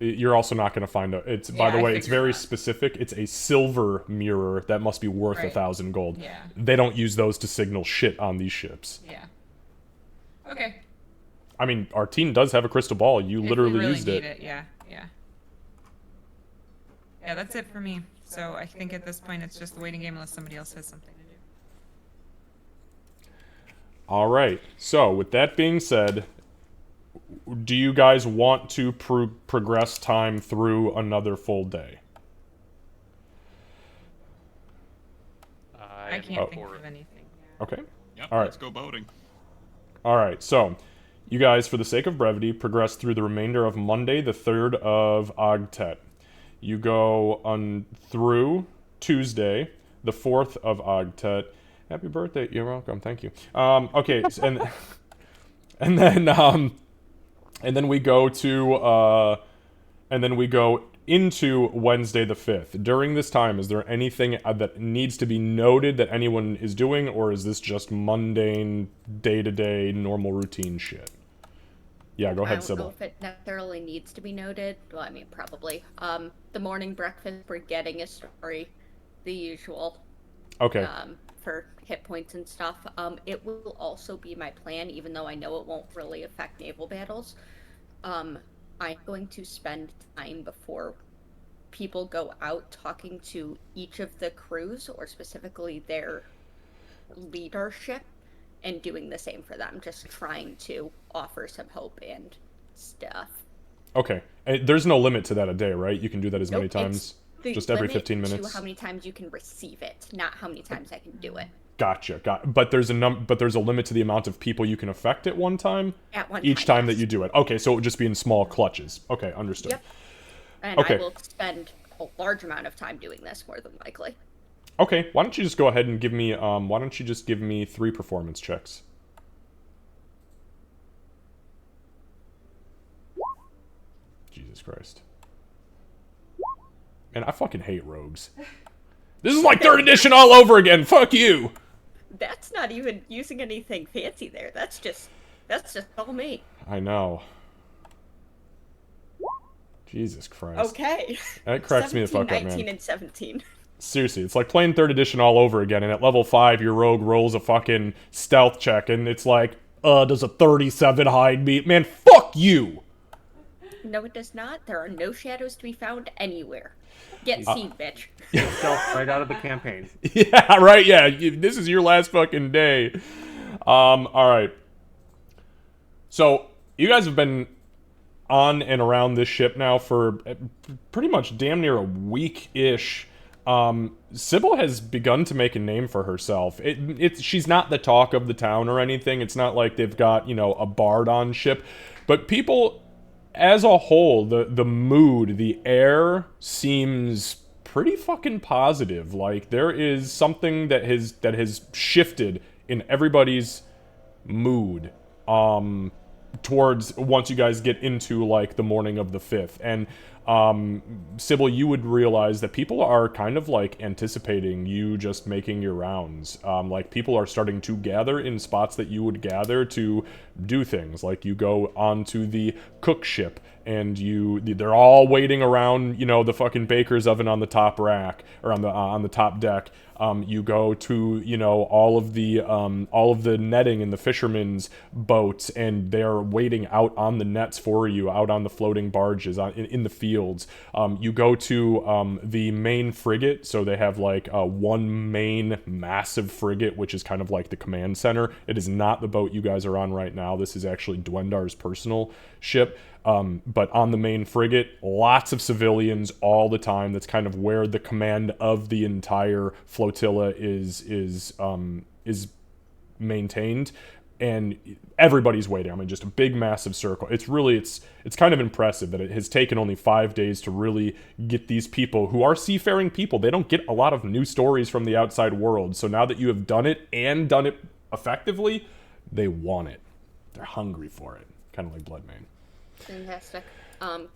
B: You're also not going to find by
D: Yeah,
B: the
D: I
B: way, it's
D: figured
B: very
D: that.
B: specific. It's a silver mirror that must be worth
D: Right.
B: 1,000 gold.
D: Yeah.
B: They don't use those to signal shit on these ships.
D: Yeah. Okay.
B: I mean, our team does have a crystal ball. You
D: If we
B: literally
D: really
B: used
D: need
B: it.
D: Yeah. Yeah. Yeah, that's it for me. So I think at this point it's just the waiting game unless somebody else has something to do.
B: All right. So, with that being said, do you guys want to progress time through another full day?
D: I
H: am
D: can't think
H: for
D: of
H: it.
D: anything.
B: Okay.
G: Yep.
B: All right.
G: Let's go boating.
B: All right, so you guys, for the sake of brevity, progress through the remainder of Monday, the 3rd of Ogtet. You go on through Tuesday, the 4th of Ogtet. Happy birthday! You're welcome. Thank you. Okay, and then we go to and then we go into Wednesday the 5th. During this time, is there anything that needs to be noted that anyone is doing, or is this just mundane, day-to-day, normal routine shit? Yeah, go ahead,
E: I don't know
B: Sybil.
E: if it necessarily needs to be noted. Well, I mean, probably. The morning breakfast, we're getting a story, the usual.
B: Okay.
E: For hit points and stuff. It will also be my plan, even though I know it won't really affect naval battles. I'm going to spend time before people go out talking to each of the crews, or specifically their leadership, and doing the same for them. Just trying to offer some hope and stuff.
B: Okay. There's no limit to that a day, right? You can do that as many
E: Nope,
B: times?
E: it's the
B: Just every
E: limit
B: 15 minutes?
E: To how many times you can receive it, not how many times I can do it.
B: Gotcha. But there's a limit to the amount of people you can affect at one time?
E: At one
B: Each
E: time,
B: time that
E: yes.
B: you do it. Okay, so it would just be in small clutches. Okay, understood.
E: Yep. And
B: Okay.
E: I will spend a large amount of time doing this, more than likely.
B: Okay, why don't you just go ahead and give me, 3 performance checks? Jesus Christ. Man, I fucking hate rogues. This is like 3rd edition all over again, fuck you!
E: That's not even using anything fancy there. That's just all me.
B: I know. Jesus Christ.
E: Okay.
B: That cracks me the fuck up,
E: 19,
B: man.
E: 19, and 17.
B: Seriously, it's like playing 3rd edition all over again, and at level 5, your rogue rolls a fucking stealth check, and it's like, does a 37 hide me? Man, fuck you!
E: No, it does not. There are no shadows to be found anywhere. Get seen, bitch.
F: Stealth right out of the campaign.
B: Yeah, right, yeah, this is your last fucking day. Alright. So, you guys have been on and around this ship now for pretty much damn near a week-ish. Sybil has begun to make a name for herself. She's not the talk of the town or anything. It's not like they've got, you know, a bard on ship. But people, as a whole, the mood, the air seems pretty fucking positive. Like, there is something that has shifted in everybody's mood. Towards once you guys get into like the morning of the 5th, and Sybil, you would realize that people are kind of like anticipating you just making your rounds. Like people are starting to gather in spots that you would gather to do things. Like you go onto the cook ship and they're all waiting around, you know, the fucking baker's oven on the top rack or on the top deck. You go to, you know, all of the netting in the fishermen's boats, and they're waiting out on the nets for you, out on the floating barges, in the fields. You go to the main frigate, so they have like one main massive frigate, which is kind of like the command center. It is not the boat you guys are on right now. This is actually Dwendar's personal ship. But on the main frigate, lots of civilians all the time. That's kind of where the command of the entire flotilla is maintained, and everybody's waiting. I mean, just a big, massive circle. It's kind of impressive that it has taken only 5 days to really get these people who are seafaring people. They don't get a lot of new stories from the outside world. So now that you have done it and done it effectively, they want it. They're hungry for it. Kind of like Bloodmane.
E: Fantastic.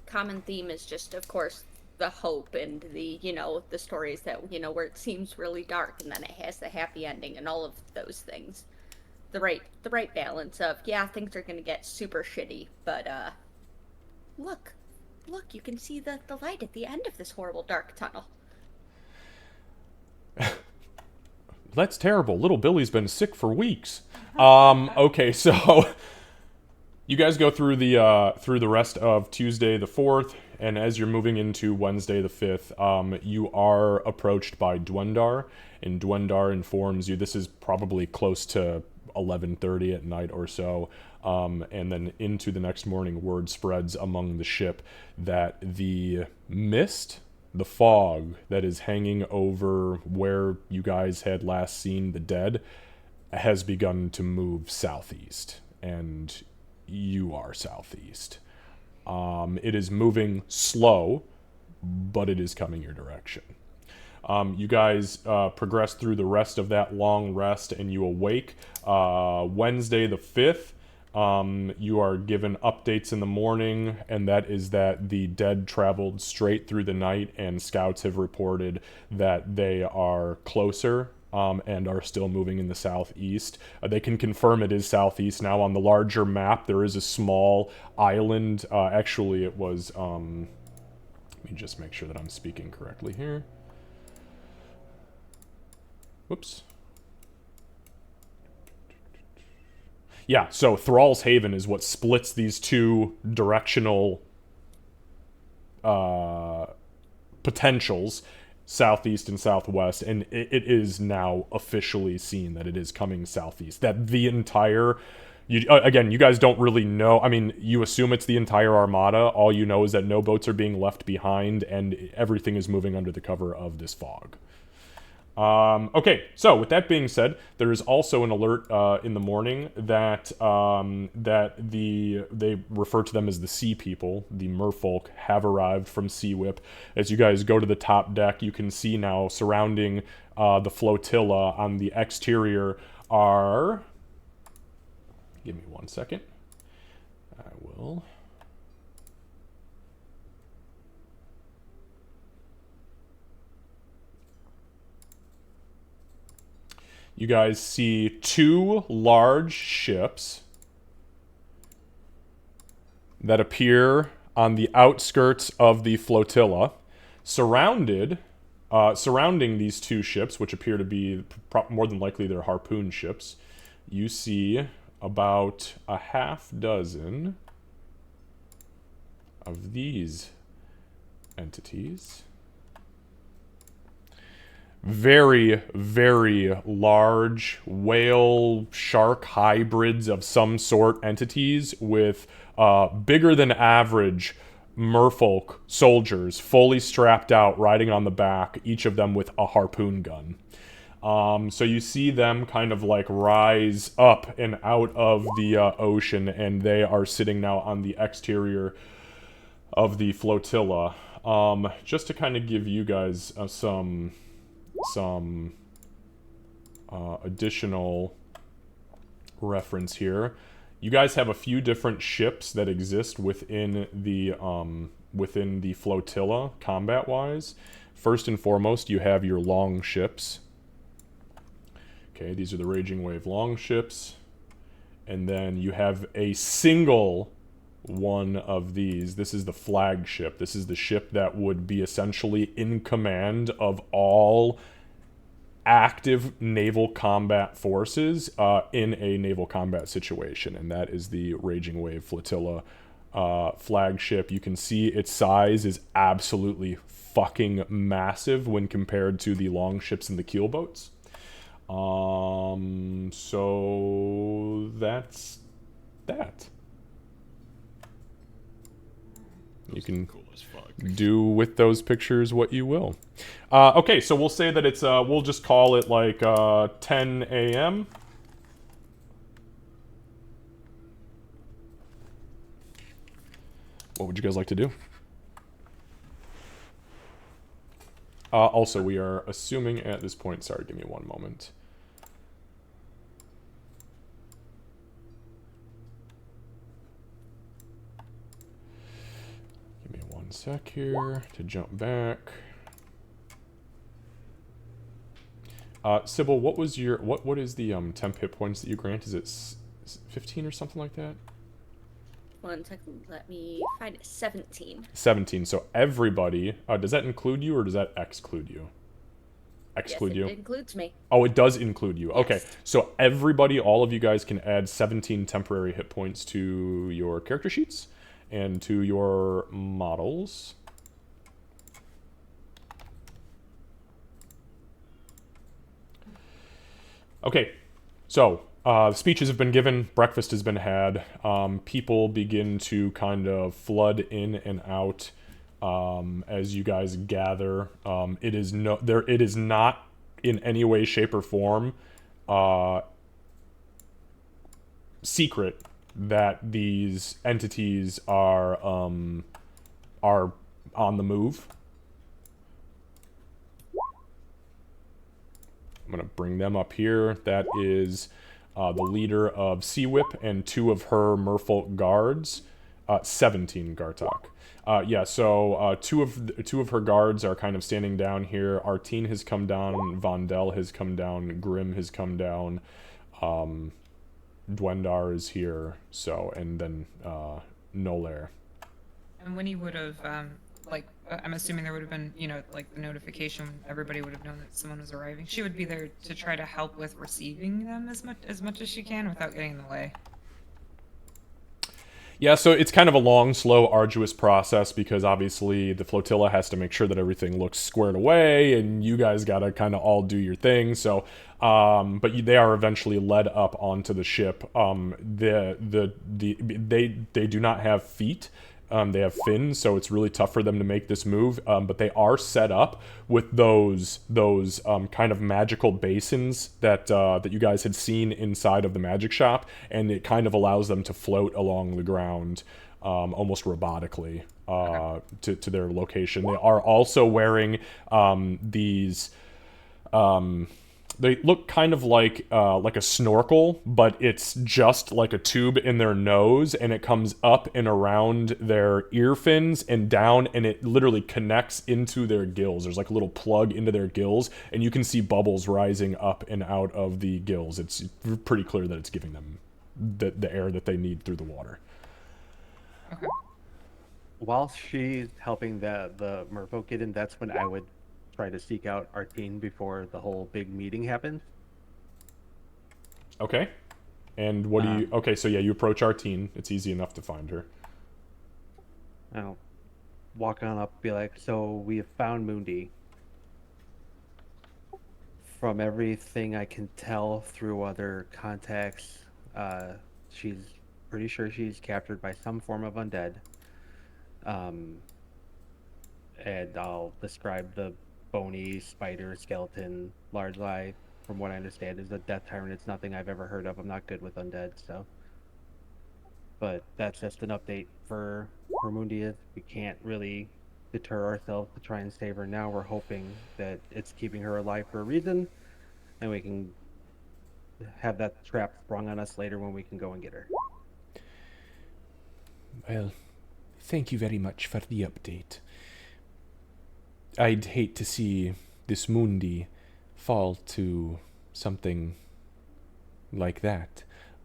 E: Common theme is just, of course, the hope and the, you know, the stories that, you know, where it seems really dark and then it has the happy ending and all of those things. The right balance of, yeah, things are gonna get super shitty, but look, you can see the light at the end of this horrible dark tunnel.
B: That's terrible. Little Billy's been sick for weeks. Okay, so you guys go through the rest of Tuesday the 4th, and as you're moving into Wednesday the 5th, you are approached by Dwendar, and Dwendar informs you this is probably close to 11:30 at night or so, and then into the next morning, word spreads among the ship that the mist, the fog that is hanging over where you guys had last seen the dead, has begun to move southeast, and you are southeast. It is moving slow, but it is coming your direction. You guys progress through the rest of that long rest, and you awake Wednesday the 5th. You are given updates in the morning, and that is that the dead traveled straight through the night, and scouts have reported that they are closer and are still moving in the southeast. They can confirm it is southeast now. On the larger map, there is a small island. Actually, it was... let me just make sure that I'm speaking correctly here. Whoops. Yeah, so Thrall's Haven is what splits these two directional potentials, southeast and southwest, and it is now officially seen that it is coming southeast. That the entire... again, you guys don't really know. I mean, you assume it's the entire armada. All you know is that no boats are being left behind, and everything is moving under the cover of this fog. Okay, so with that being said, there is also an alert in the morning that they refer to them as the Sea People, the merfolk, have arrived from Sea Whip. As you guys go to the top deck, you can see now surrounding the flotilla on the exterior are... Give me 1 second. I will... You guys see two large ships that appear on the outskirts of the flotilla, surrounded Surrounding these two ships, which appear to be more than likely they're harpoon ships, you see about a half dozen of these entities. Very, very large whale shark hybrids of some sort entities with bigger than average merfolk soldiers fully strapped out riding on the back, each of them with a harpoon gun. So you see them kind of like rise up and out of the ocean, and they are sitting now on the exterior of the flotilla. Just to kind of give you guys some additional reference here. You guys have a few different ships that exist within the flotilla, combat-wise. First and foremost, you have your long ships. Okay, these are the Raging Wave long ships. And then you have a single one of these. This is the flagship. This is the ship that would be essentially in command of all active naval combat forces in a naval combat situation, and that is the Raging Wave Flotilla flagship. You can see its size is absolutely fucking massive when compared to the long ships and the keel boats. So that's that. You can
G: Cool as fuck.
B: do with those pictures what you will. Okay, so we'll say that it's, we'll just call it like 10 a.m. What would you guys like to do? Also, we are assuming at this point, sorry, give me one moment. Give me one sec here to jump back. Sybil, what was your, what is the temp hit points that you grant? Is it 15 or something like that?
E: 1 second, let me find it. 17.
B: 17. So everybody, does that include you or does that exclude you? Exclude
E: yes,
B: you?
E: It includes me.
B: Oh, it does include you.
E: Yes.
B: Okay, so everybody, all of you guys can add 17 temporary hit points to your character sheets and to your models. Okay, so speeches have been given, breakfast has been had, people begin to kind of flood in and out as you guys gather. It is not in any way, shape, or form secret that these entities are on the move. I'm going to bring them up here. That is the leader of Sea Whip and 2 of her merfolk guards. 17, Gartok. Yeah, so 2 of her guards are kind of standing down here. Artine has come down. Vondel has come down. Grim has come down. Dwendar is here. So, and then Nolair.
D: And when he would have, like, I'm assuming there would have been, you know, like the notification, everybody would have known that someone was arriving. She would be there to try to help with receiving them as much as she can without getting in the way.
B: Yeah, so it's kind of a long, slow, arduous process because obviously the flotilla has to make sure that everything looks squared away, and you guys gotta kind of all do your thing. So, they are eventually led up onto the ship. They do not have feet. They have fins, so it's really tough for them to make this move. But they are set up with those kind of magical basins that you guys had seen inside of the magic shop, and it kind of allows them to float along the ground almost robotically to their location. They are also wearing these. They look kind of like a snorkel, but it's just like a tube in their nose, and it comes up and around their ear fins and down, and it literally connects into their gills. There's like a little plug into their gills, and you can see bubbles rising up and out of the gills. It's pretty clear that it's giving them the air that they need through the water.
D: Okay.
F: While she's helping the merfolk get in, that's when I would try to seek out Artine before the whole big meeting happens.
B: Okay. And what do you... Okay, so yeah, you approach Artine. It's easy enough to find her.
F: I'll walk on up, be like, so we have found Mundi. From everything I can tell through other contacts, she's pretty sure she's captured by some form of undead. And I'll describe the bony spider skeleton large eye. From what I understand, is a death tyrant. It's nothing I've ever heard of. I'm not good with undead, so. But that's just an update for Mundi. We can't really deter ourselves to try and save her now. We're hoping that it's keeping her alive for a reason, and we can have that trap sprung on us later when we can go and get her.
B: Well, thank you very much for the update. I'd hate to see this Mundi fall to something like that.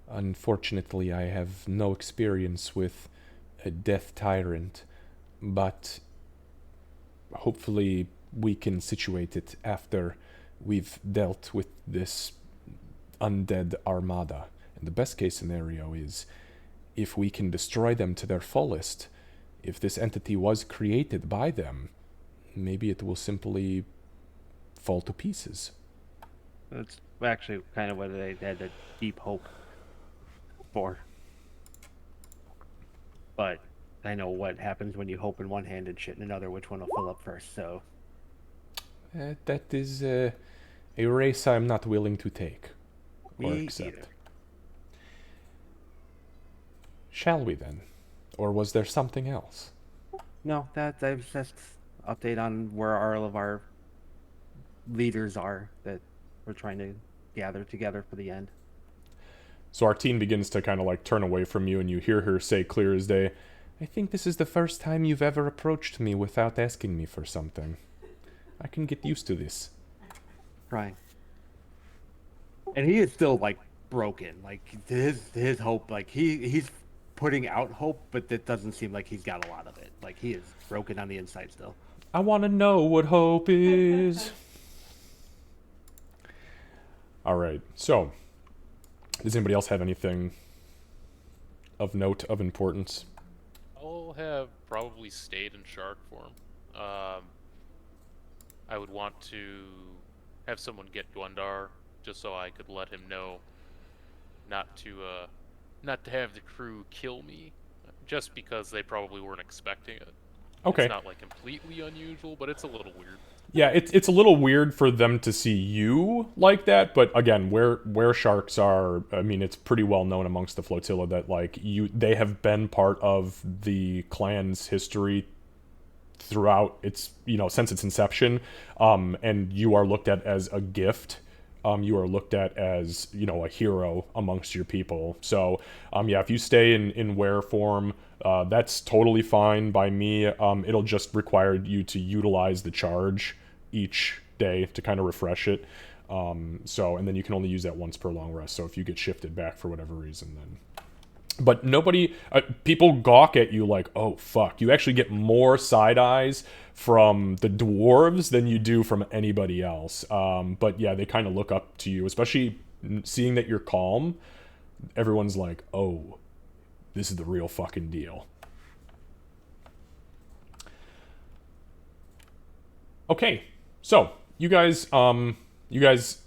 B: Unfortunately, I have no experience with a death tyrant, but hopefully we can situate it after we've dealt with this undead armada. And the best case scenario is if we can destroy them to their fullest. If this entity was created by them, maybe it will simply fall to pieces.
F: That's actually kind of what they had a deep hope for. But I know what happens when you hope in one hand and shit in another, which one will fill up first, so...
B: That is a race I'm not willing to take or accept.
F: Either.
B: Shall we then? Or was there something else?
F: No, that's just update on where all of our leaders are that we're trying to gather together for the end.
B: So Artine begins to kind of like turn away from you, and you hear her say clear as day, I think this is the first time you've ever approached me without asking me for something. I can get used to this.
F: Right. And he is still like broken. Like his hope, like he's putting out hope, but it doesn't seem like he's got a lot of it. Like he is broken on the inside still.
B: I want to know what hope is. All right. So, does anybody else have anything of note, of importance?
H: I'll have probably stayed in shark form. I would want to have someone get Gwendar just so I could let him know not to have the crew kill me, just because they probably weren't expecting it.
B: Okay.
H: It's not like completely unusual, but it's a little weird.
B: Yeah, it's a little weird for them to see you like that, but again, where sharks are, I mean, it's pretty well known amongst the flotilla that like they have been part of the clan's history throughout its, since its inception, and you are looked at as a gift. You are looked at as, a hero amongst your people. So, yeah, if you stay in were form, that's totally fine by me. It'll just require you to utilize the charge each day to kind of refresh it. And then you can only use that once per long rest. So if you get shifted back for whatever reason, then... But nobody... people gawk at you like, oh, fuck. You actually get more side eyes from the dwarves than you do from anybody else. But yeah, they kind of look up to you, especially seeing that you're calm. Everyone's like, oh, this is the real fucking deal. Okay, so you guys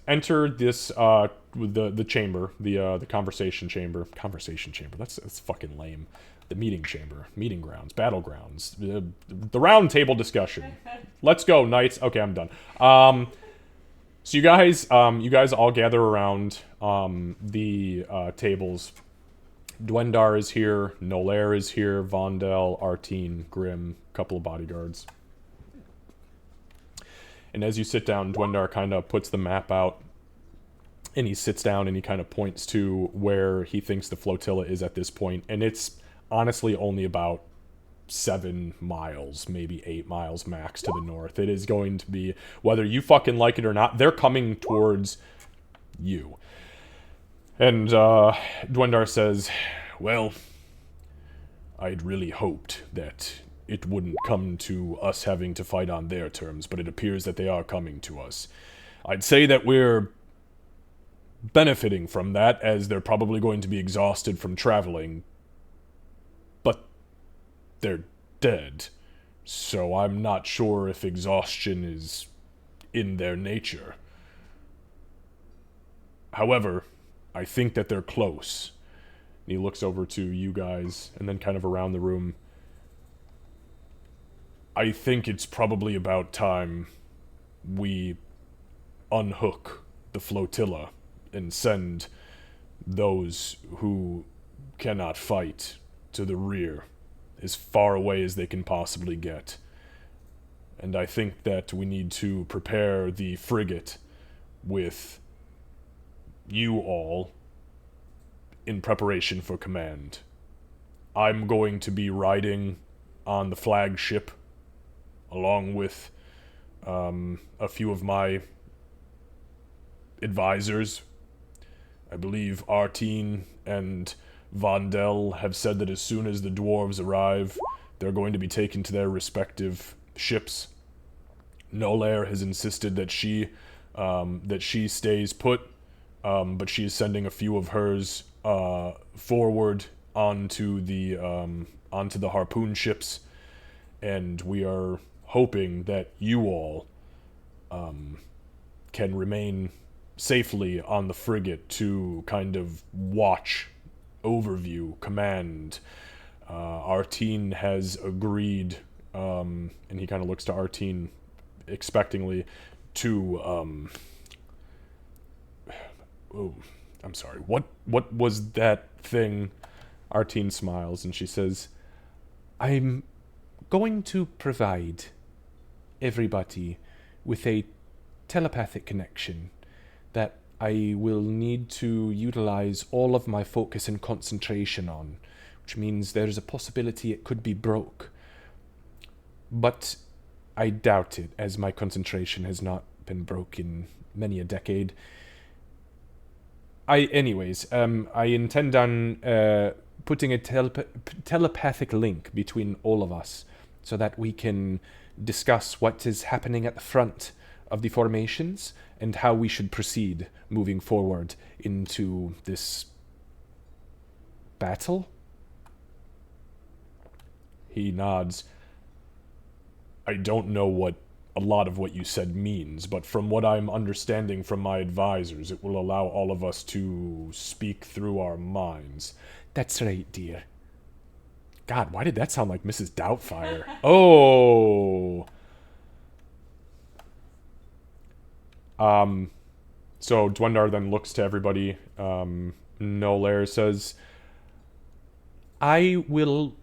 B: enter this the chamber, the conversation chamber. That's fucking lame. The meeting chamber, meeting grounds, battlegrounds, the round table discussion. Let's go, knights. Okay, I'm done. So you guys all gather around the tables. Dwendar is here, Nolair is here, Vondel, Artine, Grim, couple of bodyguards. And as you sit down, Dwendar kind of puts the map out, and he sits down and he kind of points to where he thinks the flotilla is at this point, and it's honestly only about 7 miles, maybe 8 miles max to the north. It is going to be, whether you fucking like it or not, they're coming towards you. And Dwendar says, well, I'd really hoped that it wouldn't come to us having to fight on their terms, but it appears that they are coming to us. I'd say that we're benefiting from that, as they're probably going to be exhausted from traveling, but they're dead, so I'm not sure if exhaustion is in their nature. However, I think that they're close. And he looks over to you guys, and then kind of around the room. I think it's probably about time we unhook the flotilla and send those who cannot fight to the rear, as far away as they can possibly get. And I think that we need to prepare the frigate with you all in preparation for command. I'm going to be riding on the flagship along with a few of my advisors. I believe Artine and Vondel have said that as soon as the dwarves arrive, they're going to be taken to their respective ships. Nolair has insisted that she stays put, but she is sending a few of hers forward onto the harpoon ships, and we are hoping that you all can remain safely on the frigate to kind of watch, overview, command. Artine has agreed, and he kind of looks to Artine expectingly to oh, I'm sorry. What was that thing? Artine smiles and she says, I'm going to provide everybody with a telepathic connection that I will need to utilize all of my focus and concentration on, which means there's a possibility it could be broke. But I doubt it, as my concentration has not been broke in many a decade. I intend on putting a telepathic link between all of us so that we can discuss what is happening at the front of the formations and how we should proceed moving forward into this battle. He nods. I don't know what a lot of what you said means, but from what I'm understanding from my advisors, it will allow all of us to speak through our minds. That's right, dear. God, why did that sound like Mrs. Doubtfire? Oh! So Dwendar then looks to everybody. Nolair says, I will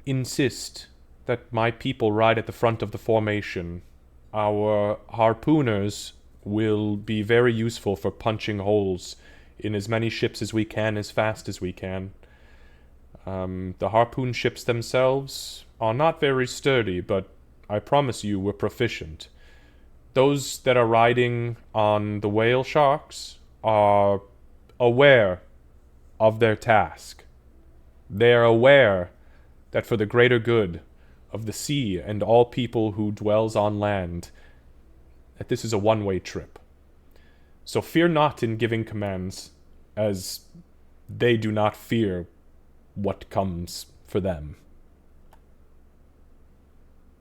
B: insist that my people ride at the front of the formation. Our harpooners will be very useful for punching holes in as many ships as we can, as fast as we can. The harpoon ships themselves are not very sturdy, but I promise you we're proficient. Those that are riding on the whale sharks are aware of their task. They are aware that for the greater good of the sea and all people who dwells on land, that this is a one-way trip. So fear not in giving commands, as they do not fear what comes for them.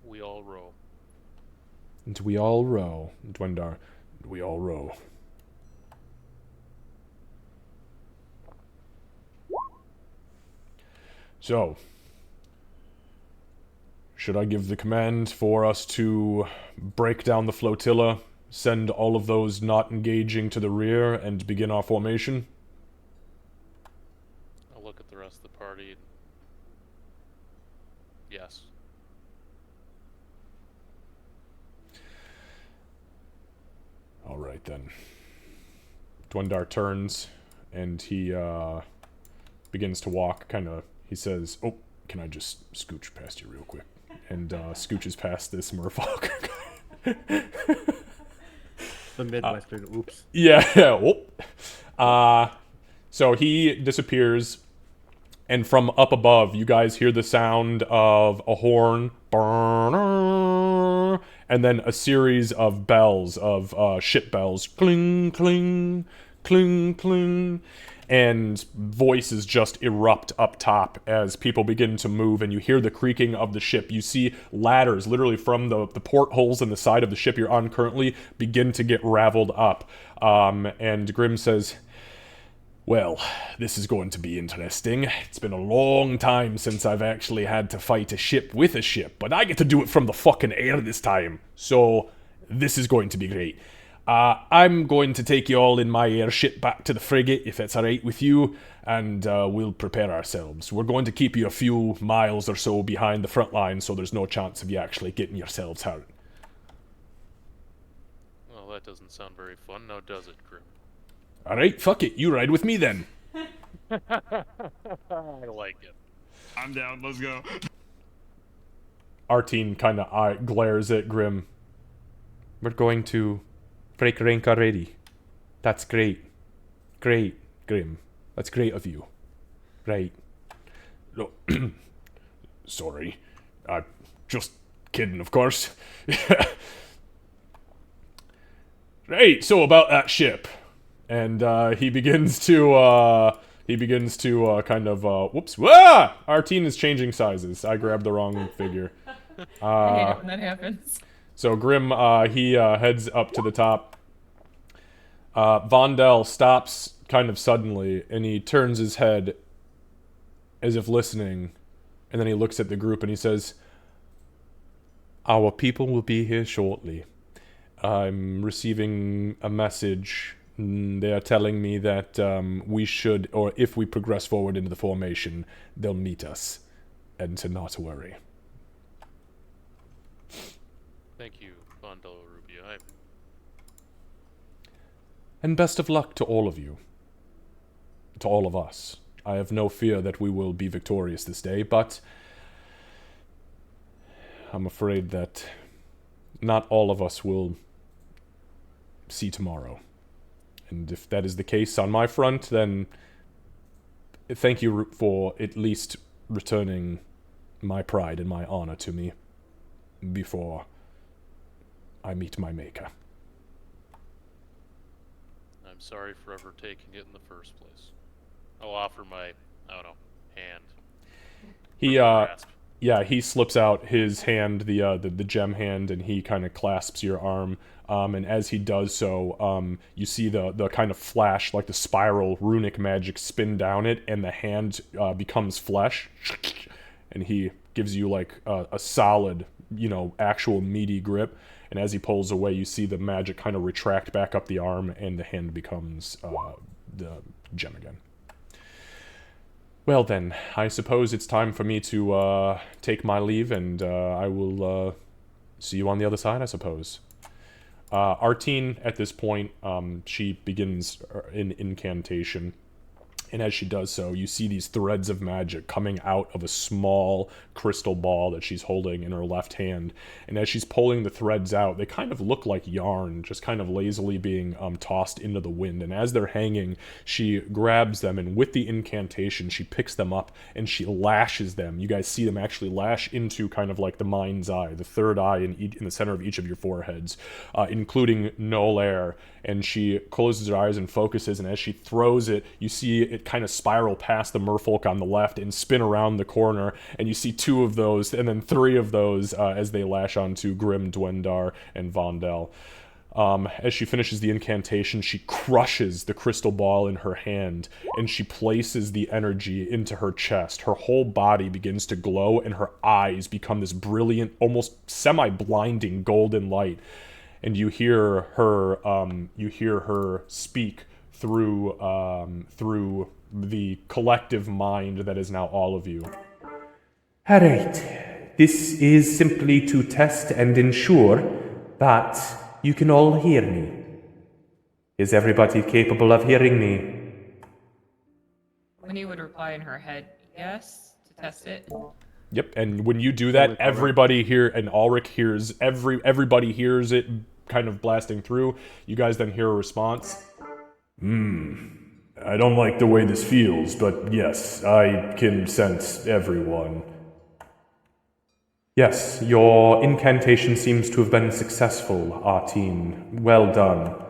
H: We all row.
B: And we all row, Dwendar. We all row. So, should I give the command for us to break down the flotilla, send all of those not engaging to the rear, and begin our formation?
H: I'll look at the rest of the party. Yes.
B: All right, then. Dwendar turns, and he begins to walk, he says, oh, can I just scooch past you real quick? And scooches past this merfolk.
F: The Midwestern, oops.
B: Yeah, whoop. So he disappears, and from up above, you guys hear the sound of a horn and then a series of bells, of ship bells, cling, cling, cling, cling, and voices just erupt up top as people begin to move, and you hear the creaking of the ship. You see ladders, literally from the portholes in the side of the ship you're on currently, begin to get raveled up. And Grimm says, well, this is going to be interesting. It's been a long time since I've actually had to fight a ship with a ship, but I get to do it from the fucking air this time, so this is going to be great. I'm going to take you all in my airship back to the frigate, if that's alright with you, and we'll prepare ourselves. We're going to keep you a few miles or so behind the front line, so there's no chance of you actually getting yourselves hurt.
H: Well, that doesn't sound very fun, now does it, Grim?
B: Alright, fuck it, you ride with me then.
H: I like it.
G: I'm down. Let's go.
B: Artine kind of glares at Grim. We're going to break rank already. That's great. Great, Grim. That's great of you. Right. No, sorry. Just kidding, of course. Right, so about that ship. And he begins to kind of whoops. Ah! Artine is changing sizes. I grabbed the wrong figure.
D: I hate it when that happens.
B: So Grim, he heads up to the top. Vondel stops kind of suddenly, and he turns his head as if listening, and then he looks at the group and he says, our people will be here shortly. I'm receiving a message. They are telling me that we should, or if we progress forward into the formation, they'll meet us, and to not worry.
H: Thank you, Vondel Rubio.
B: And best of luck to all of you. To all of us. I have no fear that we will be victorious this day, but I'm afraid that not all of us will see tomorrow. And if that is the case on my front, then thank you for at least returning my pride and my honor to me before I meet my maker.
H: I'm sorry for ever taking it in the first place. I'll offer my, I don't know, hand.
B: He slips out his hand, the gem hand, and he kind of clasps your arm. And as he does so, you see the kind of flash, like the spiral runic magic spin down it, and the hand becomes flesh. And he gives you like a solid, actual meaty grip. And as he pulls away, you see the magic kind of retract back up the arm, and the hand becomes the gem again. Well then, I suppose it's time for me to take my leave, and I will see you on the other side, I suppose. Artine, at this point, she begins an incantation, and as she does so, you see these threads of magic coming out of a small crystal ball that she's holding in her left hand. And as she's pulling the threads out, they kind of look like yarn, just kind of lazily being tossed into the wind. And as they're hanging, she grabs them, and with the incantation, she picks them up and she lashes them. You guys see them actually lash into kind of like the mind's eye, the third eye in the center of each of your foreheads, including Nolair. And she closes her eyes and focuses, and as she throws it, you see it kind of spiral past the merfolk on the left and spin around the corner, and you see two of those, and then three of those as they lash onto Grim, Dwendar, and Vondel. As she finishes the incantation, she crushes the crystal ball in her hand, and she places the energy into her chest. Her whole body begins to glow, and her eyes become this brilliant, almost semi-blinding golden light. And you hear her speak through the collective mind that is now all of you.
J: Alright, this is simply to test and ensure that you can all hear me. Is everybody capable of hearing me?
D: Winnie would reply in her head, yes, to test it.
B: Yep, and when you do that, everybody here, and Ulrich hears, everybody hears it kind of blasting through. You guys then hear a response. I don't like the way this feels, but yes, I can sense everyone. Yes, your incantation seems to have been successful, Artine. Well done.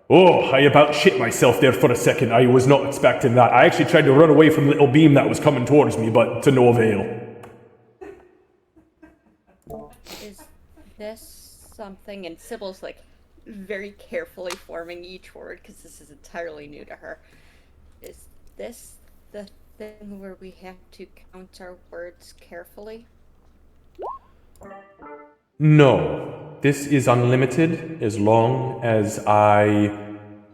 B: Oh, I about shit myself there for a second. I was not expecting that. I actually tried to run away from the little beam that was coming towards me, but to no avail.
E: Is this something? And Sybil's like very carefully forming each word because this is entirely new to her. Is this the thing where we have to count our words carefully?
B: No. This is unlimited as long as I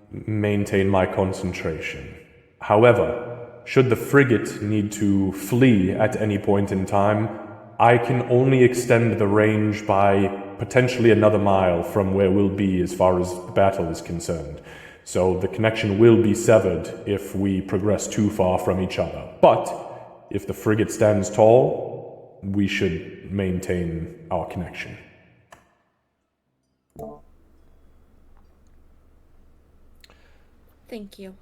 B: maintain my concentration. However, should the frigate need to flee at any point in time, I can only extend the range by potentially another mile from where we'll be as far as the battle is concerned. So the connection will be severed if we progress too far from each other. But if the frigate stands tall, we should maintain our connection.
E: Thank you.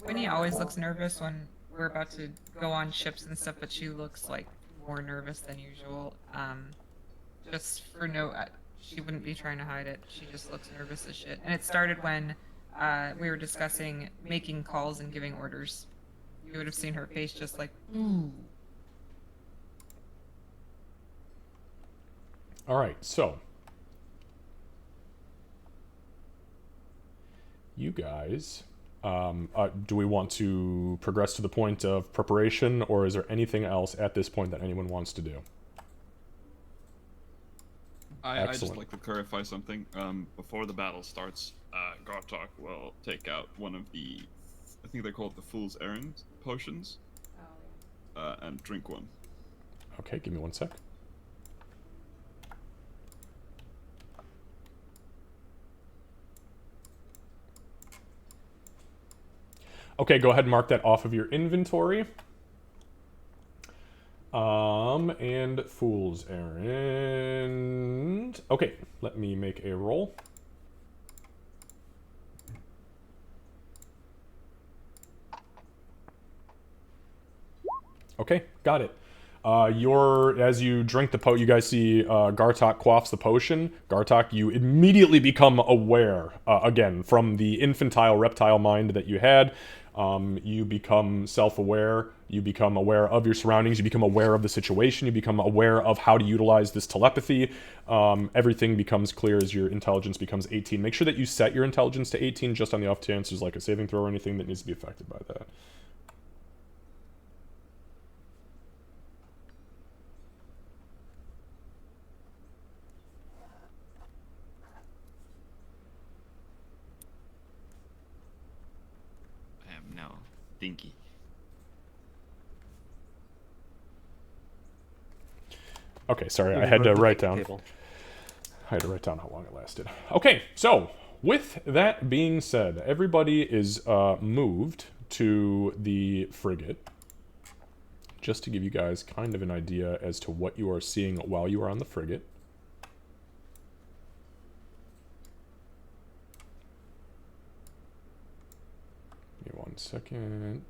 D: Winnie always looks nervous when we're about to go on ships and stuff, but she looks like more nervous than usual. Just for she wouldn't be trying to hide it. She just looks nervous as shit. And it started when we were discussing making calls and giving orders. You would have seen her face just like, ooh.
B: All right, so you guys, do we want to progress to the point of preparation, or is there anything else at this point that anyone wants to do?
G: I just like to clarify something. Before the battle starts, Gartok will take out one of the, I think they call it the Fool's Errand potions, and drink one.
B: Okay, give me 1 sec. Okay, go ahead and mark that off of your inventory. And Fool's Errand. Okay, let me make a roll. Okay, got it. As you drink the you guys see Gartok quaffs the potion. Gartok, you immediately become aware, again, from the infantile reptile mind that you had. You become self-aware, you become aware of your surroundings, you become aware of the situation, you become aware of how to utilize this telepathy. Everything becomes clear as your intelligence becomes 18. Make sure that you set your intelligence to 18 just on the off chance there's like a saving throw or anything that needs to be affected by that.
G: I am now dinky.
B: Okay, sorry, I had to write down. I had to write down how long it lasted. Okay, so with that being said, everybody is moved to the frigate. Just to give you guys kind of an idea as to what you are seeing while you are on the frigate. Give me 1 second.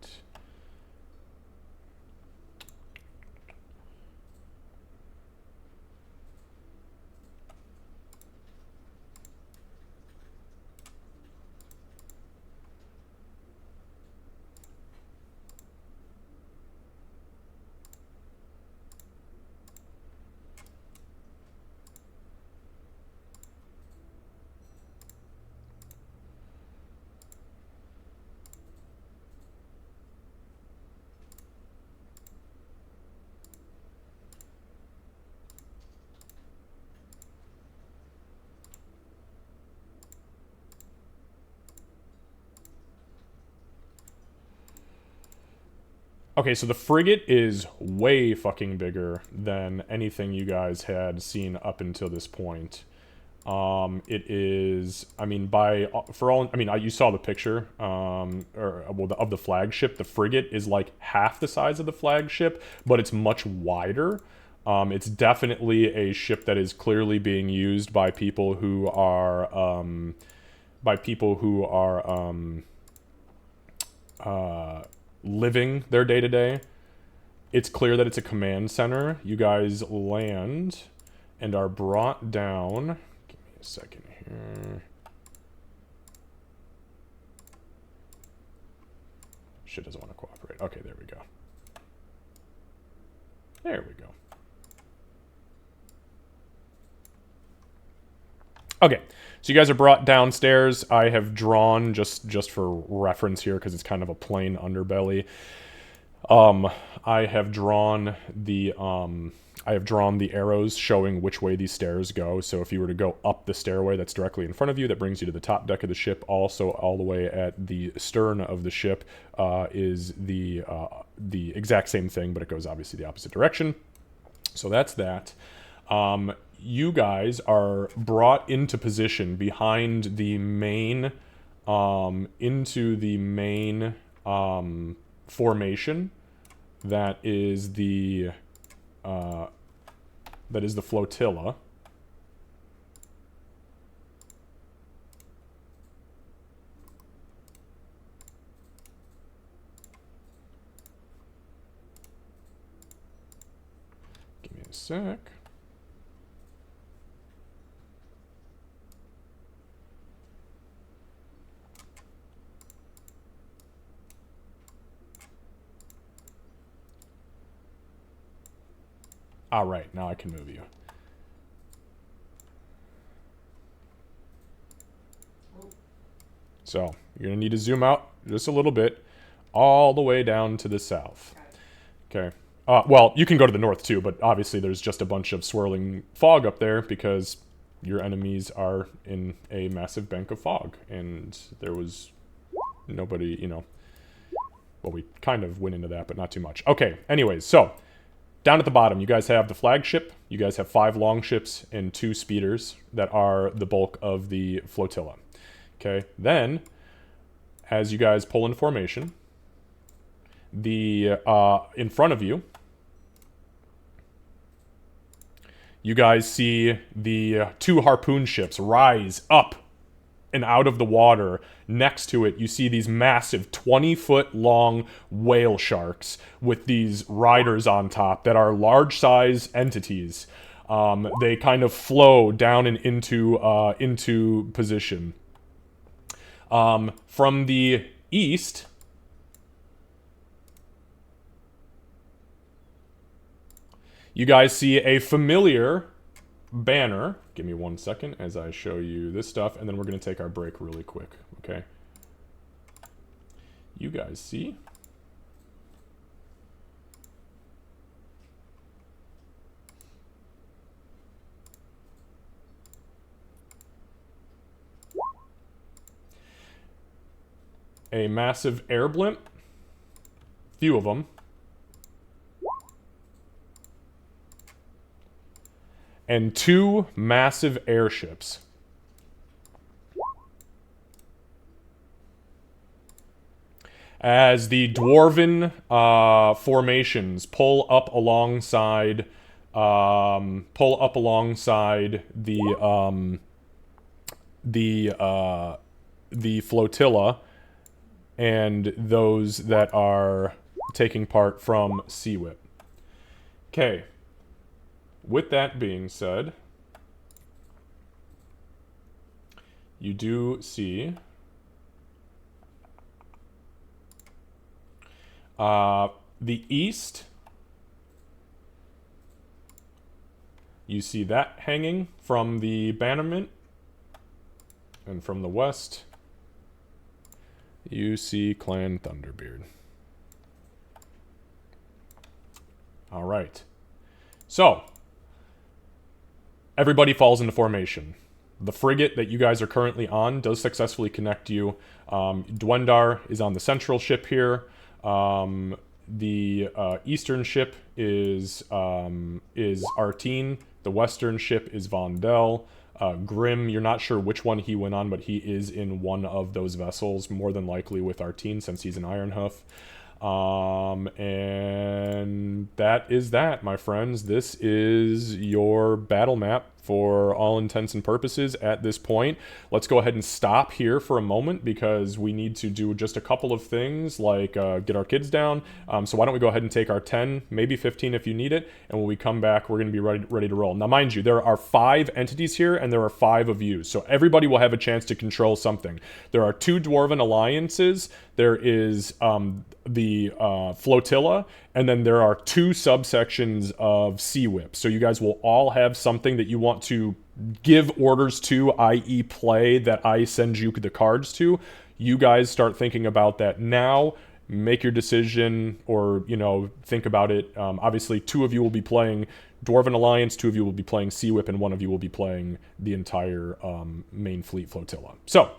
B: Okay, so the frigate is way fucking bigger than anything you guys had seen up until this point. It is, I mean, you saw the picture, of the flagship. The frigate is like half the size of the flagship, but it's much wider. It's definitely a ship that is clearly being used by people who are, living their day-to-day. it's clear that it's a command center. You guys land and are brought down. Give me a second here. Shit doesn't want to cooperate. Okay, there we go. There we go. Okay, so you guys are brought downstairs. I have drawn, just for reference here, because it's kind of a plain underbelly. I have drawn the arrows showing which way these stairs go. So if you were to go up the stairway that's directly in front of you, that brings you to the top deck of the ship. Also, all the way at the stern of the ship is the exact same thing, but it goes obviously the opposite direction. So that's that. You guys are brought into position behind the main, formation. That is the flotilla. Give me a sec. All right, now I can move you. So, you're going to need to zoom out just a little bit, all the way down to the south. Okay. Well, you can go to the north too, but obviously there's just a bunch of swirling fog up there because your enemies are in a massive bank of fog, and there was nobody, you know. Well, we kind of went into that, but not too much. Okay, anyways, so down at the bottom, you guys have the flagship. You guys have 5 longships and 2 speeders that are the bulk of the flotilla. Okay, then, as you guys pull into formation, in front of you, you guys see the 2 harpoon ships rise up and out of the water. Next to it, you see these massive 20-foot long whale sharks with these riders on top that are large-size entities. They kind of flow down and into position. From the east, you guys see a familiar banner. Give me 1 second as I show you this stuff, and then we're going to take our break really quick, okay? You guys see a massive air blimp, few of them, and 2 massive airships. As the dwarven formations pull up alongside the flotilla and those that are taking part from Sea-Whip. Okay. With that being said, you do see the east. You see that hanging from the bannerment. And from the west, you see Clan Thunderbeard. All right. So, everybody falls into formation. The frigate that you guys are currently on does successfully connect you. Dwendar is on the central ship here. The eastern ship is Artine. The western ship is Vondel. Grim, you're not sure which one he went on, but he is in one of those vessels, more than likely with Artine, since he's an Ironhoof. And that is that, my friends. This is your battle map for all intents and purposes at this point. Let's go ahead and stop here for a moment because we need to do just a couple of things like get our kids down. So why don't we go ahead and take our 10, maybe 15 if you need it, and when we come back, we're going to be ready to roll. Now, mind you, there are 5 entities here, and there are 5 of you, so everybody will have a chance to control something. There are 2 Dwarven alliances. There is the flotilla, and then there are 2 subsections of Sea Whip. So you guys will all have something that you want to give orders to, i.e. play, that I send you the cards to. You guys start thinking about that now. Make your decision, or, you know, think about it. Obviously, 2 of you will be playing Dwarven Alliance, 2 of you will be playing Sea Whip, and 1 of you will be playing the entire main fleet flotilla. So,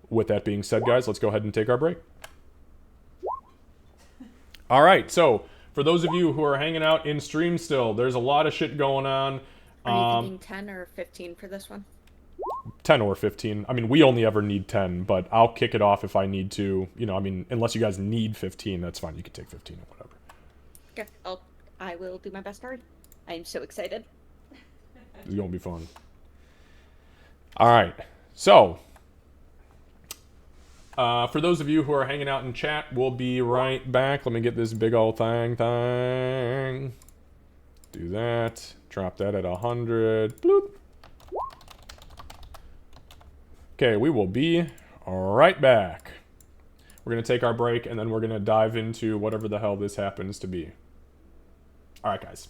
B: with that being said, guys, let's go ahead and take our break. All right, so for those of you who are hanging out in stream still, there's a lot of shit going on.
E: Are you thinking 10 or 15 for this one?
B: 10 or 15. I mean, we only ever need 10, but I'll kick it off if I need to. You know, I mean, unless you guys need 15, that's fine. You can take 15 or whatever.
E: Okay, I will do my best hard. I'm so excited.
B: It's going to be fun. All right, so for those of you who are hanging out in chat, we'll be right back. Let me get this big old thing. Do that. Drop that at 100. Bloop. Okay, we will be right back. We're going to take our break, and then we're going to dive into whatever the hell this happens to be. All right, guys.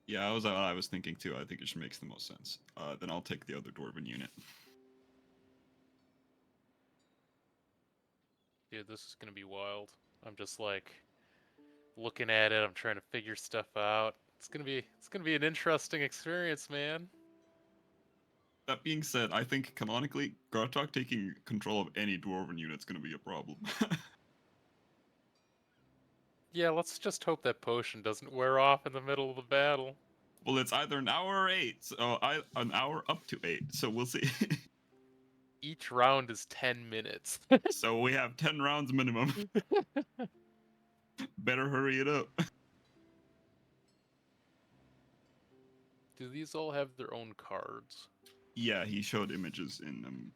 G: Yeah, I was thinking too. I think it makes the most sense. Then I'll take the other Dwarven unit.
H: Dude, this is gonna be wild. I'm just like looking at it. I'm trying to figure stuff out. It's gonna be an interesting experience, man.
G: That being said, I think canonically, Gartok taking control of any Dwarven unit's gonna be a problem.
H: Yeah, let's just hope that potion doesn't wear off in the middle of the battle.
G: Well, it's either an hour or 8. So an hour up to 8. So we'll see.
H: Each round is 10 minutes.
G: So we have 10 rounds minimum. Better hurry it up.
H: Do these all have their own cards?
G: Yeah, he showed images in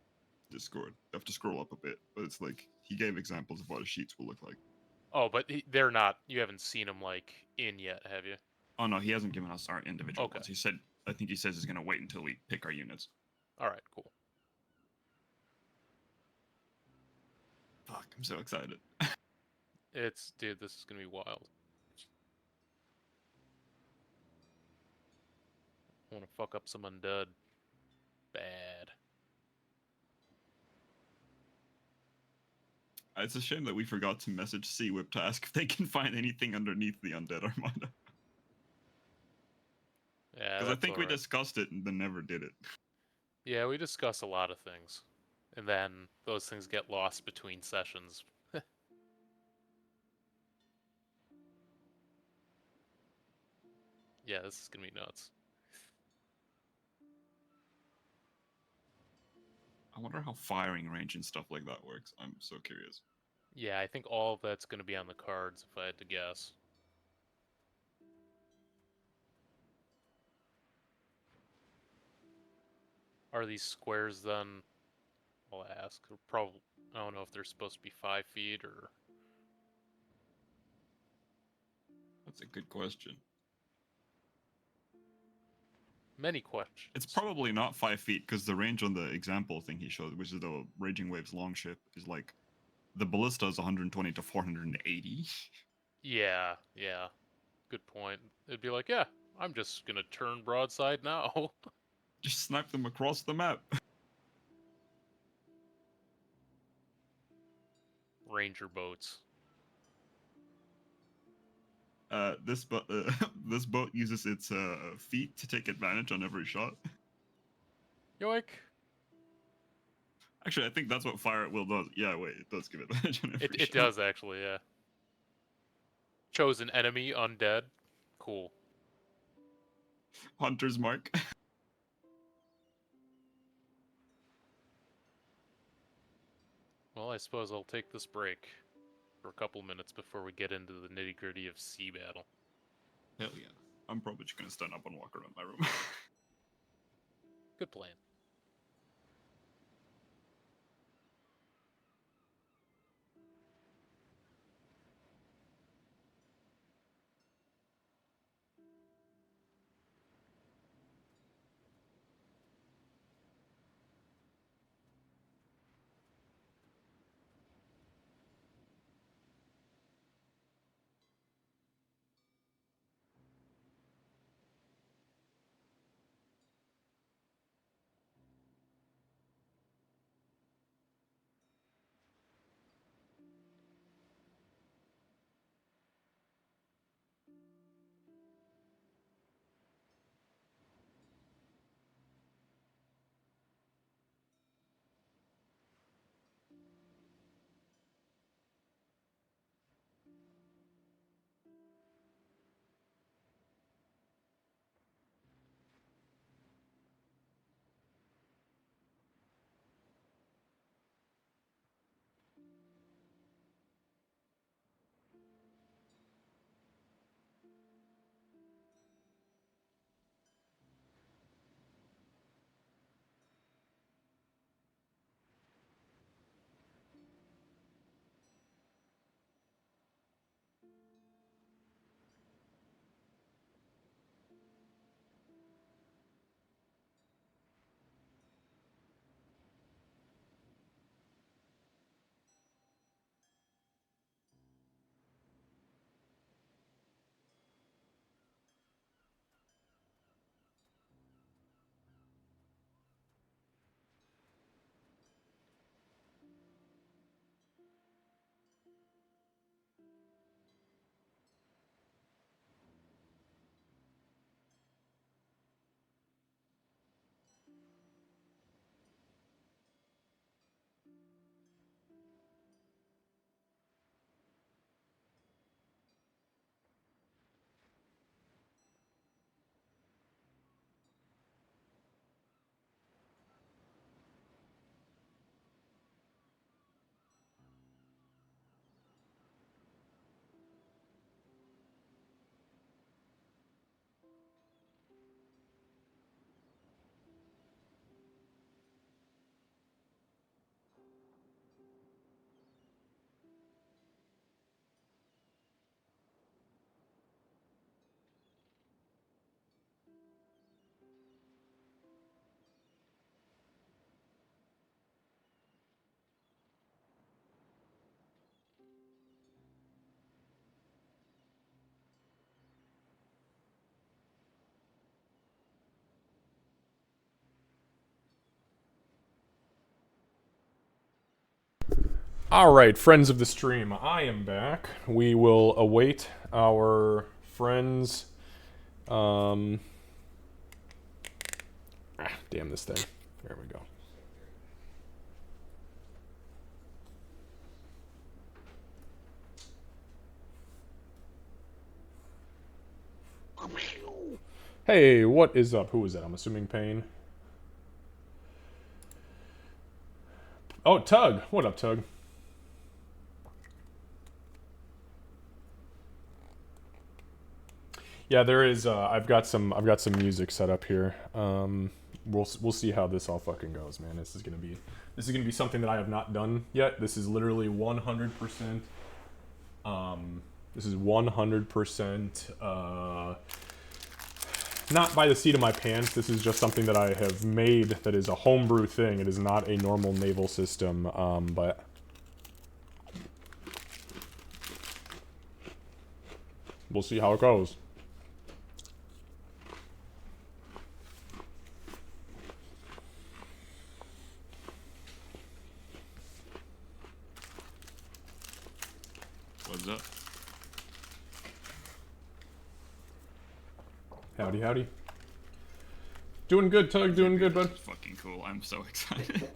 G: Discord. You have to scroll up a bit, but it's like he gave examples of what his sheets will look like.
H: Oh, but they're not. You haven't seen them like in yet, have you?
G: Oh no, he hasn't given us our individual
H: Okay.
G: ones. He said, I think he says he's gonna wait until we pick our units.
H: All right, cool.
G: Fuck, I'm so excited.
H: Dude, this is gonna be wild. I want to fuck up some undead. Bad.
G: It's a shame that we forgot to message Sea Whip to ask if they can find anything underneath the undead armada.
H: Yeah,
G: Because I think we
H: alright.
G: discussed it and then never did it.
H: Yeah, we discuss a lot of things, and then those things get lost between sessions. Yeah, this is gonna be nuts.
G: I wonder how firing range and stuff like that works. I'm so curious.
H: Yeah, I think all of that's gonna be on the cards if I had to guess. Are these squares then? I'll ask. Probably. I don't know if they're supposed to be 5 feet or.
G: That's a good question.
H: Many questions.
G: It's probably not 5 feet because the range on the example thing he showed, which is the Raging Waves longship, is like the ballista is 120 to 480.
H: Yeah, yeah. Good point. It'd be like, yeah, I'm just gonna turn broadside now.
G: Just snipe them across the map.
H: Ranger boats.
G: This boat uses its feet to take advantage on every shot.
H: Yoink.
G: Actually, I think that's what Fire at Will does. Yeah, wait, it does give advantage on every shot.
H: It does actually, yeah. Chosen enemy, undead. Cool.
G: Hunter's Mark.
H: suppose I'll take this break for a couple minutes before we get into the nitty-gritty of sea battle.
G: Hell yeah. I'm probably just gonna stand up and walk around my room.
H: Good plan.
B: Alright, friends of the stream, I am back. We will await our friends. Damn this thing. There we go. Hey, what is up? Who is that? I'm assuming Pain. Oh, Tug. What up, Tug? Yeah, there is. I've got some music set up here. We'll see how this all fucking goes, man. This is gonna be something that I have not done yet. This is literally 100%. This is 100%. Not by the seat of my pants. This is just something that I have made that is a homebrew thing. It is not a normal naval system, but we'll see how it goes.
G: What's up?
B: Howdy, howdy. Doing good, Tug. Doing good, bud.
G: Fucking cool. I'm so excited.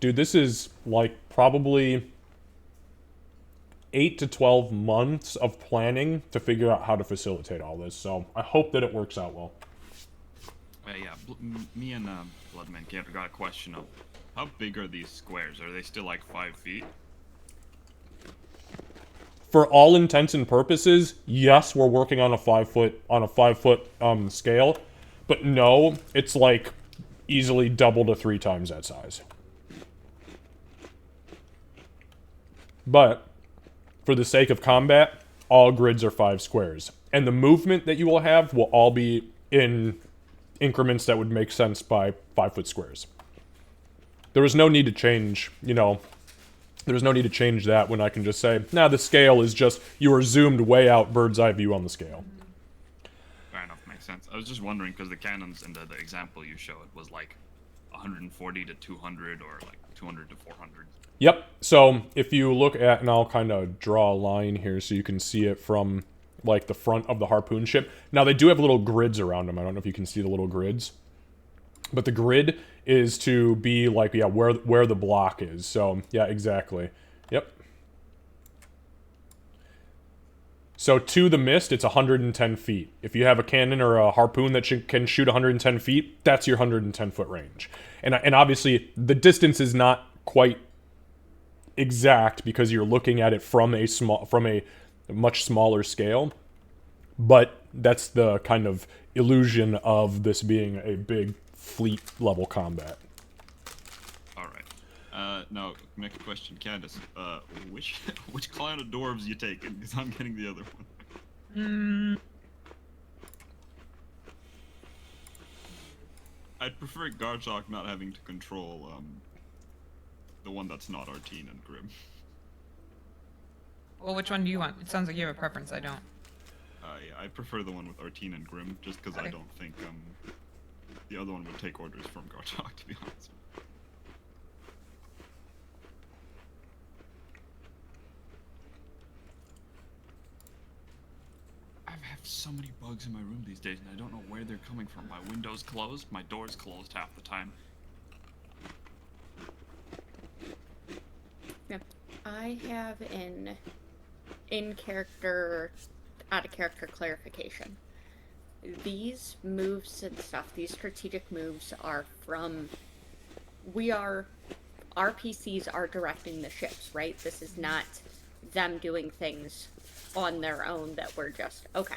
B: Dude, this is like probably 8 to 12 months of planning to figure out how to facilitate all this. So I hope that it works out well.
G: Yeah, me and Bloodman got a question up. How big are these squares? Are they still like 5 feet?
B: For all intents and purposes, yes, we're working on a 5-foot scale, but no, it's like easily double to 3 times that size. But for the sake of combat, all grids are 5 squares, and the movement that you will have will all be in increments that would make sense by 5-foot squares. There was no need to change, there's no need to change that when I can just say, nah, the scale is just, you are zoomed way out, bird's eye view on the scale.
G: Fair enough, makes sense. I was just wondering, because the cannons in the example you showed was like 140 to 200 or like 200 to 400.
B: Yep, so if you look at, and I'll kind of draw a line here so you can see it from, like, the front of the harpoon ship. Now, they do have little grids around them. I don't know if you can see the little grids. But the grid is to be like, yeah, where the block is. So, yeah, exactly. Yep. So to the mist, it's 110 feet. If you have a cannon or a harpoon that can shoot 110 feet, that's your 110-foot range. And obviously, the distance is not quite exact because you're looking at it from a much smaller scale. But that's the kind of illusion of this being a big fleet level combat.
G: Alright. Now, next question, Candace. Which clan of dwarves you taking? Because I'm getting the other one. I'd prefer Garchok not having to control, the one that's not Artine and Grim.
D: Well, which one do you want? It sounds like you have a preference. I don't.
G: Yeah, I prefer the one with Artine and Grim, just because I don't think, the other one would take orders from Garchok, to be honest. I have so many bugs in my room these days, and I don't know where they're coming from. My window's closed, my door's closed half the time.
E: Yeah. I have an in-character, out-of-character clarification. These moves and stuff, these strategic moves are from... our PCs are directing the ships, right? This is not them doing things on their own that we're just... Okay.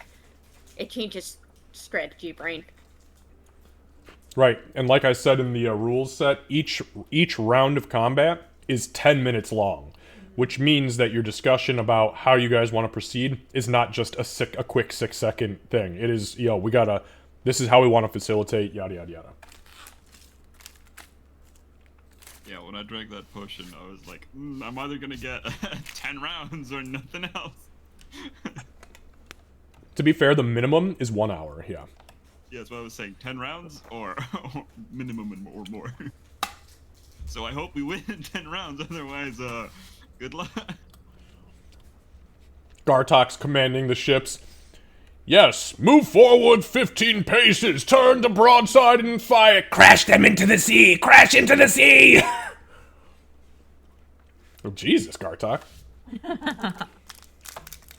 E: It changes strategy brain.
B: Right, and like I said in the rules set, each round of combat is 10 minutes long, which means that your discussion about how you guys want to proceed is not just a quick 6-second thing. It is, this is how we want to facilitate, yada, yada, yada.
G: Yeah, when I drank that potion, I was like, I'm either gonna get 10 rounds or nothing else.
B: To be fair, the minimum is 1 hour, yeah.
G: Yeah, that's what I was saying. 10 rounds or minimum or more. So I hope we win 10 rounds, otherwise, good luck.
B: Gartok's commanding the ships. Yes, move forward 15 paces, turn to broadside and fire. Crash them into the sea! Crash into the sea! Oh, Jesus, Gartok.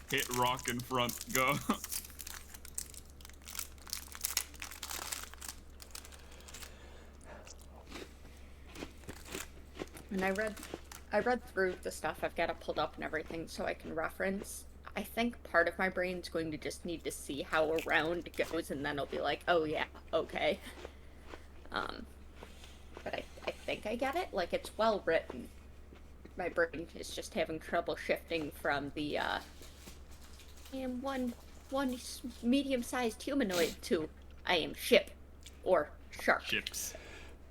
G: Hit rock in front, go.
E: And I read through the stuff. I've got it pulled up and everything so I can reference. I think part of my brain's going to just need to see how a round goes, and then I'll be like, oh yeah, okay. But I think I get it. Like, it's well written. My brain is just having trouble shifting from the, I am one medium-sized humanoid to I am ship or shark.
G: Ships.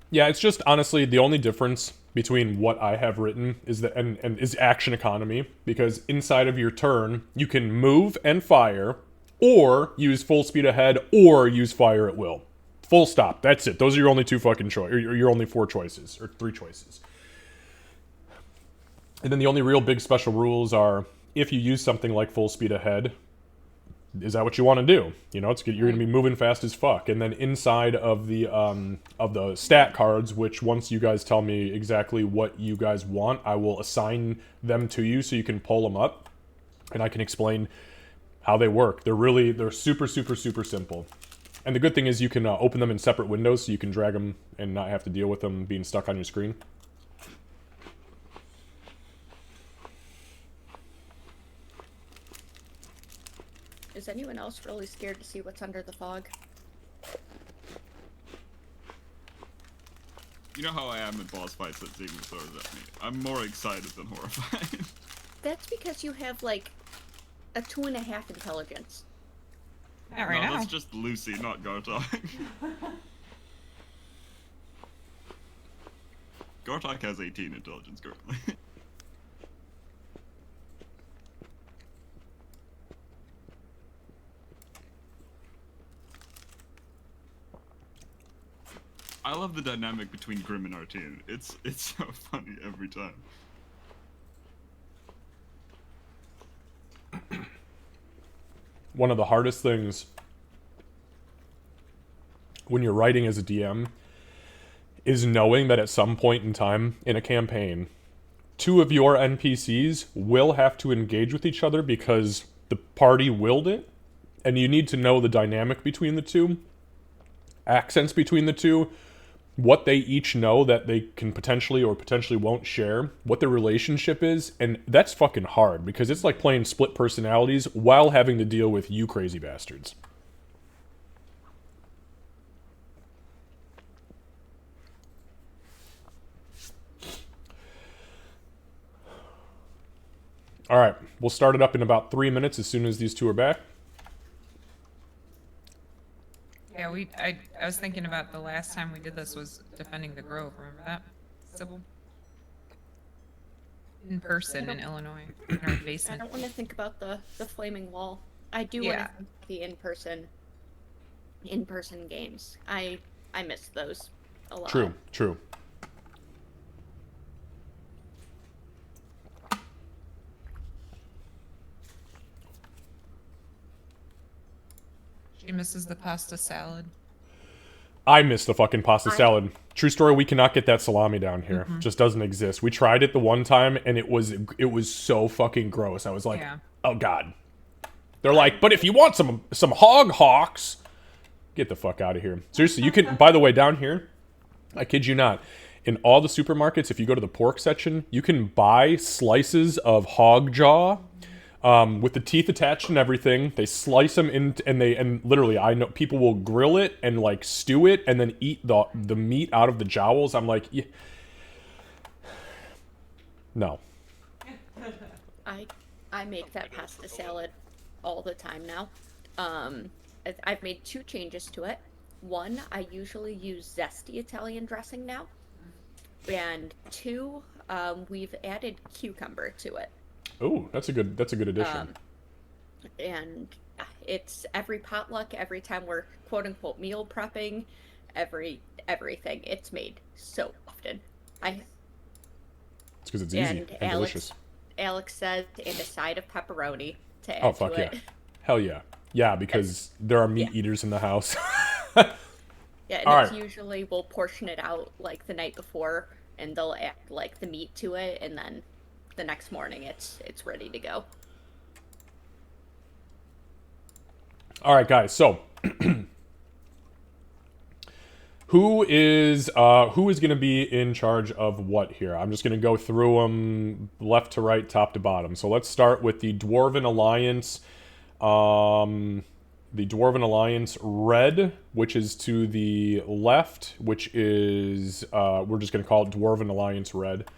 B: Yeah, it's just, honestly, the only difference between what I have written is that and is action economy, because inside of your turn you can move and fire, or use full speed ahead, or use fire at will. Full stop. That's it. Those are your only two fucking choices, or your only 4 choices, or 3 choices. And then the only real big special rules are if you use something like full speed ahead, is that what you want to do? You know, you're going to be moving fast as fuck. And then inside of the stat cards, which once you guys tell me exactly what you guys want, I will assign them to you so you can pull them up, and I can explain how they work. They're super, super, super simple. And the good thing is you can open them in separate windows, so you can drag them and not have to deal with them being stuck on your screen.
E: Is anyone else really scared to see what's under the fog?
G: You know how I am in boss fights that Ziggy throws at me. I'm more excited than horrified.
E: That's because you have, like, a 2.5 intelligence.
D: Not right
G: no,
D: now.
G: that's just Lucy, not Gartok. Gartok has 18 intelligence currently. I love the dynamic between Grim and Artine. It's so funny every time.
B: One of the hardest things when you're writing as a DM is knowing that at some point in time in a campaign, 2 of your NPCs will have to engage with each other because the party willed it, and you need to know the dynamic between the 2, accents between the 2, what they each know that they can potentially or potentially won't share, what their relationship is, and that's fucking hard because it's like playing split personalities while having to deal with you crazy bastards. All right, we'll start it up in about 3 minutes as soon as these 2 are back.
D: Yeah, I was thinking about the last time we did this was defending the Grove. Remember that, Sybil? In person in Illinois, in our
E: I
D: basement.
E: don't want to think about the flaming wall. I do want to think the in-person games. I miss those a lot.
B: True, true.
D: She misses the pasta salad.
B: I miss the fucking pasta salad. True story, we cannot get that salami down here. Just doesn't exist. We tried it the one time and it was so fucking gross. I was like, oh god. They're like, but if you want some hog hawks, get the fuck out of here. Seriously, you can, by the way, down here, I kid you not, in all the supermarkets, if you go to the pork section, you can buy slices of hog jaw with the teeth attached and everything. They slice them in, and literally, I know people will grill it and like stew it and then eat the meat out of the jowls. I'm like, yeah. No.
E: I make that pasta salad all the time now. I've made 2 changes to it. One, I usually use zesty Italian dressing now, and 2, we've added cucumber to it.
B: Oh, that's a good addition.
E: And it's every potluck, every time we're quote unquote meal prepping, everything. It's made so often.
B: It's because it's easy and delicious.
E: Alex said, and a side of pepperoni to add
B: oh fuck
E: to it.
B: yeah, hell yeah, yeah, because there are meat eaters in the house.
E: Yeah, and
B: All
E: it's
B: right.
E: usually we'll portion it out like the night before, and they'll add like the meat to it, and then the next morning it's ready to go.
B: All right, guys. So, who is going to be in charge of what here? I'm just going to go through them left to right, top to bottom. So let's start with the Dwarven Alliance. The Dwarven Alliance red, which is to the left, which is we're just going to call it Dwarven Alliance red.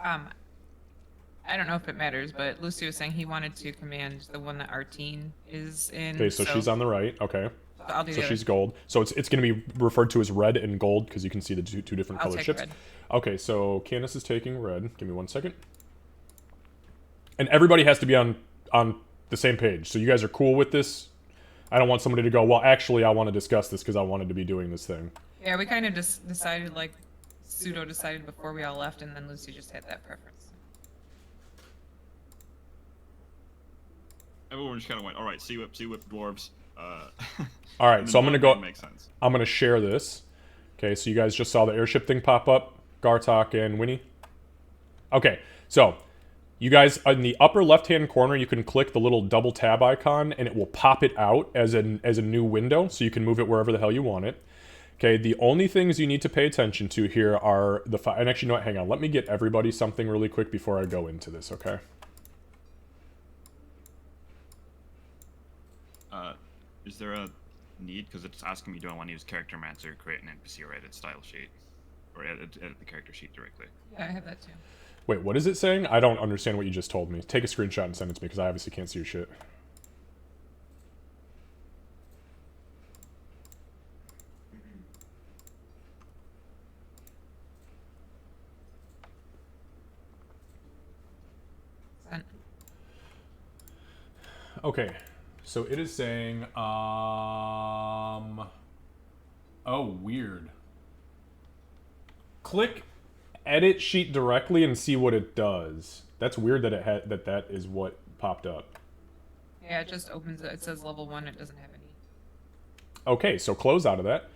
D: I don't know if it matters, but Lucy was saying he wanted to command the one that Artine is in.
B: Okay, so she's on the right. Okay.
D: I'll do
B: so
D: the
B: she's
D: other.
B: gold. So it's going to be referred to as red and gold because you can see the two different
D: I'll
B: colored
D: take
B: ships.
D: red.
B: Okay, so Candace is taking red. Give me 1 second. And everybody has to be on the same page. So you guys are cool with this? I don't want somebody to go, well, actually, I want to discuss this because I wanted to be doing this thing.
D: Yeah, we kind of just decided, like, Pseudo decided before we all left, and then Lucy just had that preference.
G: Everyone just kind of went, all right, sea whip, dwarves.
B: All right, so I'm going to go.
G: Makes sense.
B: I'm going to share this. Okay, so you guys just saw the airship thing pop up. Gartok and Winnie. Okay, so you guys, in the upper left-hand corner, you can click the little double tab icon, and it will pop it out as a new window, so you can move it wherever the hell you want it. Okay, the only things you need to pay attention to here are the... And actually, you know what? Hang on. Let me get everybody something really quick before I go into this, okay?
G: Is there a need? Because it's asking me, do I want to use Character Mancer, create an NPC, or edit style sheet, or edit the character sheet directly?
D: Yeah, I have that too.
B: Wait, what is it saying? I don't understand what you just told me. Take a screenshot and send it to me because I obviously can't see your shit.
D: Sent.
B: Okay, so it is saying, oh, weird. Click edit sheet directly and see what it does. That's weird that it had that is what popped up.
D: Yeah, it just opens it. It says level 1. It doesn't have any.
B: Okay, so close out of that.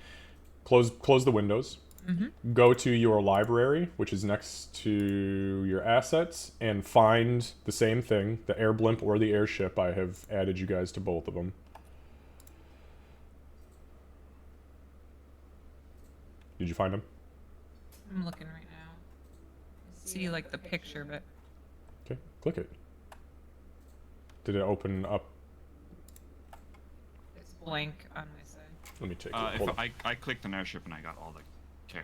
B: Close the windows. Go to your library, which is next to your assets, and find the same thing, the air blimp or the airship. I have added you guys to both of them. Did you find them?
D: I'm looking right now. I see like the picture, but
B: Okay, click it. Did it open up?
D: it's blank on my side.
B: Let me check it. Hold on.
G: I clicked an airship and I got all the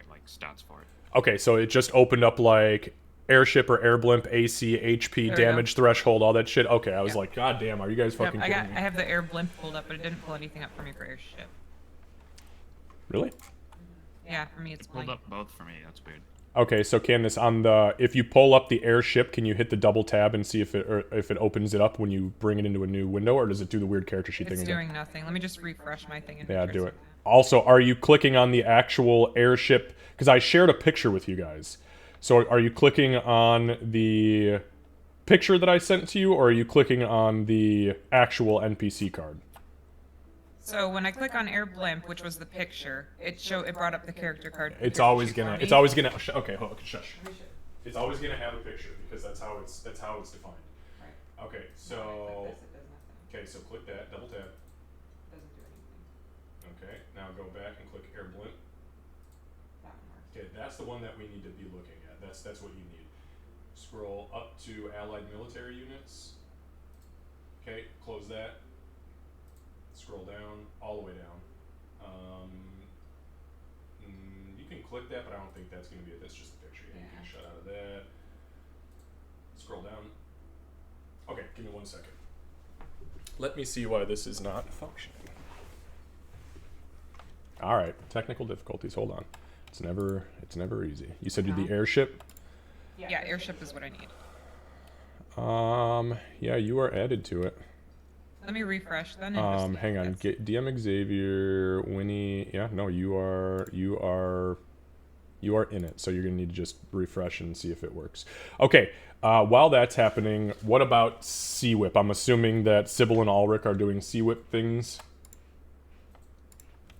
G: like stats for it.
B: Okay, so it just opened up like airship or air blimp, AC, HP,
D: There we
B: damage threshold, all that shit. Okay, I was
D: Yep.
B: like, God damn, are you guys
D: Yep,
B: fucking
D: I
B: kidding me?
D: have the air blimp pulled up, but it didn't pull anything up for me for airship.
B: Really?
D: Yeah, for me it's
G: Pulled
D: blank.
G: up both for me. That's weird.
B: Okay, so Candace, on the if you pull up the airship, can you hit the double tab and see if it opens it up when you bring it into a new window, or does it do the weird character sheet
D: It's
B: thing again?
D: doing nothing. Let me just refresh my thing. And
B: Yeah,
D: make sure
B: do
D: it's
B: it.
D: okay.
B: Also, are you clicking on the actual airship? Because I shared a picture with you guys. So are you clicking on the picture that I sent to you, or are you clicking on the actual NPC card?
D: So when I click on air blimp, which was the picture, it brought up the character card.
B: It's
D: character
B: always
D: sheet
B: gonna.
D: for me.
B: It's always gonna. Okay, hold on, shush. It's always gonna have a picture because that's how it's defined.
D: Right.
B: Okay,
D: When I
B: so
D: click this, it does nothing.
B: okay, so click that, double tap.
D: Doesn't do anything.
B: Okay, now go back and click air blimp.
D: That one works.
B: Okay, that's the one that we need to be looking at. That's what you need. Scroll up to Allied military units. Okay, close that. Scroll down, all the way down. You can click that, but I don't think that's going to be it. That's just a picture. You can shut out of that. Scroll down. Okay, give me 1 second. Let me see why this is not functioning. All right, technical difficulties. Hold on. It's never easy. You said you're the airship?
D: Yeah, airship is what I need.
B: Yeah, you are added to it.
D: Let me refresh then. And just see
B: Hang
D: if
B: on.
D: that's-
B: DM Xavier, Winnie. Yeah, no, you are in it. So you're gonna need to just refresh and see if it works. Okay. While that's happening, what about C-Whip? I'm assuming that Sybil and Ulrich are doing C-Whip things.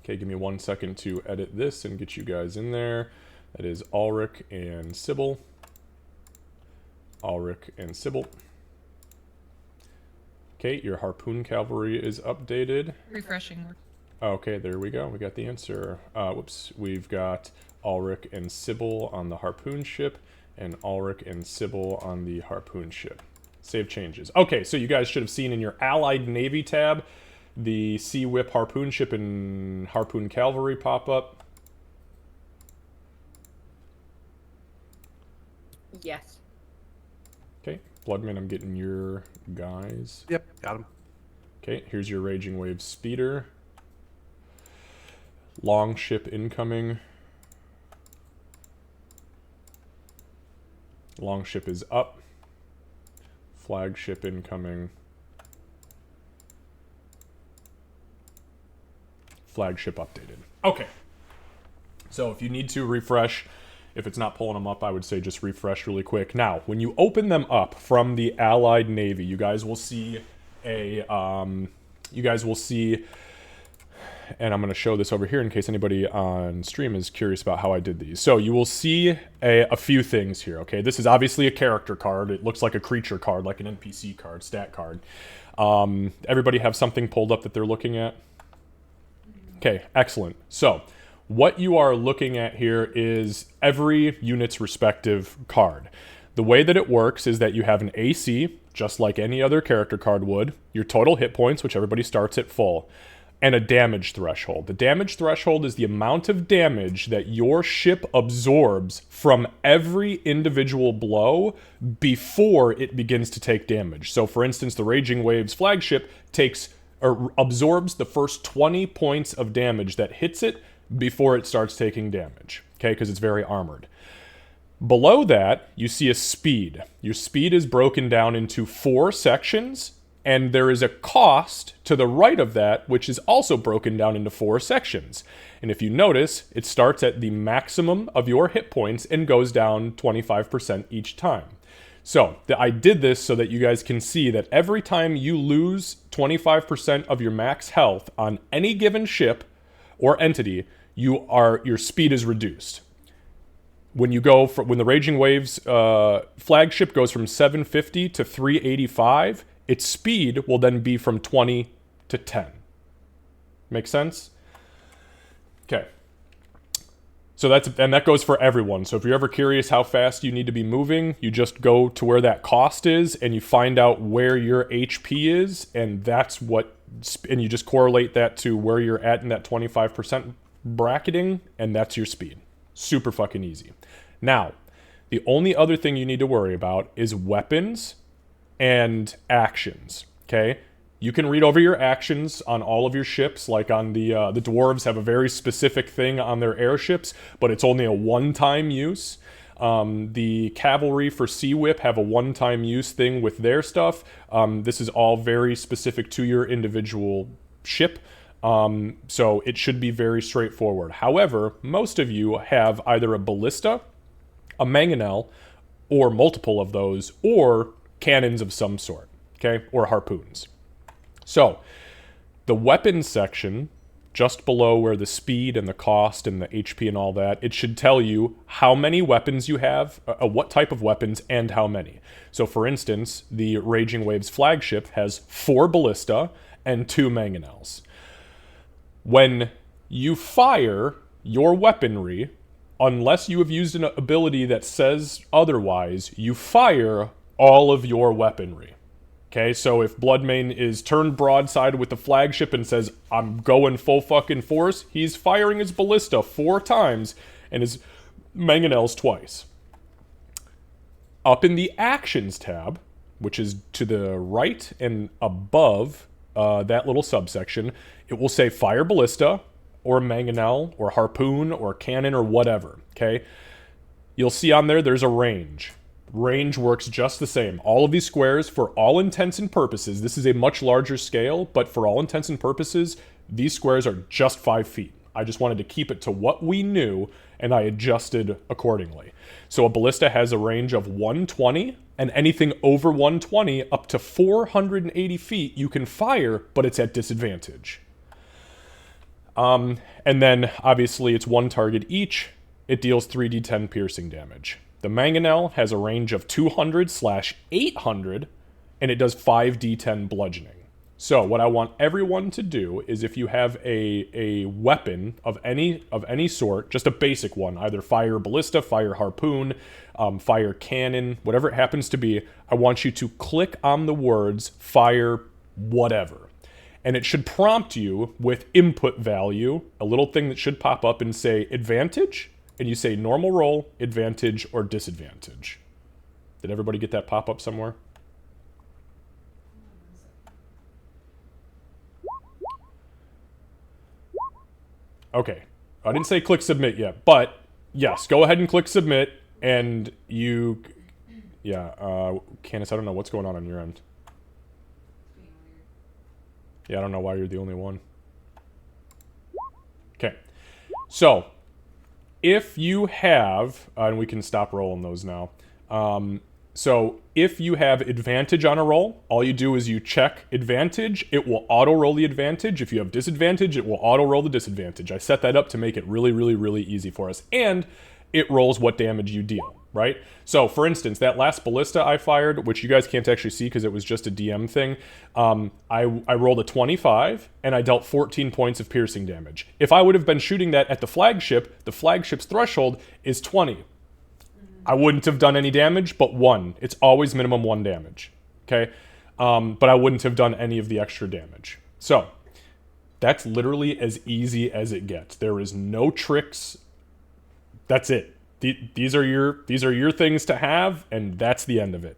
B: Okay, give me 1 second to edit this and get you guys in there. That is Ulrich and Sybil. Ulrich and Sybil. Okay, your Harpoon Cavalry is updated.
D: refreshing work.
B: Okay, there we go. We got the answer. Whoops. We've got Ulrich and Sybil on the Harpoon ship, and Ulrich and Sybil on the Harpoon ship. Save changes. Okay, so you guys should have seen in your Allied Navy tab the Sea Whip Harpoon ship and Harpoon Cavalry pop up.
E: Yes.
B: Okay, Bloodman, I'm getting your guys.
F: Yep, got him.
B: Okay, here's your Raging Wave Speeder. Long ship incoming. Long ship is up. Flagship incoming. Flagship updated. Okay. So if you need to refresh, if it's not pulling them up, I would say just refresh really quick. Now, when you open them up from the Allied Navy, you guys will see a, and I'm going to show this over here in case anybody on stream is curious about how I did these. So you will see a few things here, okay? This is obviously a character card. It looks like a creature card, like an NPC card, stat card. Everybody have something pulled up that they're looking at? Okay, excellent. So what you are looking at here is every unit's respective card. The way that it works is that you have an AC, just like any other character card would, your total hit points, which everybody starts at full, and a damage threshold. The damage threshold is the amount of damage that your ship absorbs from every individual blow before it begins to take damage. So for instance, the Raging Waves flagship absorbs the first 20 points of damage that hits it before it starts taking damage, okay, because it's very armored. Below that, you see a speed. Your speed is broken down into 4 sections, and there is a cost to the right of that, which is also broken down into 4 sections. And if you notice, it starts at the maximum of your hit points and goes down 25% each time. So I did this so that you guys can see that every time you lose 25% of your max health on any given ship or entity, your speed is reduced. When the Raging Waves flagship goes from 750 to 385, its speed will then be from 20 to 10. Make sense? Okay. So that goes for everyone. So if you're ever curious how fast you need to be moving, you just go to where that cost is and you find out where your HP is, and you just correlate that to where you're at in that 25% bracketing, and that's your speed. Super fucking easy. Now, the only other thing you need to worry about is weapons and actions, okay? You can read over your actions on all of your ships, like on the dwarves have a very specific thing on their airships, but it's only a one-time use. The cavalry for Sea Whip have a one-time use thing with their stuff. This is all very specific to your individual ship, so it should be very straightforward. However, most of you have either a ballista, a mangonel, or multiple of those, or cannons of some sort, okay, or harpoons. So, the weapons section, just below where the speed and the cost and the HP and all that, it should tell you how many weapons you have, what type of weapons, and how many. So, for instance, the Raging Waves flagship has 4 ballista and 2 mangonels. When you fire your weaponry, unless you have used an ability that says otherwise, you fire all of your weaponry. Okay, so if Bloodmane is turned broadside with the flagship and says, I'm going full fucking force, he's firing his ballista 4 times and his mangonels twice. Up in the Actions tab, which is to the right and above that little subsection, it will say Fire Ballista, or Mangonel, or Harpoon, or Cannon, or whatever, okay? You'll see on there's a range. Range works just the same. All of these squares, for all intents and purposes, this is a much larger scale, but for all intents and purposes, these squares are just 5 feet. I just wanted to keep it to what we knew, and I adjusted accordingly. So a ballista has a range of 120, and anything over 120 up to 480 feet you can fire, but it's at disadvantage. And then, obviously, it's 1 target each. It deals 3d10 piercing damage. The Mangonel has a range of 200/800, and it does 5d10 bludgeoning. So what I want everyone to do is, if you have a weapon of any sort, just a basic one, either fire ballista, fire harpoon, fire cannon, whatever it happens to be, I want you to click on the words fire whatever. And it should prompt you with input value, a little thing that should pop up and say advantage, and you say normal roll, advantage, or disadvantage. Did everybody get that pop up somewhere? Okay, I didn't say click submit yet, but yes, go ahead and click submit, and you, Candace, I don't know what's going on your end. Yeah, I don't know why you're the only one. Okay, so if you have, and we can stop rolling those now. So if you have advantage on a roll, all you do is you check advantage. It will auto roll the advantage. If you have disadvantage, it will auto roll the disadvantage. I set that up to make it really, really, really easy for us. And it rolls what damage you deal, right? So for instance, that last ballista I fired, which you guys can't actually see because it was just a DM thing, I rolled a 25 and I dealt 14 points of piercing damage. If I would have been shooting that at the flagship's threshold is 20. I wouldn't have done any damage, but 1. It's always minimum 1 damage. okay? But I wouldn't have done any of the extra damage. So, that's literally as easy as it gets. There is no tricks. That's it. These are your things to have, and that's the end of it.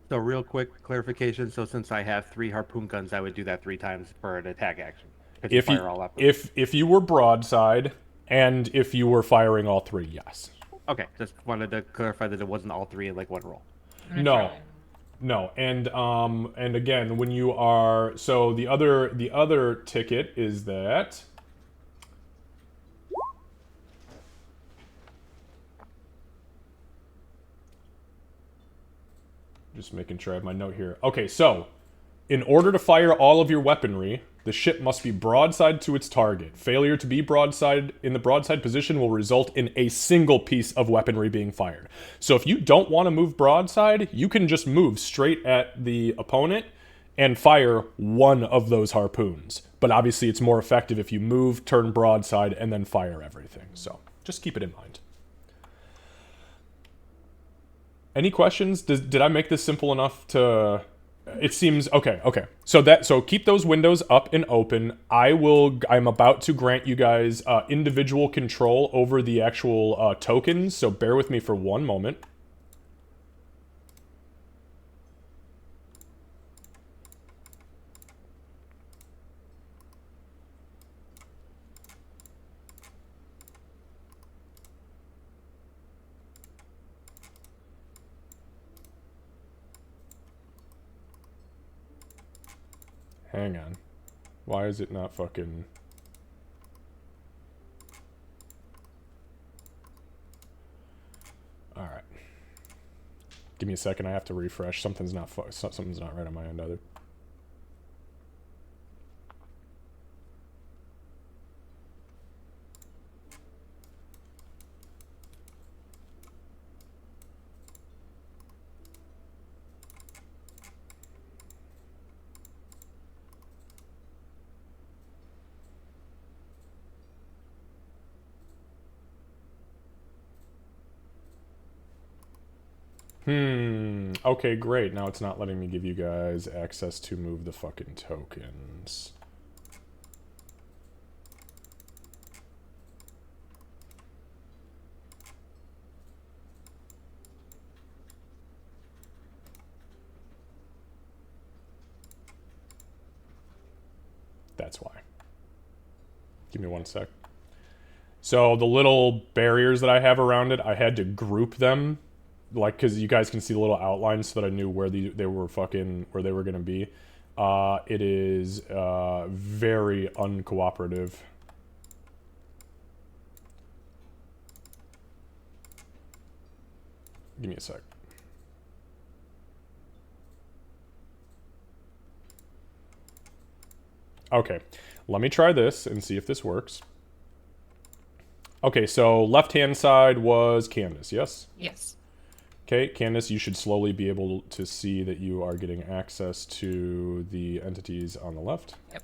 F: So real quick clarification. So since I have 3 harpoon guns, I would do that 3 times for an attack action.
B: If you were broadside, and if you were firing all 3, yes.
F: Okay, just wanted to clarify that it wasn't all 3 in like one roll.
B: No, and again, when you are the other ticket is that just making sure I have my note here. Okay, so in order to fire all of your weaponry, the ship must be broadside to its target. Failure to be broadside in the broadside position will result in a single piece of weaponry being fired. So if you don't want to move broadside, you can just move straight at the opponent and fire one of those harpoons. But obviously it's more effective if you move, turn broadside, and then fire everything. So just keep it in mind. Any questions? Did I make this simple enough to... It seems okay. So keep those windows up and open. I'm about to grant you guys individual control over the actual tokens. So bear with me for one moment. Hang on. Why is it not fucking... Alright. Give me a second, I have to refresh. Something's not right on my end either. Okay, great. Now it's not letting me give you guys access to move the fucking tokens. That's why. Give me one sec. So the little barriers that I have around it, I had to group them, like, because you guys can see the little outlines so that I knew where they were going to be. It is very uncooperative. Give me a sec. Okay, let me try this and see if this works. Okay, so left-hand side was Candace, yes?
D: Yes.
B: Okay, Candace, you should slowly be able to see that you are getting access to the entities on the left.
D: Yep.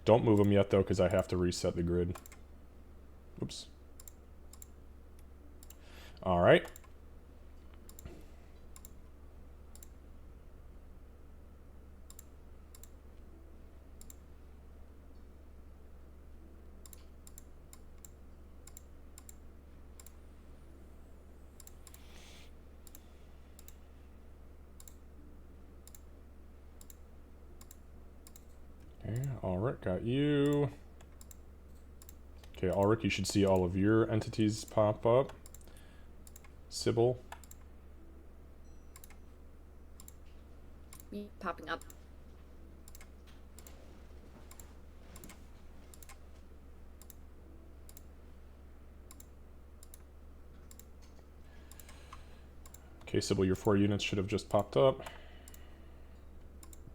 B: Don't move them yet, though, because I have to reset the grid. Oops. All right. Okay, Ulrich, got you. Okay, Ulrich, you should see all of your entities pop up. Sybil.
E: Popping up.
B: Okay, Sybil, your 4 units should have just popped up.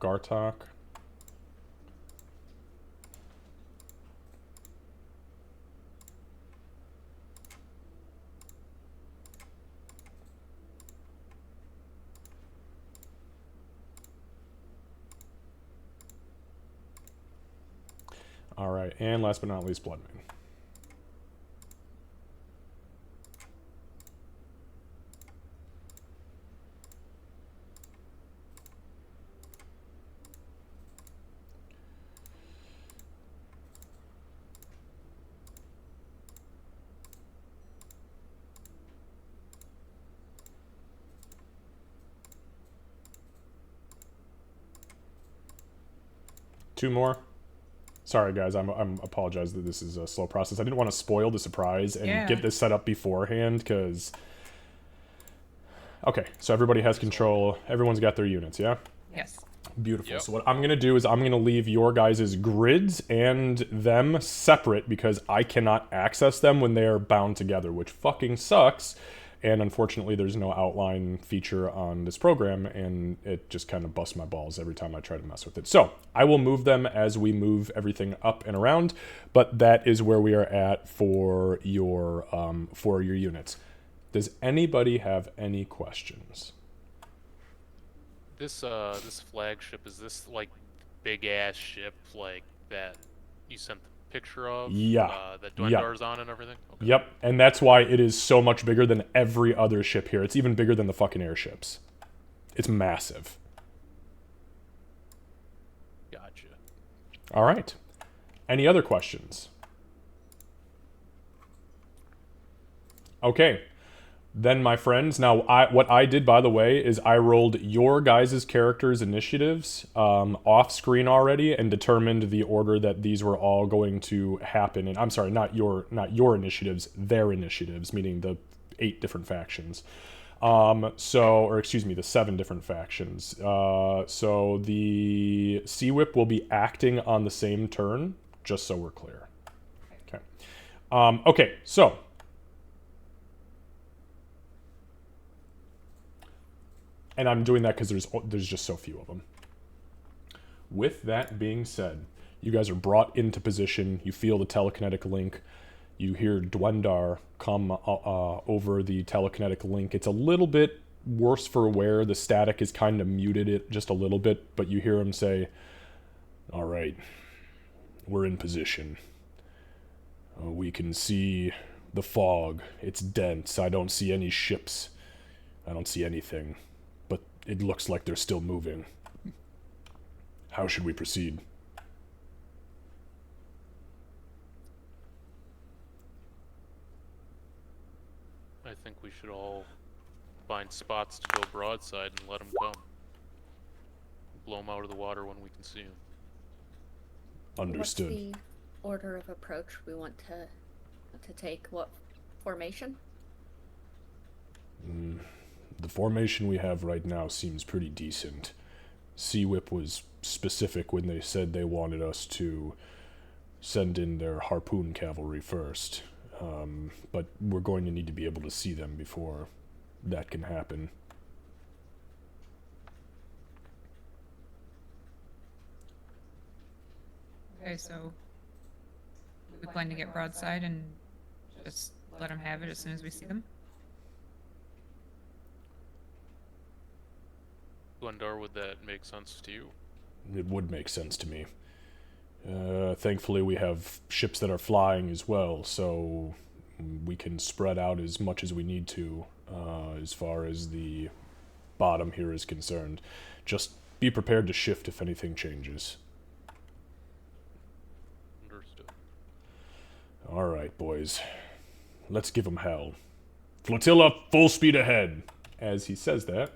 B: Gartok. All right, and last but not least, Bloodman. 2 more. Sorry, guys. I'm apologize that this is a slow process. I didn't want to spoil the surprise and get this set up beforehand, because... Okay, so everybody has control. Everyone's got their units, yeah?
D: Yes.
B: Beautiful.
H: Yep.
B: So what I'm going to do is I'm going to leave your guys' grids and them separate, because I cannot access them when they are bound together, which fucking sucks. And unfortunately, there's no outline feature on this program, and it just kind of busts my balls every time I try to mess with it. So I will move them as we move everything up and around, but that is where we are at for your units. Does anybody have any questions?
H: This flagship, is this like big ass ship like that you sent the picture of?
B: Yeah.
H: That Dwendar's on and everything? Okay.
B: Yep, and that's why it is so much bigger than every other ship here. It's even bigger than the fucking airships. It's massive.
H: Gotcha.
B: All right. Any other questions? Okay. Then, my friends, now what I did, by the way, is I rolled your guys' characters' initiatives off screen already and determined the order that these were all going to happen. And I'm sorry, not your initiatives, their initiatives, meaning the 8 different factions. The 7 different factions. So the Sea-Whip will be acting on the same turn, just so we're clear. Okay. Okay, so... And I'm doing that because there's just so few of them. With that being said, you guys are brought into position. You feel the telekinetic link. You hear Dwendar come over the telekinetic link. It's a little bit worse for wear. The static is kind of muted it just a little bit, but you hear him say, "All right, we're in position. We can see the fog. It's dense. I don't see any ships. I don't see anything. It looks like they're still moving. How should we proceed?"
H: I think we should all find spots to go broadside and let them come. Blow them out of the water when we can see them.
B: Understood.
E: What's the order of approach we want to take? What formation?
B: The formation we have right now seems pretty decent. Sea-Whip was specific when they said they wanted us to send in their harpoon cavalry first. But we're going to need to be able to see them before that can happen.
D: Okay, so we plan to get broadside and just let them have it as soon as we see them?
H: Dwendar, would that make sense to you?
B: It would make sense to me. Thankfully, we have ships that are flying as well, so we can spread out as much as we need to as far as the bottom here is concerned. Just be prepared to shift if anything changes.
H: Understood.
B: All right, boys. Let's give them hell. Flotilla, full speed ahead. As he says that,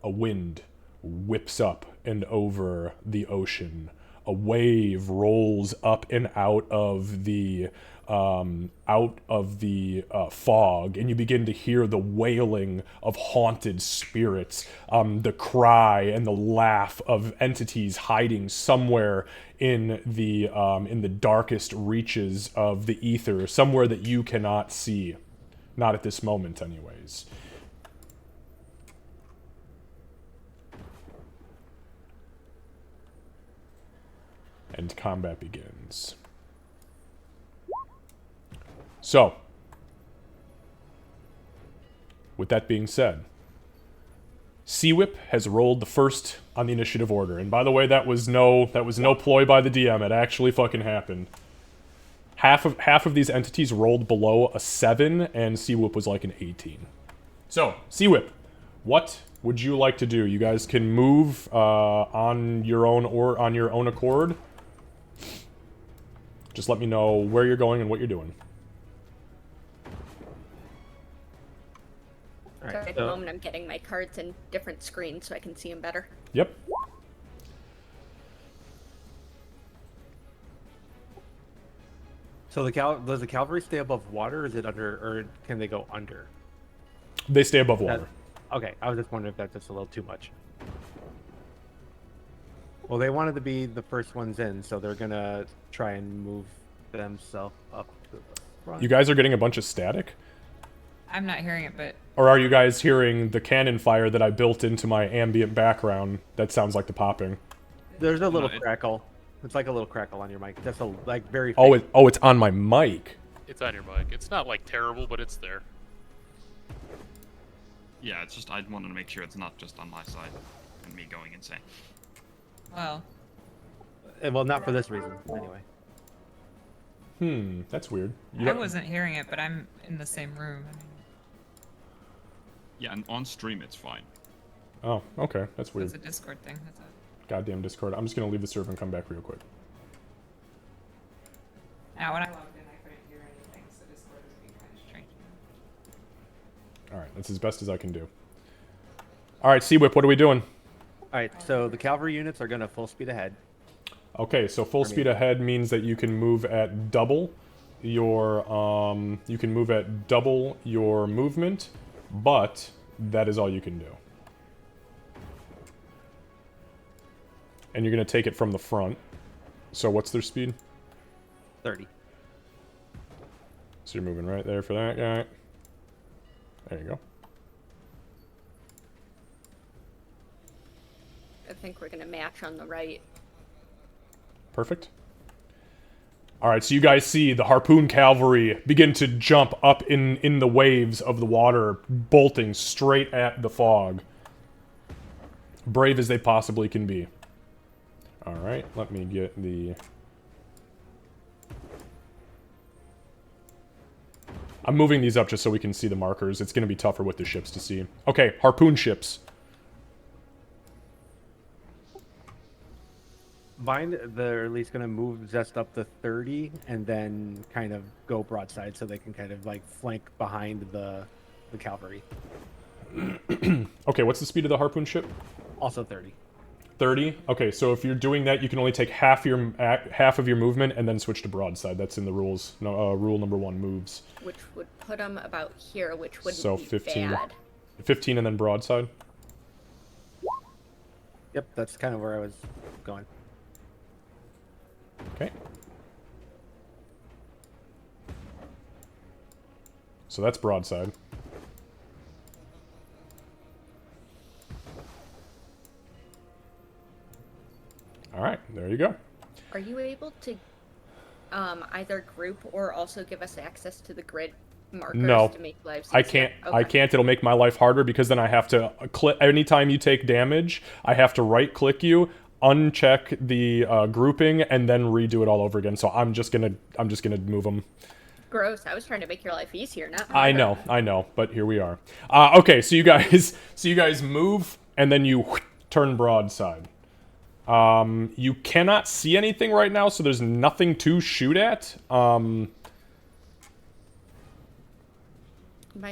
B: a wind whips up and over the ocean. A wave rolls up and out of the fog, and you begin to hear the wailing of haunted spirits, the cry and the laugh of entities hiding somewhere in the darkest reaches of the ether, somewhere that you cannot see, not at this moment, anyways. And combat begins. So, with that being said, Sea-Whip has rolled the first on the initiative order. And by the way, that was no ploy by the DM. It actually fucking happened. Half of these entities rolled below a 7, and Sea-Whip was like an 18. So, Sea-Whip, what would you like to do? You guys can move on your own accord. Just let me know where you're going and what you're doing.
E: Sorry, at the moment I'm getting my cards in different screens so I can see them better.
B: Yep.
F: So does the cavalry stay above water, or is it under, or can they go under?
B: They stay above water.
F: Okay, I was just wondering if that's just a little too much. Well, they wanted to be the first ones in, so they're gonna try and move themselves up to the front.
B: You guys are getting a bunch of static?
D: I'm not hearing it, but
B: Or are you guys hearing the cannon fire that I built into my ambient background that sounds like the popping?
F: There's a little crackle. It's like a little crackle on your mic. That's a very.
B: Oh, it's on my mic.
H: It's on your mic. It's not like terrible, but it's there.
G: Yeah, it's just I wanted to make sure it's not just on my side and me going insane.
D: well,
F: Well, not for this reason, anyway.
B: That's weird.
D: I wasn't hearing it, but I'm in the same room. I mean,
G: Yeah, and on stream it's fine.
B: Oh, okay. That's
D: it's
B: weird.
D: a Discord thing. That's it.
B: Goddamn Discord. I'm just gonna leave the server and come back real quick.
D: Now, when I logged in, I couldn't hear anything, so Discord is being kind of strange.
B: Alright, that's as best as I can do. Alright, Sea-Whip, what are we doing?
F: All right, so the cavalry units are gonna full speed ahead.
B: Okay, so full speed ahead means that you can move at double your movement, but that is all you can do. And you're gonna take it from the front. So what's their speed?
F: 30.
B: So you're moving right there for that guy. There you go.
E: I think we're gonna match on the right.
B: Perfect. Alright, so you guys see the Harpoon Cavalry begin to jump up in the waves of the water, bolting straight at the fog. Brave as they possibly can be. Alright, let me get the... I'm moving these up just so we can see the markers. It's going to be tougher with the ships to see. Okay, Harpoon ships.
F: Vine, they're at least gonna move Zest up to 30 and then kind of go broadside so they can kind of like flank behind the cavalry.
B: Okay, what's the speed of the Harpoon ship?
F: Also 30.
B: 30? Okay, so if you're doing that, you can only take half of your movement and then switch to broadside. That's in the rules. No, rule number 1, moves.
E: Which would put them about here, which wouldn't
B: So
E: be
B: 15.
E: bad.
B: 15 and then broadside?
F: Yep, that's kind of where I was going.
B: Okay. So that's broadside. Alright, there you go.
E: Are you able to either group or also give us access to the grid markers
B: No,
E: to make lives
B: I
E: easier?
B: can't. I
E: Okay.
B: can't. It'll make my life harder because then I have to click. Anytime you take damage, I have to right-click you, uncheck the grouping, and then redo it all over again. So I'm just gonna move them.
E: Gross. I was trying to make your life easier, not
B: I
E: harder.
B: know, but here we are. Okay, so you guys move, and then you turn broadside. You cannot see anything right now, so there's nothing to shoot at.
E: My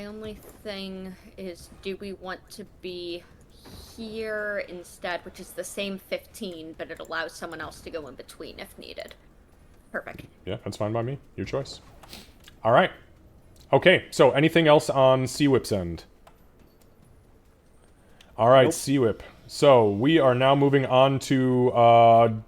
E: only thing is, do we want to be here instead, which is the same 15, but it allows someone else to go in between if needed. Perfect.
B: Yeah, that's fine by me. Your choice. All right. Okay, so anything else on Sea-Whip's end? All right,
F: Nope.
B: Sea-Whip. So we are now moving on to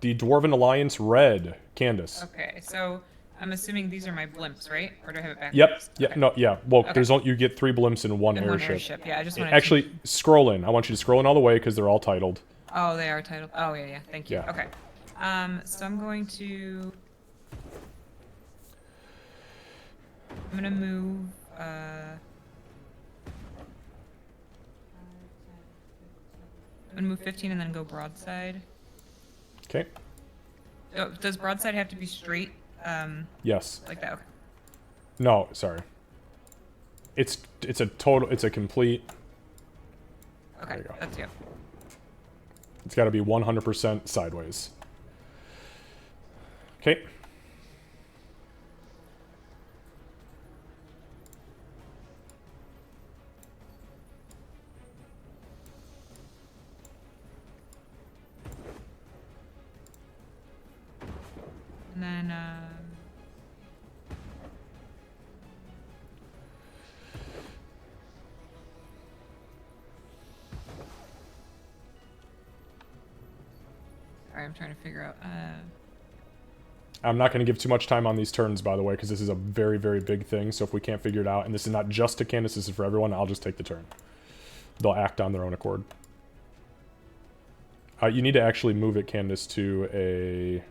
B: the Dwarven Alliance Red. Candace.
D: Okay, so I'm assuming these are my blimps, right? Or do I have it backwards?
B: Yep. Yeah.
D: Okay.
B: No. Yeah. Well,
D: Okay.
B: there's only, you get 3 blimps in one
D: And one
B: airship.
D: airship. Yeah, I just wanted
B: Actually,
D: to...
B: scroll in. I want you to scroll in all the way because they're all titled.
D: Oh, they are titled. Oh, yeah, yeah. Thank you.
B: Yeah.
D: Okay. So I'm going to... I'm gonna move, I'm gonna move 15 and then go broadside.
B: Okay.
D: Oh, does broadside have to be straight?
B: Yes.
D: Like that? Okay.
B: No. Sorry. It's a complete.
D: Okay,
B: you go.
D: that's you.
B: It's got to be 100% sideways. Okay.
D: And then, Sorry, I'm trying to figure out.
B: I'm not going to give too much time on these turns, by the way, because this is a very, very big thing. So if we can't figure it out, and this is not just to Candace, this is for everyone, I'll just take the turn. They'll act on their own accord. You need to actually move it, Candace, to a...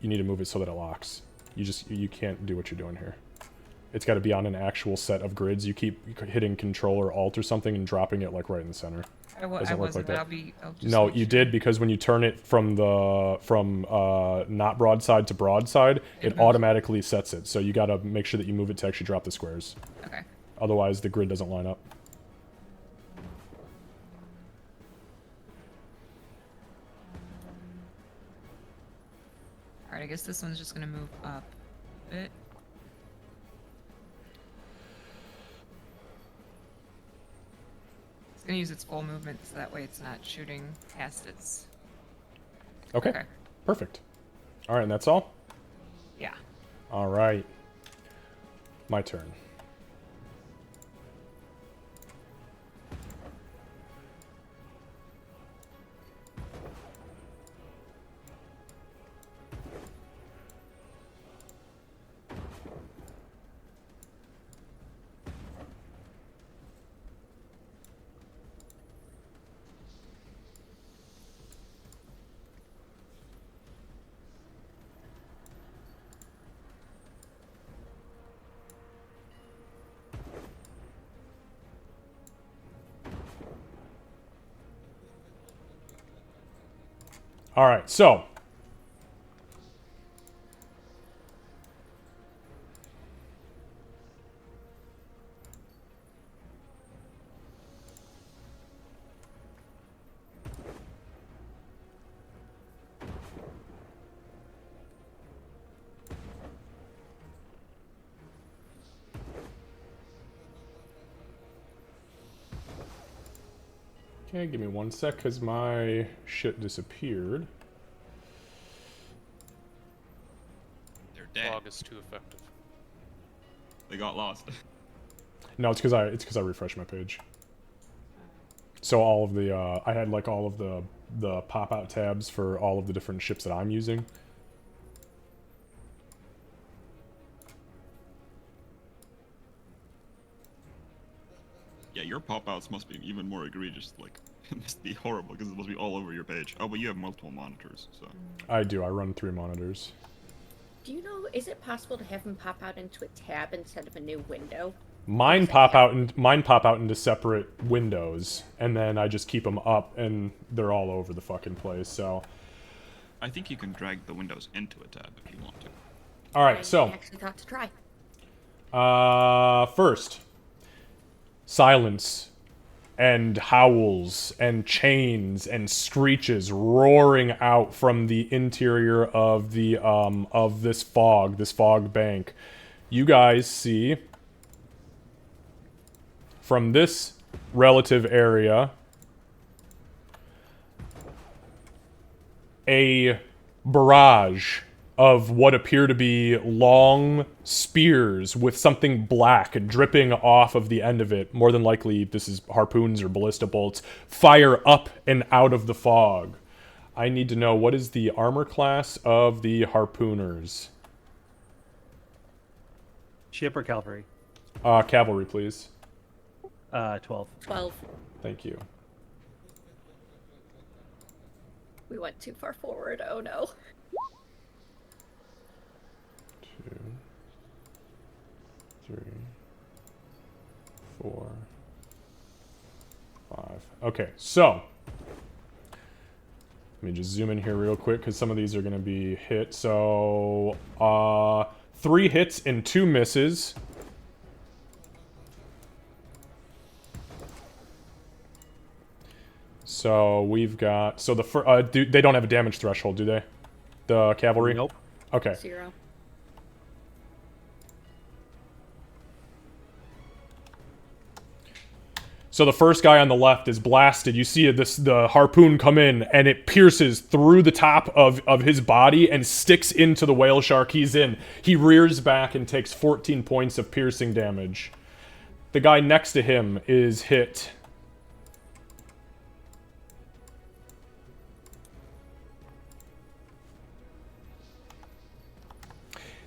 B: You need to move it so that it locks. You can't do what you're doing here. It's got to be on an actual set of grids. You keep hitting Control or Alt or something and dropping it like right in the center.
D: I
B: Doesn't work
D: wasn't,
B: like
D: but
B: that.
D: I'll just
B: No,
D: make
B: you
D: sure.
B: did, because when you turn it from not broadside to broadside, it
D: moves.
B: automatically sets it. So you got to make sure that you move it to actually drop the squares.
D: Okay.
B: Otherwise, the grid doesn't line up.
D: Alright, I guess this one's just gonna move up a bit. It's gonna use its full movement so that way it's not shooting past its...
B: Okay.
D: Okay.
B: Perfect. All right, and that's all?
D: Yeah.
B: All right. My turn. All right, so okay, give me 1 sec, because my shit disappeared.
G: They're dead.
H: Fog is too effective.
G: They got lost.
B: No, it's because I refreshed my page. So all of the I had like all of the pop-out tabs for all of the different ships that I'm using.
G: Yeah, your pop-outs must be even more egregious. Like, it must be horrible because it must be all over your page. Oh, but you have multiple monitors, so.
B: I do. I run 3 monitors.
E: Do you know, is it possible to have them pop out into a tab instead of a new window?
B: Mine pop out into separate windows, and then I just keep them up, and they're all over the fucking place. So,
G: I think you can drag the windows into a tab if you want to.
B: all right.
E: I
B: So,
E: actually thought to try.
B: first, silence and howls and chains and screeches roaring out from the interior of the of this fog bank. You guys see from this relative area a barrage of what appear to be long spears with something black dripping off of the end of it. More than likely, this is harpoons or ballista bolts. Fire up and out of the fog. I need to know, what is the armor class of the harpooners?
K: Ship or cavalry?
B: Cavalry, please.
K: 12.
E: 12.
B: Thank you.
E: We went too far forward. Oh no.
B: 2, 3, 4, 5. Okay, so let me just zoom in here real quick because some of these are going to be hit. So 3 hits and 2 misses. So we've got, so the they don't have a damage threshold, do they? The cavalry?
K: Nope.
B: Okay.
E: 0.
B: So the first guy on the left is blasted. You see the harpoon come in, and it pierces through the top of his body and sticks into the whale shark he's in. He rears back and takes 14 points of piercing damage. The guy next to him is hit.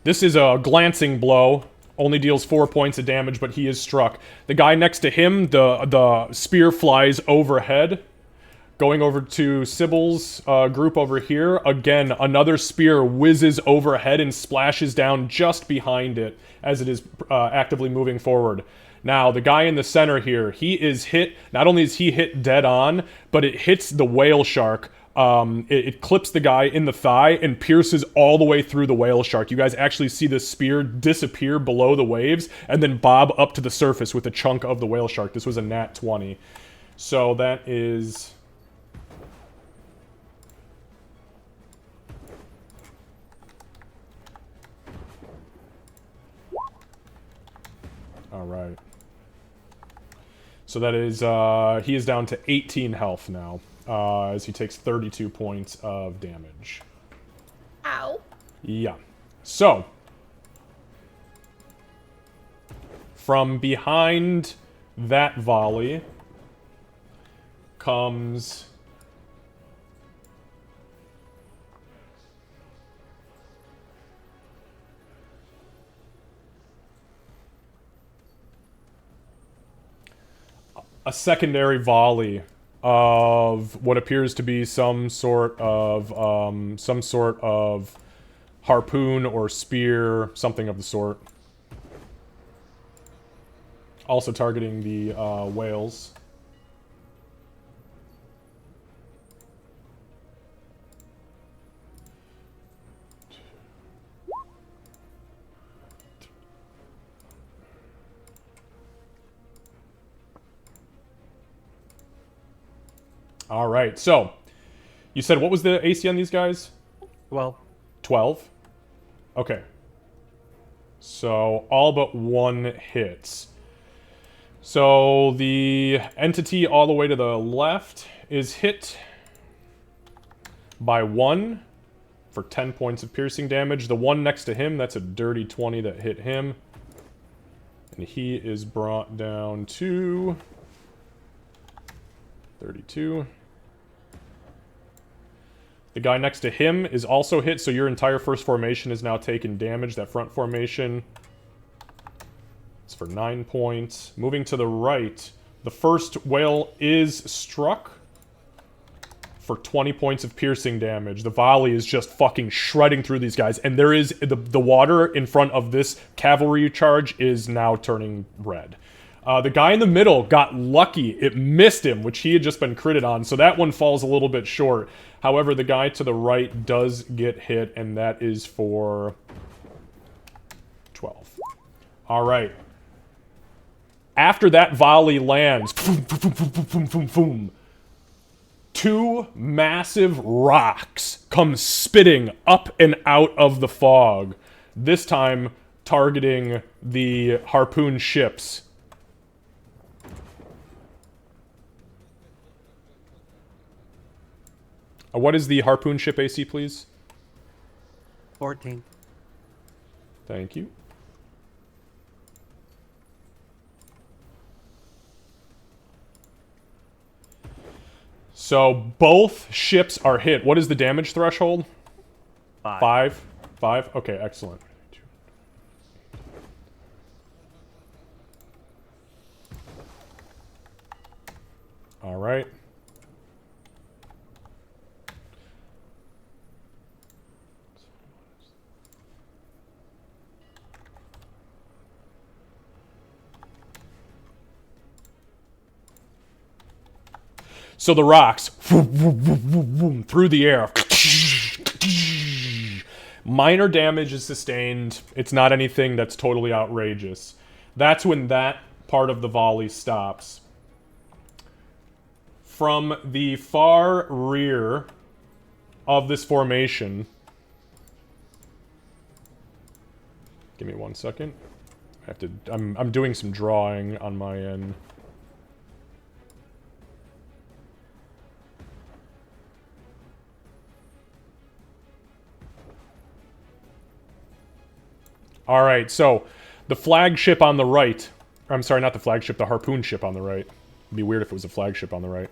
B: This is a glancing blow. Only deals 4 points of damage, but he is struck. The guy next to him, the spear flies overhead. Going over to Sybil's group over here. Again, another spear whizzes overhead and splashes down just behind it as it is actively moving forward. Now, the guy in the center here, he is hit. Not only is he hit dead on, but it hits the whale shark. It clips the guy in the thigh and pierces all the way through the whale shark. You guys actually see the spear disappear below the waves and then bob up to the surface with a chunk of the whale shark. This was a nat 20. So that is... Alright. So that is, he is down to 18 health now, as he takes 32 points of damage.
E: Ow.
B: Yeah. So, from behind that volley comes... a secondary volley of what appears to be some sort of harpoon or spear, something of the sort. Also targeting the whales. All right, so you said what was the AC on these guys?
K: 12.
B: 12? Okay. So all but one hits. So the entity all the way to the left is hit by 1 for 10 points of piercing damage. The one next to him, that's a dirty 20 that hit him. And he is brought down to 32. The guy next to him is also hit, so your entire first formation is now taking damage. That front formation is for 9 points. Moving to the right, the first whale is struck for 20 points of piercing damage. The volley is just fucking shredding through these guys, and there is the water in front of this cavalry charge is now turning red. The guy in the middle got lucky. It missed him, which he had just been critted on, so that one falls a little bit short. However, the guy to the right does get hit, and that is for 12. All right. After that volley lands, boom, boom, boom, boom, boom, boom, boom, 2 massive rocks come spitting up and out of the fog, this time targeting the harpoon ships. What is the harpoon ship AC, please?
K: 14.
B: Thank you. So both ships are hit. What is the damage threshold?
K: 5.
B: 5? Okay, excellent. All right. So the rocks through the air. Minor damage is sustained. It's not anything that's totally outrageous. That's when that part of the volley stops. From the far rear of this formation... Give me 1 second. I have to... I'm doing some drawing on my end. Alright, so the flagship on the right... I'm sorry, not the flagship, the harpoon ship on the right. It'd be weird if it was a flagship on the right.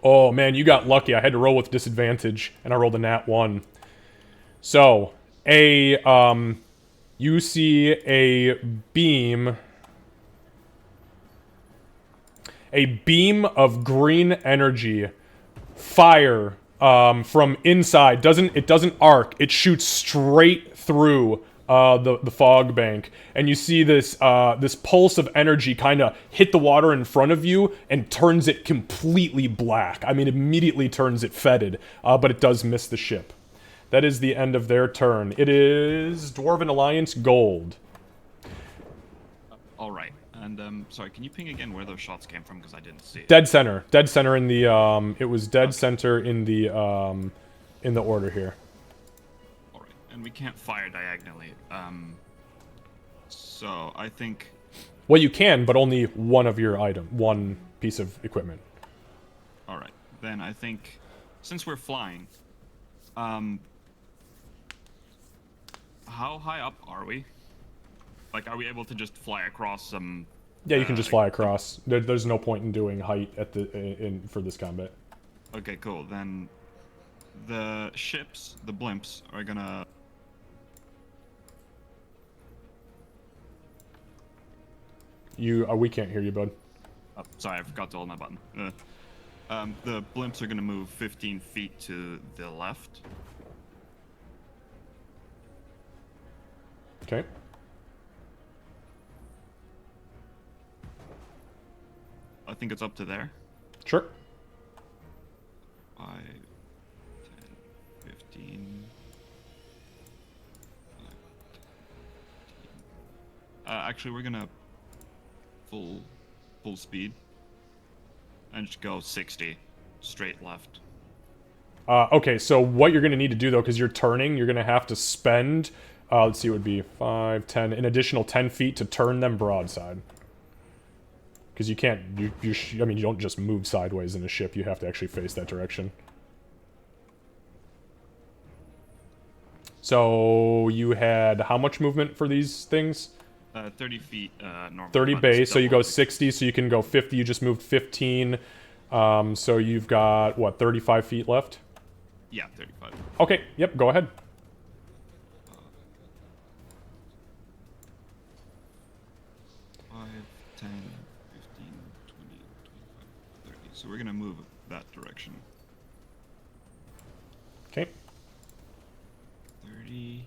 B: Oh man, you got lucky. I had to roll with disadvantage, and I rolled a nat 1. So, you see a beam of green energy fire from inside. It doesn't arc. It shoots straight through the fog bank, and you see this this pulse of energy kind of hit the water in front of you and turns it completely black. I mean, immediately turns it fetid, but it does miss the ship. That is the end of their turn. It is Dwarven Alliance Gold.
G: All right. And sorry, can you ping again where those shots came from? Because I didn't see it.
B: Dead center. Dead center in the it was dead center in the order here.
G: All right. And we can't fire diagonally. So I think.
B: Well, you can, but only one piece of equipment.
G: All right. Then I think, since we're flying, how high up are we? Like, are we able to just fly across some?
B: Yeah, you can just fly across. There's no point in doing height for this combat.
G: Okay, cool. Then the ships, the blimps, are gonna.
B: We can't hear you, bud.
G: Oh, sorry, I forgot to hold my button. The blimps are gonna move 15 feet to the left.
B: Okay.
G: I think it's up to there.
B: Sure.
G: 5, 10, 15. Actually, we're gonna full speed and just go 60 straight left.
B: Okay, so what you're going to need to do, though, because you're turning, you're going to have to spend, let's see, it would be 5, 10, an additional 10 feet to turn them broadside. Because you can't, I mean, you don't just move sideways in a ship, you have to actually face that direction. So, you had how much movement for these things?
G: 30 feet normal.
B: 30
G: but
B: base, so
G: still
B: you go
G: only-
B: 60, so you can go 50, you just moved 15. So you've got, what, 35 feet left?
G: Yeah, 35.
B: Okay, yep, go ahead.
G: 5, 10, 15, 20, 25, 30. So we're gonna move that direction.
B: Okay.
G: 30,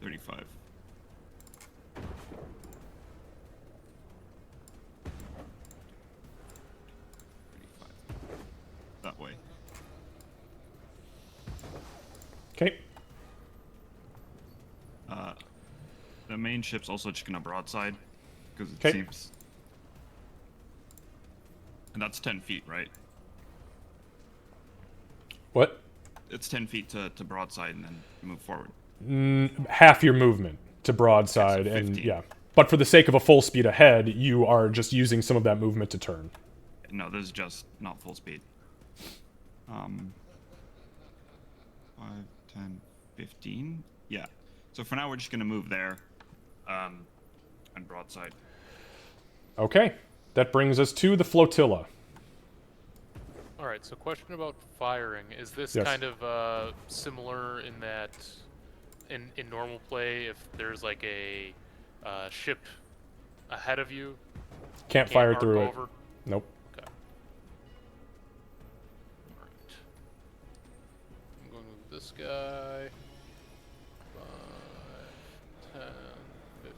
G: 35. That way.
B: Okay.
G: The main ship's also just gonna broadside, because it
B: 'Kay.
G: seems. And that's 10 feet, right?
B: What?
G: It's 10 feet to broadside and then move forward.
B: Half your movement to broadside,
G: Okay, so
B: and
G: 15.
B: yeah. But for the sake of a full speed ahead, you are just using some of that movement to turn.
G: No, this is just not full speed. 5, 10, 15. Yeah. So for now, we're just gonna move there, and broadside.
B: Okay. That brings us to the flotilla.
H: All right. So, question about firing: is this
B: Yes.
H: kind of similar in that, in normal play, if there's like a ship ahead of you,
B: Can't fire
H: arc
B: through it.
H: over?
B: Nope.
H: Okay. All right. I'm going to move this guy. 5, 10, 15.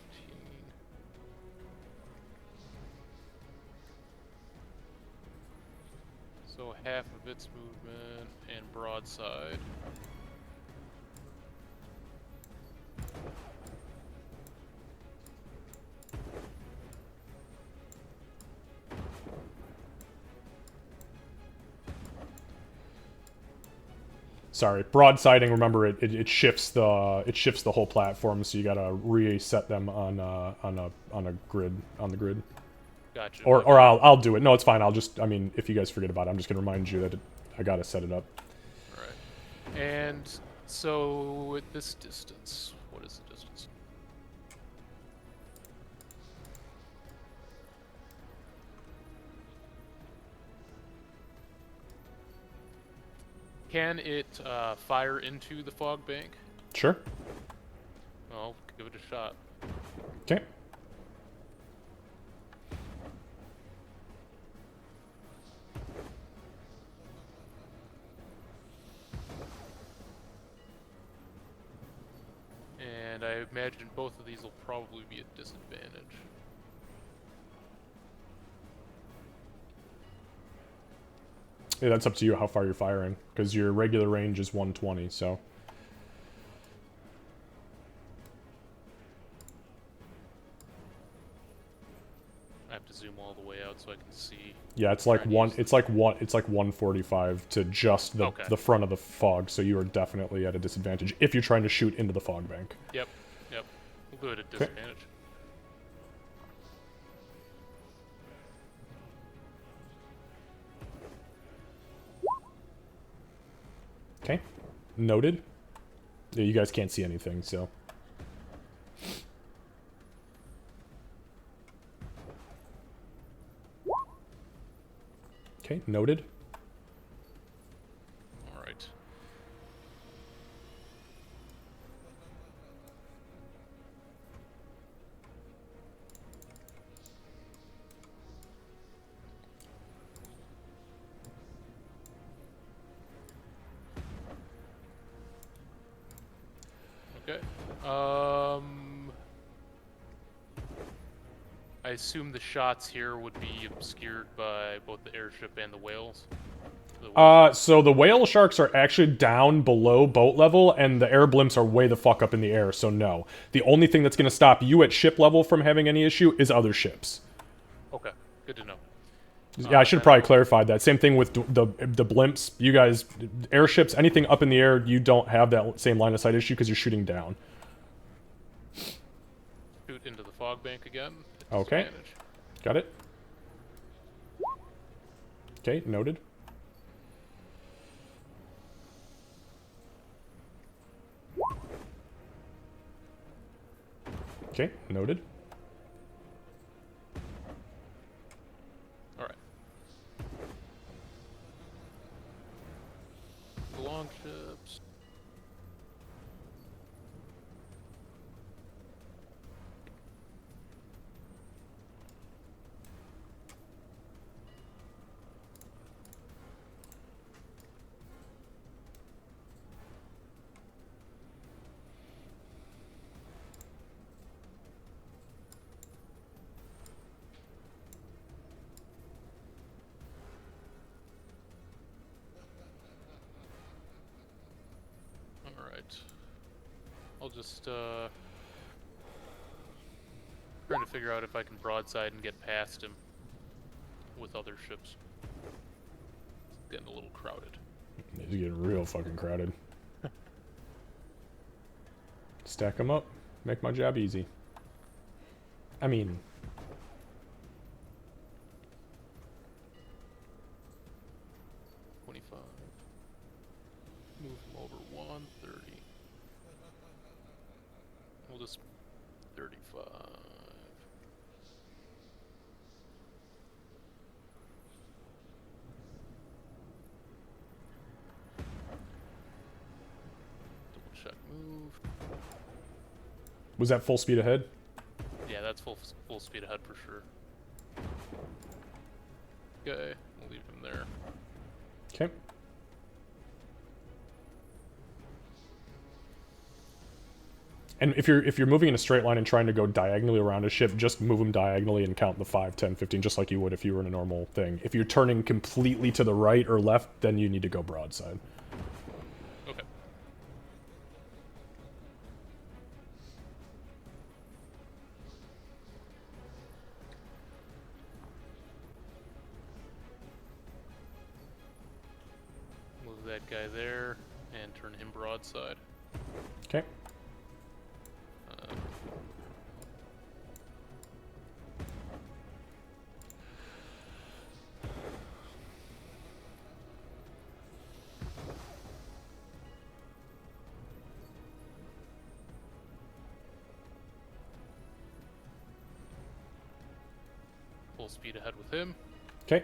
H: So half of its movement and broadside.
B: Sorry, broadsiding. Remember, it shifts the whole platform, so you gotta reset them on a grid on the grid.
H: Gotcha.
B: Or I'll do it. No, it's fine. I mean, if you guys forget about it, I'm just gonna remind you that I gotta set it up.
H: Alright. And so at this distance, what is the distance? Can it fire into the fog bank?
B: Sure.
H: Well, give it a shot.
B: Okay.
H: And I imagine both of these will probably be a disadvantage.
B: Yeah, that's up to you how far you're firing, because your regular range is 120, so.
H: I have to zoom all the way out so I can see.
B: Yeah, it's like
H: Trying to use
B: it's like 145 to just the
H: Okay.
B: the front of the fog, so you are definitely at a disadvantage if you're trying to shoot into the fog bank.
H: Yep, yep. We'll do it at disadvantage.
B: Okay. Noted. Yeah, you guys can't see anything, so. Okay, noted.
H: All right. Okay. I assume the shots here would be obscured by both the airship and the whales.
B: So the whale sharks are actually down below boat level, and the air blimps are way the fuck up in the air, so no. The only thing that's going to stop you at ship level from having any issue is other ships.
H: Okay, good to know.
B: Yeah, I should have probably clarified that. Same thing with the blimps. You guys, airships, anything up in the air, you don't have that same line of sight issue because you're shooting down.
H: Shoot into the fog bank again.
B: Okay.
H: Disadvantage.
B: Got it. Okay, noted. Okay, noted.
H: All right. The long ships. Alright. I'll just, trying to figure out if I can broadside and get past him with other ships. It's getting a little crowded.
B: It's getting real fucking crowded. Stack them up. Make my job easy. I mean...
H: Move him over 130. We'll just 35. Double check move.
B: Was that full speed ahead?
H: Yeah, that's full speed ahead for sure. Okay, we'll leave him there.
B: Okay. And if you're moving in a straight line and trying to go diagonally around a ship, just move them diagonally and count the 5, 10, 15, just like you would if you were in a normal thing. If you're turning completely to the right or left, then you need to go broadside.
H: Okay. Move that guy there and turn him broadside.
B: Okay.
H: Full speed ahead with him.
B: Okay.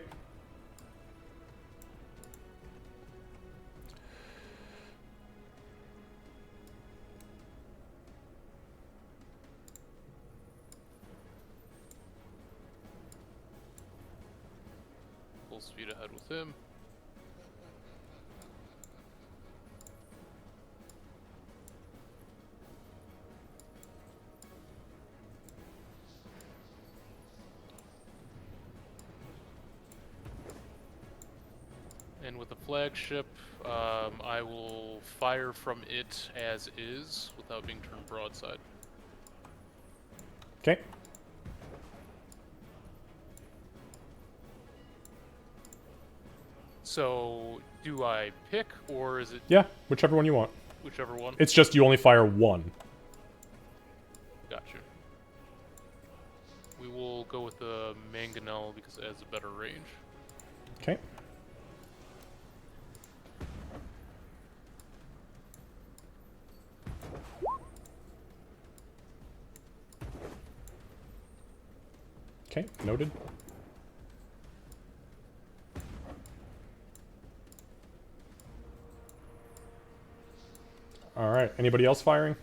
H: full speed ahead with him. And with the flagship, I will fire from it as is without being turned broadside.
B: Okay.
H: So, do I pick, or is it
B: Yeah, whichever one you want.
H: whichever one?
B: It's just you only fire one.
H: Gotcha. We will go with the mangonel because it has a better range.
B: Okay. Okay, noted. All right, anybody else firing?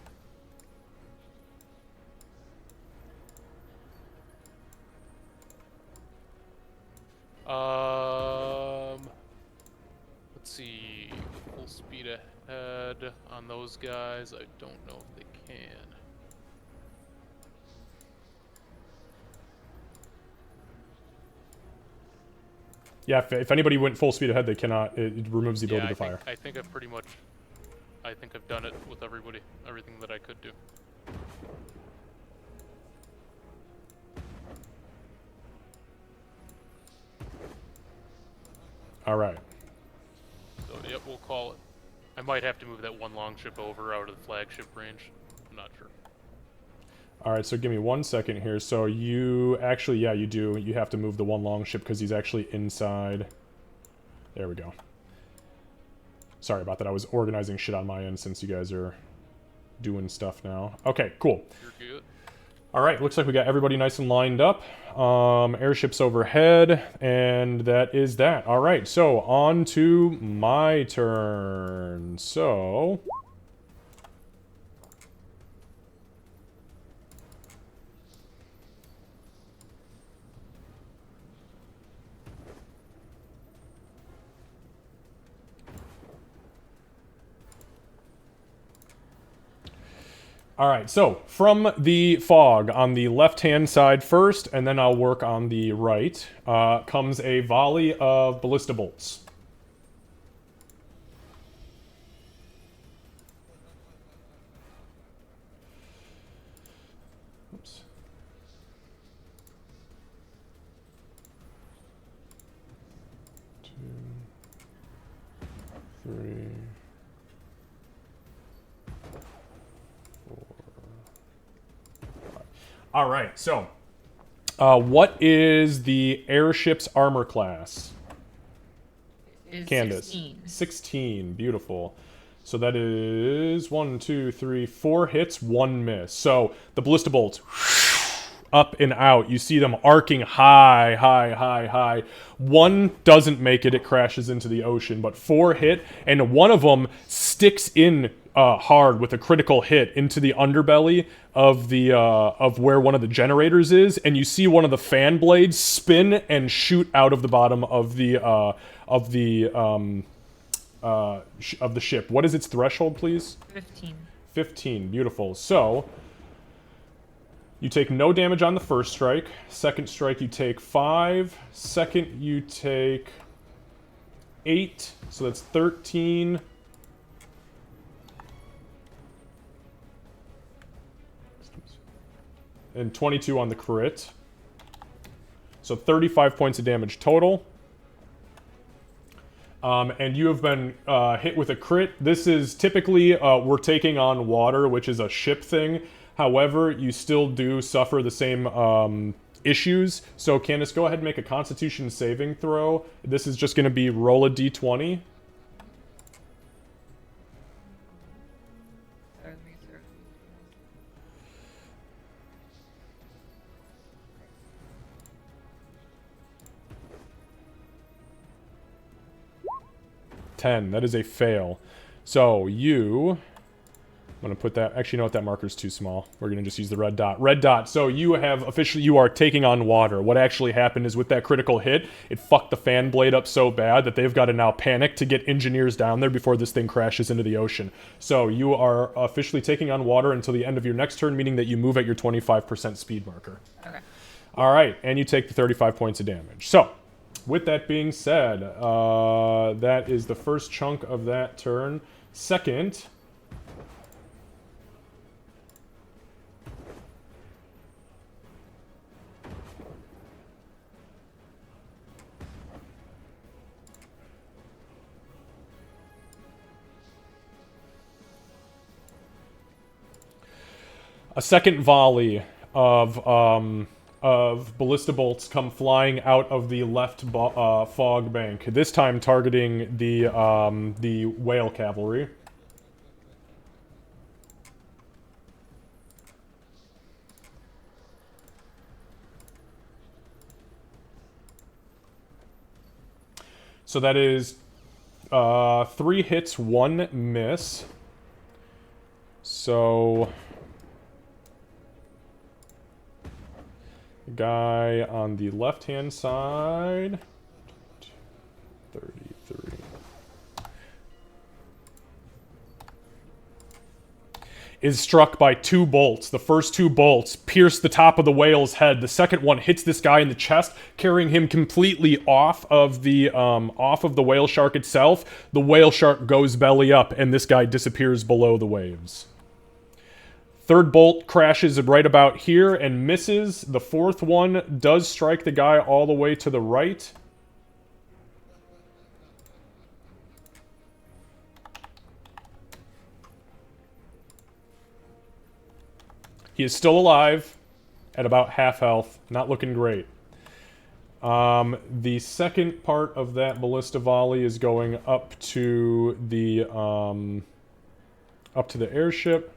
H: Let's see. Full speed ahead on those guys. I don't know if they can.
B: Yeah, if anybody went full speed ahead, they cannot. It removes the ability to fire.
H: I think I've pretty much. I think I've done it with everybody. Everything that I could do.
B: All right.
H: So yep, we'll call it. I might have to move that one longship over out of the flagship range. I'm not sure.
B: All right, so give me 1 second here. So you actually, yeah, you do. You have to move the one longship because he's actually inside. There we go. Sorry about that. I was organizing shit on my end since you guys are doing stuff now. Okay, cool.
H: You're good.
B: All right, looks like we got everybody nice and lined up. Airships overhead, and that is that. All right, so on to my turn. So... All right, so from the fog on the left-hand side first, and then I'll work on the right, comes a volley of ballista bolts. Oops. Two, three. All right, so what is the airship's armor class?
D: Is
B: Candace.
D: 16.
B: 16, beautiful. So that is 1, 2, 3, 4 hits, 1 miss. So the ballista bolts up and out. You see them arcing high, high, high, high. One doesn't make it; it crashes into the ocean. But 4 hit, and one of them sticks in hard with a critical hit into the underbelly of the of where one of the generators is, and you see one of the fan blades spin and shoot out of the bottom of the ship. What is its threshold, please?
D: 15.
B: 15. Beautiful. So you take no damage on the first strike. Second strike, you take 5. Second, you take 8. So that's 13. And 22 on the crit. So 35 points of damage total. And you have been hit with a crit. This is typically, we're taking on water, which is a ship thing. However, you still do suffer the same issues. So Candace, go ahead and make a Constitution saving throw. This is just going to be roll a d20. That is a fail. So you I'm gonna put that. Actually, you know what? That marker's too small. We're gonna just use the red dot. Red dot. So you have officially, you are taking on water. What actually happened is with that critical hit, it fucked the fan blade up so bad that they've got to now panic to get engineers down there before this thing crashes into the ocean. So you are officially taking on water until the end of your next turn, meaning that you move at your 25% speed marker.
D: Okay.
B: All right, and you take the 35 points of damage. So, with that being said, that is the first chunk of that turn. Second. A second volley of ballista bolts come flying out of the left fog bank. This time targeting the whale cavalry. So that is 3 hits, 1 miss. So the guy on the left-hand side, 33. Is struck by 2 bolts. The first 2 bolts pierce the top of the whale's head. The second one hits this guy in the chest, carrying him completely off of the whale shark itself. The whale shark goes belly up, and this guy disappears below the waves. Third bolt crashes right about here and misses. The fourth one does strike the guy all the way to the right. He is still alive at about half health. Not looking great. The second part of that ballista volley is going up to the airship.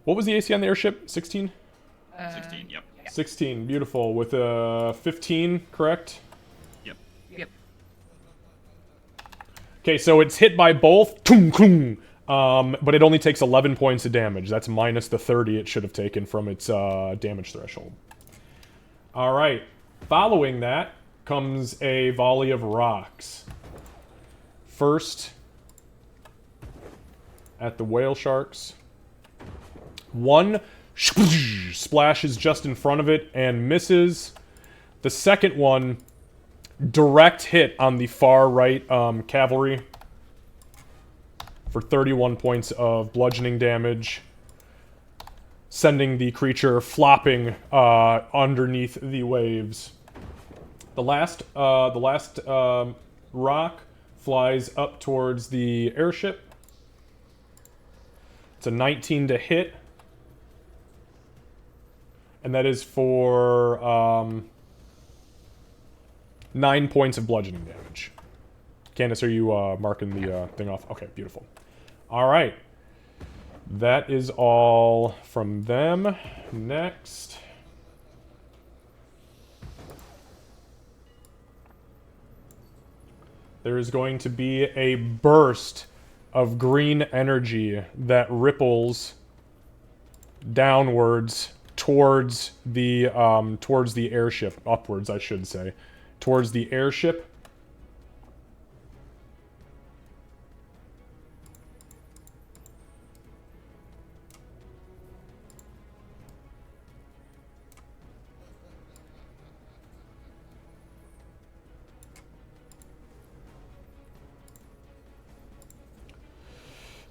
B: What was the AC on the airship? 16?
G: 16, yep.
B: 16, beautiful. With a 15, correct?
G: Yep.
D: Yep.
B: Okay, so it's hit by both, but it only takes 11 points of damage. That's minus the 30 it should have taken from its damage threshold. All right, following that comes a volley of rocks. First, at the whale sharks. One splashes just in front of it and misses. The second one, direct hit on the far right cavalry for 31 points of bludgeoning damage, sending the creature flopping underneath the waves. The last rock flies up towards the airship. It's a 19 to hit. And that is for 9 points of bludgeoning damage. Candace, are you marking the thing off? Okay, beautiful. All right. That is all from them. Next. There is going to be a burst of green energy that ripples downwards towards the airship, upwards, I should say, towards the airship.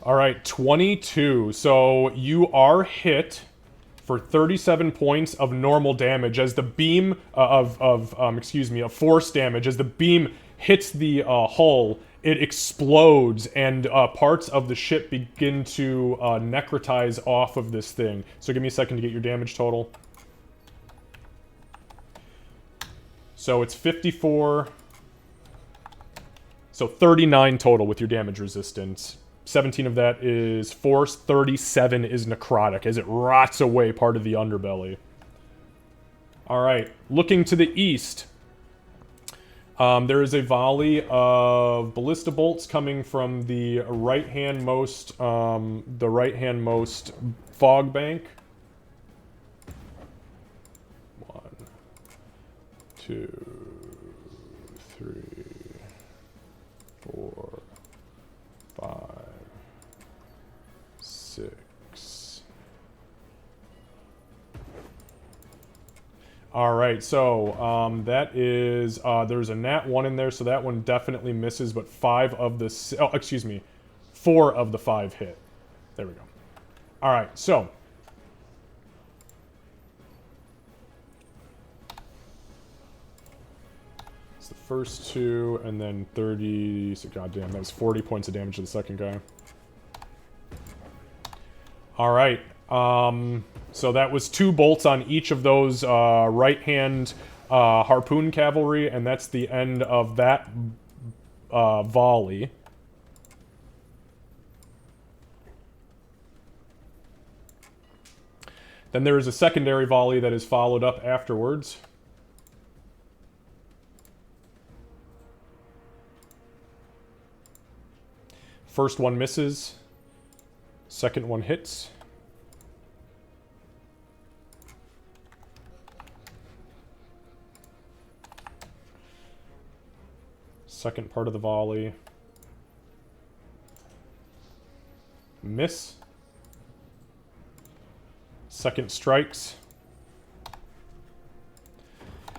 B: All right, 22. So you are hit for 37 points of normal damage as the beam of force damage. As the beam hits the hull, it explodes and parts of the ship begin to necrotize off of this thing. So give me a second to get your damage total. So it's 54. So 39 total with your damage resistance. 17 of that is force, 37 is necrotic, as it rots away part of the underbelly. Alright, looking to the east. There is a volley of ballista bolts coming from the right-handmost fog bank. 1, 2, 3, 4, 5, 6. All right, so that is there's a nat 1 in there, so that one definitely misses. But 4 of the 5 hit. There we go. All right, so it's the first 2, and then 30. So goddamn, that was 40 points of damage to the second guy. All right. So that was 2 bolts on each of those right-hand harpoon cavalry, and that's the end of that volley. Then there is a secondary volley that is followed up afterwards. First one misses. Second one hits. Second part of the volley. Miss. Second strikes.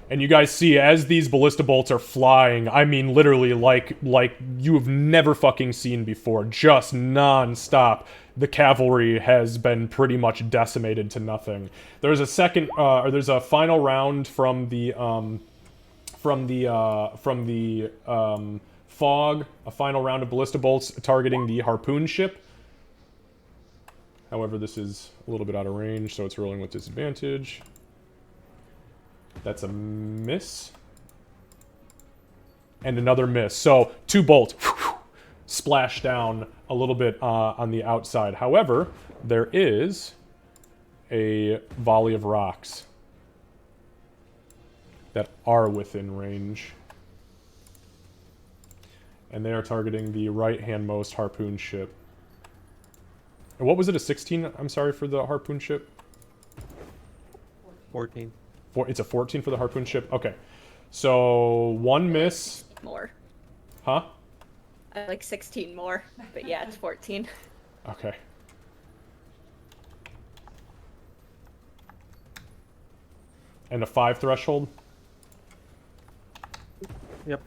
B: And you guys see, as these ballista bolts are flying, I mean literally like you have never fucking seen before, just non-stop, the cavalry has been pretty much decimated to nothing. There's a second, there's a final round from the fog, a final round of ballista bolts targeting the harpoon ship. However, this is a little bit out of range, so it's rolling with disadvantage. That's a miss. And another miss. So 2 bolts splash down a little bit on the outside. However, there is a volley of rocks that are within range. And they are targeting the right-handmost harpoon ship. And what was it, a 16? I'm sorry, for the harpoon ship?
K: 14.
B: It's a 14 for the harpoon ship? Okay. So, 1 miss.
E: More.
B: Huh?
E: I like 16 more, but yeah, it's 14.
B: Okay. And a 5 threshold?
K: Yep.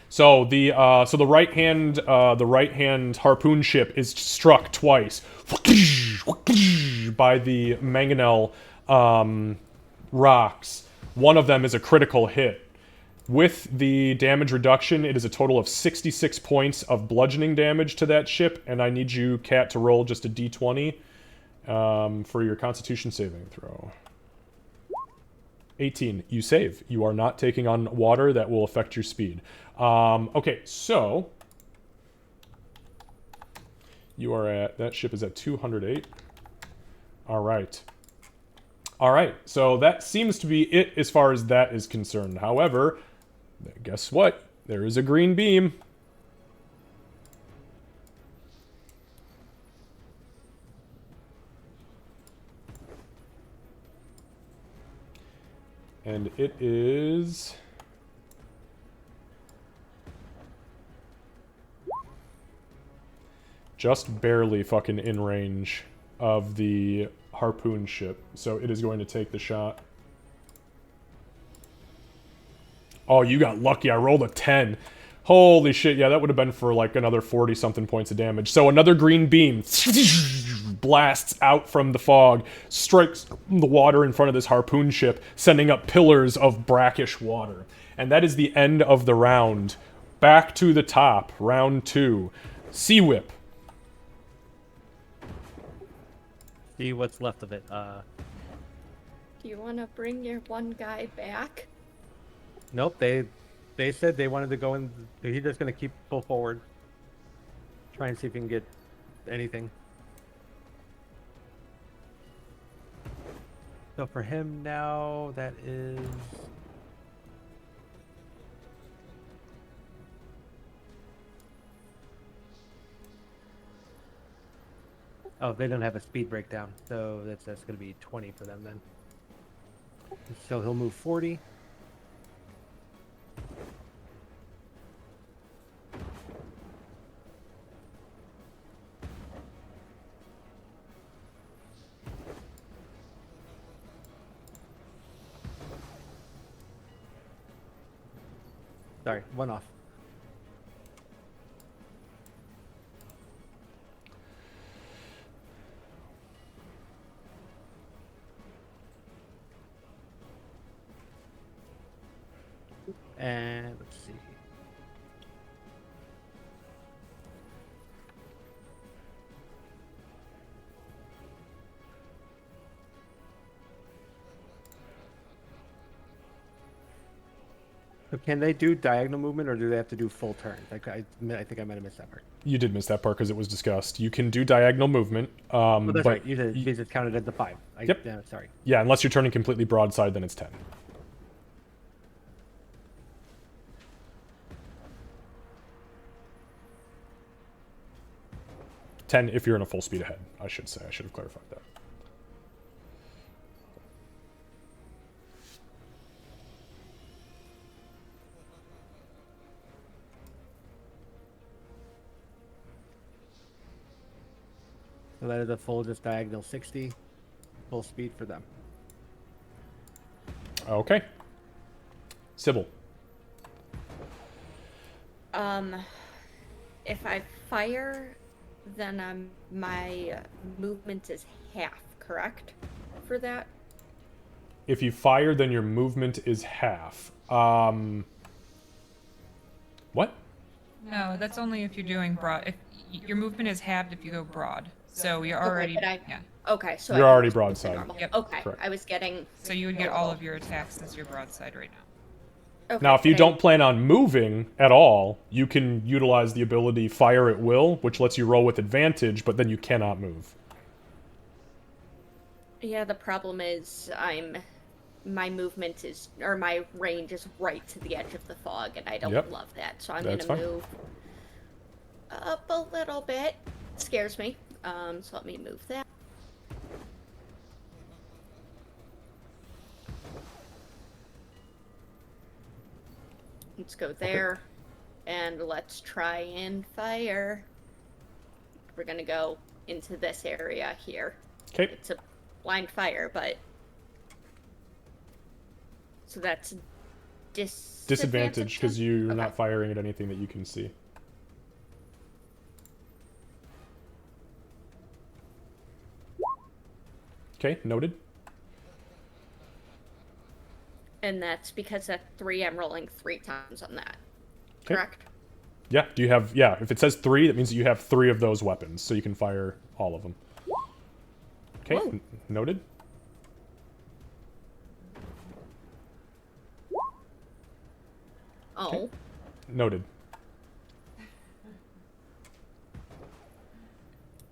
B: So the right hand harpoon ship is struck twice by the mangonel rocks. One of them is a critical hit. With the damage reduction, it is a total of 66 points of bludgeoning damage to that ship, and I need you, Cat, to roll just a d20 for your Constitution saving throw. 18. You save. You are not taking on water that will affect your speed. Okay, so you are at, that ship is at 208. All right. All right, so that seems to be it as far as that is concerned. However, guess what? There is a green beam. And it is just barely fucking in range of the harpoon ship. So it is going to take the shot. Oh, you got lucky. I rolled a 10. Holy shit, yeah, that would have been for like another 40-something points of damage. So another green beam blasts out from the fog, strikes the water in front of this harpoon ship, sending up pillars of brackish water. And that is the end of the round. Back to the top, round 2. Sea Whip.
K: See what's left of it.
E: Do you want to bring your one guy back?
K: Nope, they said they wanted to go in. He's just going to keep pull forward. Try and see if he can get anything. So for him now, that is Oh, they don't have a speed breakdown, so that's going to be 20 for them then. So he'll move 40. Sorry, one off. And let's see. So can they do diagonal movement, or do they have to do full turns? I think I might have missed that part.
B: You did miss that part because it was discussed. You can do diagonal movement.
K: Oh, that's
B: but
K: right. You said it's counted as the 5.
B: Yep.
K: Yeah, sorry.
B: Yeah, unless you're turning completely broadside, then it's 10. 10 if you're in a full speed ahead, I should say. I should have clarified that.
K: So that is a full just diagonal 60, full speed for them.
B: Okay. Sybil.
E: If I fire, then my movement is half, correct? For that?
B: If you fire, then your movement is half. What?
D: No, that's only if you're doing broad. If your movement is halved if you go broad. So you're already yeah.
E: Okay, so
B: You're
E: I can
B: already
E: just move the
B: broadside.
E: normal.
D: Yep.
E: Okay,
B: Correct.
E: I was getting.
D: So you would get all of your attacks since you're broadside right now.
E: Okay,
B: Now, if you
E: but
B: don't plan on moving at all, you can utilize the ability Fire at Will, which lets you roll with advantage, but then you cannot move.
E: Yeah, the problem is my movement is, or my range is right to the edge of the fog, and I don't
B: Yep.
E: love that. So I'm
B: That's
E: gonna
B: fine.
E: move up a little bit. Scares me. So let me move that. Let's go there, and let's try and fire. We're gonna go into this area here.
B: Okay.
E: It's a blind fire, but so that's
B: Disadvantage, because you're
E: Okay.
B: not firing at anything that you can see. Okay, noted.
E: And that's because at 3, I'm rolling 3 times on that.
B: Okay.
E: Correct?
B: Yeah, do you have... Yeah, if it says 3, that means that you have 3 of those weapons, so you can fire all of them. Okay,
E: Whoa.
B: Noted.
E: Oh.
B: Okay. Noted.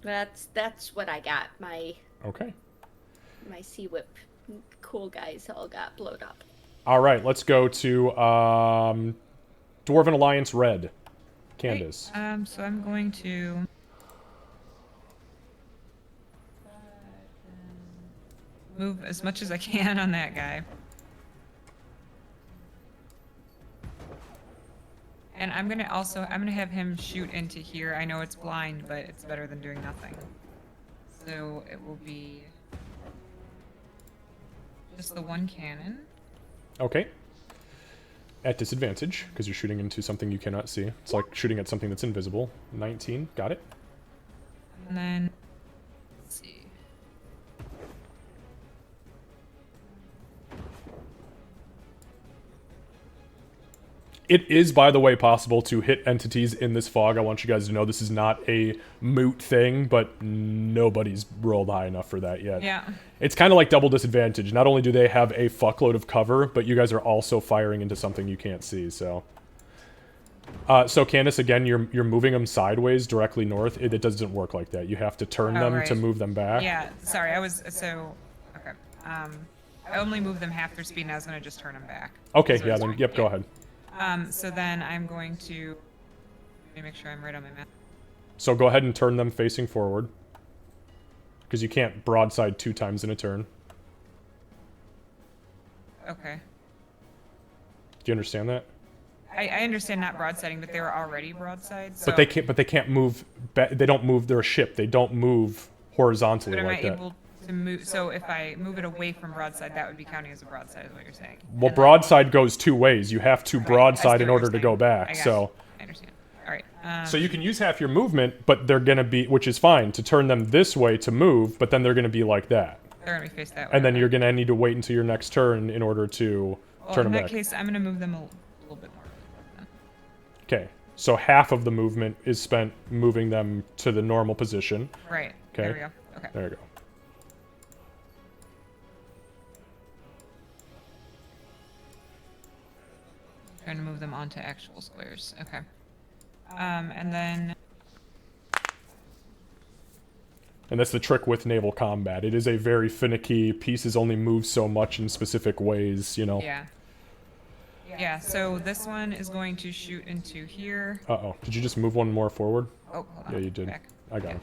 E: That's what I got. My
B: Okay.
E: Sea Whip cool guys all got blowed up.
B: All right, let's go to Dwarven Alliance Red. Candace.
D: So I'm going to move as much as I can on that guy. And I'm gonna have him shoot into here. I know it's blind, but it's better than doing nothing. So it will be just the one cannon.
B: Okay. At disadvantage, because you're shooting into something you cannot see. It's like shooting at something that's invisible. 19, got it.
D: And then let's see.
B: It is, by the way, possible to hit entities in this fog. I want you guys to know this is not a moot thing, but nobody's rolled high enough for that yet.
D: Yeah.
B: It's kind of like double disadvantage. Not only do they have a fuckload of cover, but you guys are also firing into something you can't see, so... so Candace, again, you're moving them sideways directly north. It doesn't work like that. You have to turn them to
D: right.
B: move them back.
D: Yeah, sorry, okay. I only moved them half their speed and I was gonna just turn them back.
B: Okay,
D: So
B: yeah,
D: it's
B: then,
D: fine.
B: yep, go ahead.
D: So then I'm going to let me make sure I'm right on my map.
B: So go ahead and turn them facing forward. because you can't broadside 2 times in a turn.
D: Okay.
B: Do you understand that?
D: I understand not broadsiding, but they were already broadside. So
B: But they can't move. They don't move. They're a ship. They don't move horizontally
D: But am I
B: like that.
D: able to move? So if I move it away from broadside, that would be counting as a broadside, is what you're saying.
B: Well,
D: And then-
B: broadside goes 2 ways. You have to
D: Right, I
B: broadside
D: see
B: in
D: what
B: order
D: you're
B: to go
D: saying.
B: back.
D: I got
B: So.
D: you. I understand. All right.
B: So you can use half your movement, but they're gonna be, which is fine, to turn them this way to move, but then they're gonna be like that.
D: They're gonna be faced that way.
B: And then
D: okay.
B: you're gonna need to wait until your next turn in order to
D: Well,
B: turn
D: in
B: them
D: that
B: back.
D: case, I'm gonna move them a little bit more. Then.
B: Okay. So half of the movement is spent moving them to the normal position.
D: Right.
B: Okay.
D: There we go. Okay.
B: There you go.
D: Trying to move them onto actual squares. Okay. And then
B: And that's the trick with naval combat. It is a very finicky, pieces only move so much in specific ways, you know.
D: yeah. Yeah. So this one is going to shoot into here.
B: Uh-oh. Did you just move one more forward?
D: Oh, hold on.
B: Yeah, you did.
D: Back.
B: I got him.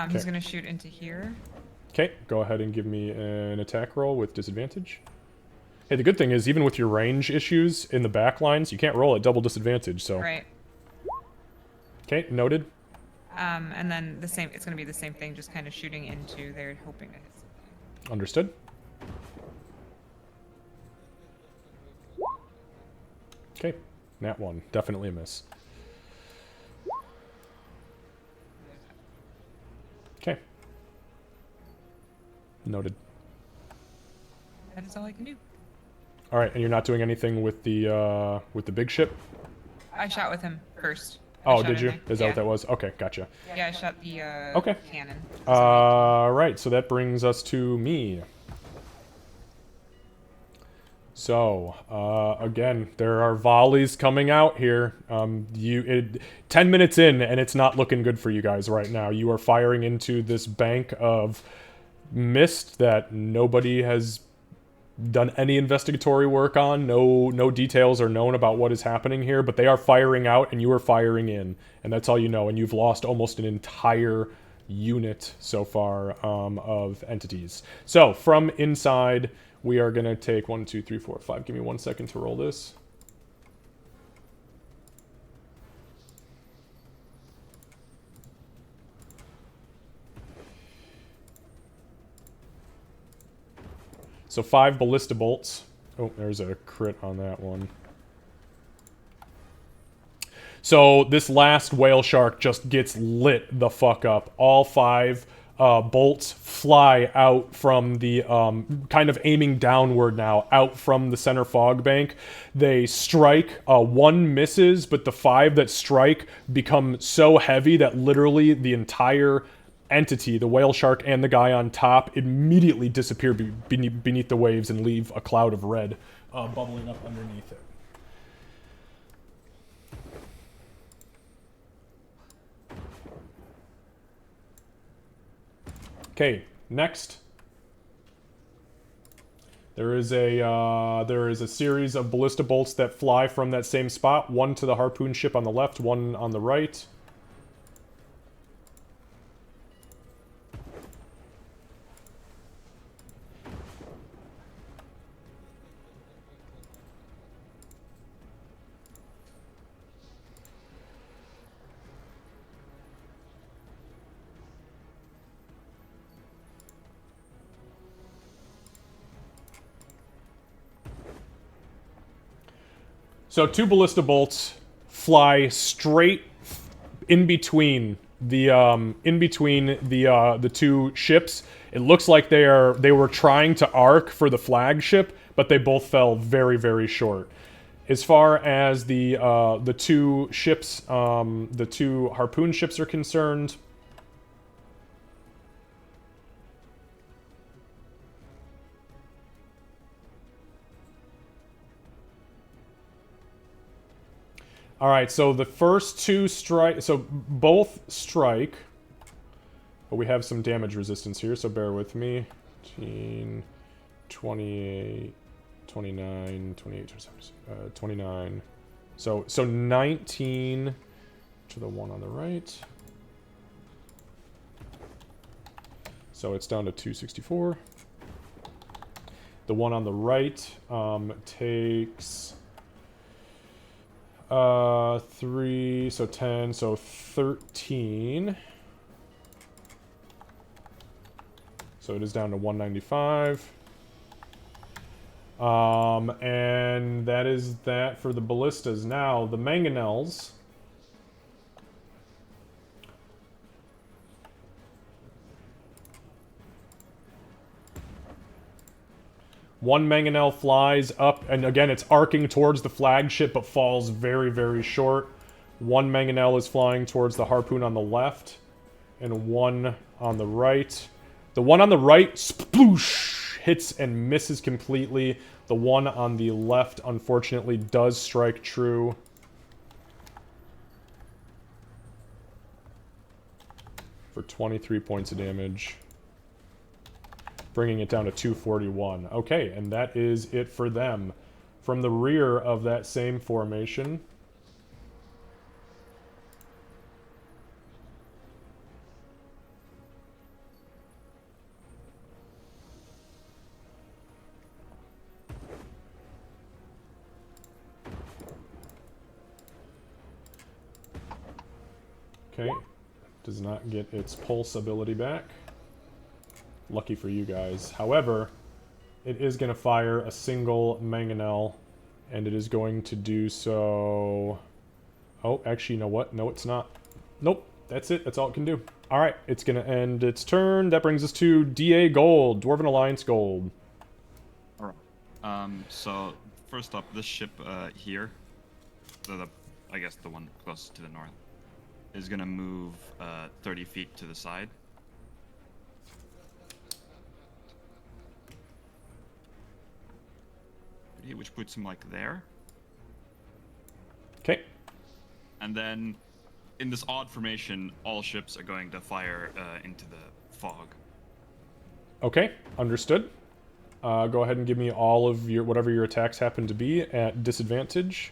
D: He's
B: Okay.
D: gonna shoot into here.
B: Okay, go ahead and give me an attack roll with disadvantage. Hey, the good thing is, even with your range issues in the back lines, you can't roll at double disadvantage, so...
D: Right.
B: Okay, noted.
D: And then the same. It's gonna be the same thing, just kind of shooting into there, hoping to hit something.
B: Understood. Okay, nat 1. Definitely a miss. Okay. Noted.
D: That is all I can do.
B: All right, and you're not doing anything with the big ship?
D: I shot with him first. I
B: Oh,
D: shot
B: did
D: in
B: you?
D: there.
B: Is that
D: Yeah.
B: what that was? Okay, gotcha.
D: Yeah, I shot the
B: Okay.
D: cannon.
B: Right, so that brings us to me. So, again, there are volleys coming out here. 10 minutes in, and it's not looking good for you guys right now. You are firing into this bank of mist that nobody has done any investigatory work on. No details are known about what is happening here, but they are firing out, and you are firing in. And that's all you know, and you've lost almost an entire unit so far of entities. So, from inside... we are going to take 1, 2, 3, 4, 5. Give me 1 second to roll this. So 5 ballista bolts. Oh, there's a crit on that one. So this last whale shark just gets lit the fuck up. All 5 bolts fly out from the, kind of aiming downward now, out from the center fog bank. They strike, 1 misses, but the 5 that strike become so heavy that literally the entire entity, the whale shark and the guy on top, immediately disappear beneath the waves and leave a cloud of red bubbling up underneath it. Okay, next. There is a series of ballista bolts that fly from that same spot. 1 to the harpoon ship on the left, 1 on the right. So 2 ballista bolts fly straight in between the 2 ships. It looks like they were trying to arc for the flagship, but they both fell very, very short. As far as the 2 ships, the 2 harpoon ships are concerned, all right, so the first 2 strike, so both strike, but we have some damage resistance here, so bear with me. 18, 28, 29, 28, 29. So 19 to the one on the right. So it's down to 264. The one on the right takes 3, so 10, so 13. So it is down to 195. And that is that for the ballistas. Now, the mangonels. One mangonel flies up, and again, it's arcing towards the flagship, but falls very, very short. One mangonel is flying towards the harpoon on the left, and one on the right. The one on the right, sploosh, hits and misses completely. The one on the left, unfortunately, does strike true. For 23 points of damage. Bringing it down to 241. Okay, and that is it for them. From the rear of that same formation... Okay, does not get its pulse ability back. Lucky for you guys. However, it is going to fire a single mangonel, and it is going to do so... Oh, actually, you know what? No, it's not. Nope, that's it. That's all it can do. Alright, it's going to end its turn. That brings us to DA Gold, Dwarven Alliance Gold.
G: Alright. So, first up, this ship here, I guess the one closest to the north, is going to move 30 feet to the side. Which puts him like there.
B: Okay.
G: And then, in this odd formation, all ships are going to fire into the fog.
B: Okay, understood. Go ahead and give me all of your whatever your attacks happen to be at disadvantage.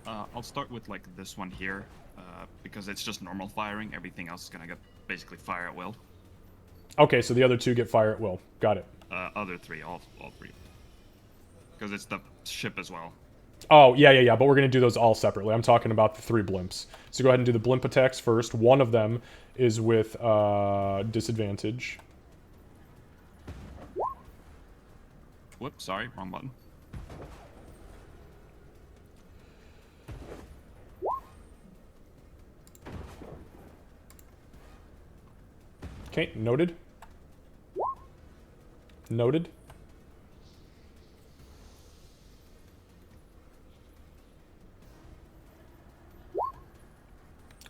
G: I'll start with like this one here, because it's just normal firing. Everything else is gonna get basically fire at will.
B: Okay, so the other two get fire at will. Got it.
G: Other three, all three. Because it's the ship as well.
B: Oh, yeah, but we're going to do those all separately. I'm talking about the 3 blimps. So go ahead and do the blimp attacks first. One of them is with disadvantage.
G: Whoops, sorry, wrong button.
B: Okay, noted. Noted.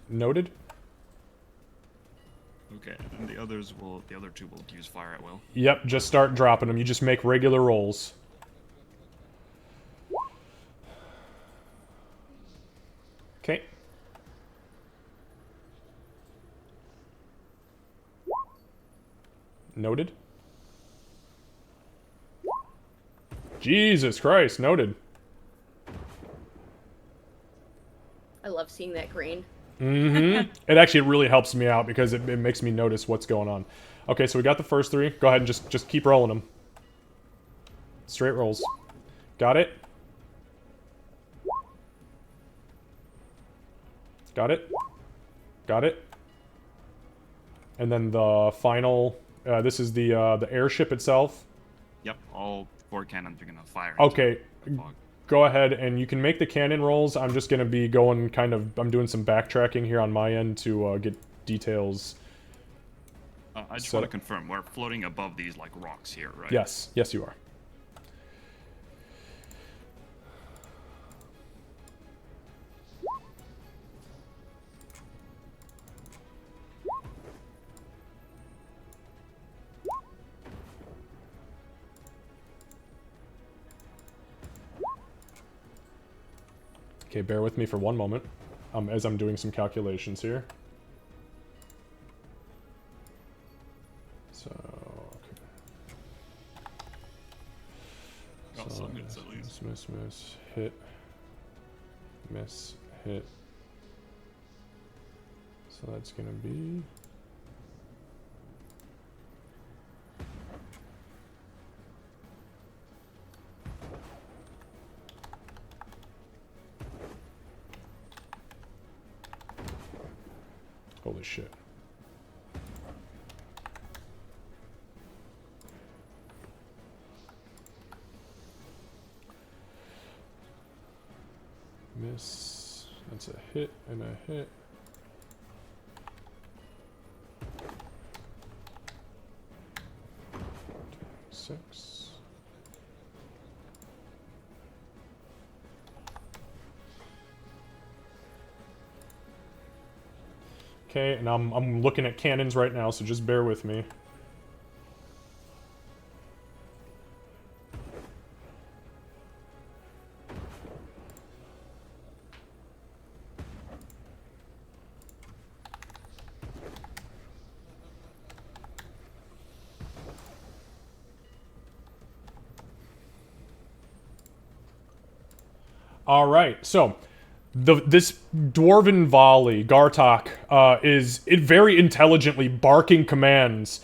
B: Noted.
G: Okay, and the other two will use fire at will.
B: Yep, just start dropping them. You just make regular rolls. Okay. Noted. Jesus Christ, noted.
E: I love seeing that green.
B: Mm-hmm. It really helps me out because it makes me notice what's going on. Okay, so we got the first 3. Go ahead and just keep rolling them. Straight rolls. Got it? Got it? Got it? And then the final... this is the airship itself.
G: Yep, all 4 cannons are gonna fire.
B: Okay. Go ahead, and you can make the cannon rolls. I'm just going to be going I'm doing some backtracking here on my end to get details.
G: I just want to confirm, we're floating above these, like, rocks here, right?
B: Yes. Yes, you are. Okay, bear with me for one moment, as I'm doing some calculations here. So, okay. So, miss, hit, miss, hit. So that's gonna be Miss. That's a hit and a hit. Six. Okay, and I'm looking at cannons right now, so just bear with me. All right, so this dwarven volley, Gartok, is very intelligently barking commands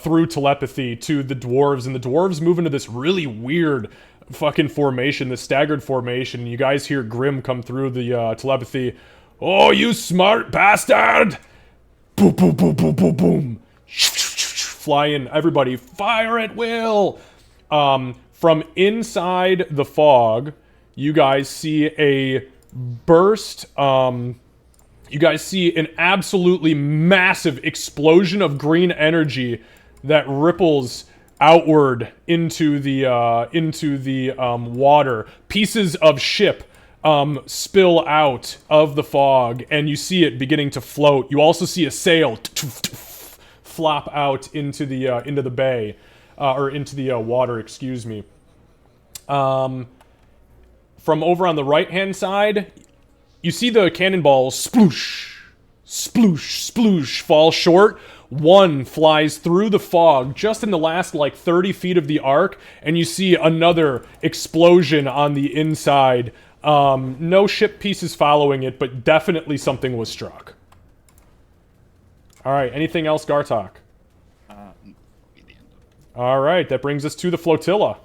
B: through telepathy to the dwarves, and the dwarves move into this really weird fucking formation, this staggered formation. You guys hear Grim come through the telepathy. Oh, you smart bastard! Boom, boom, boom, boom, boom, boom. Fly in, everybody, fire at will! From inside the fog, you guys see a burst, you guys see an absolutely massive explosion of green energy that ripples outward into the water. Pieces of ship spill out of the fog, and you see it beginning to float. You also see a sail flop out into the bay, or into the water, excuse me. From over on the right-hand side, you see the cannonballs sploosh, sploosh, sploosh fall short. One flies through the fog just in the last, like, 30 feet of the arc, and you see another explosion on the inside. No ship pieces following it, but definitely something was struck. Alright, anything else, Gartok? Alright, that brings us to the flotilla.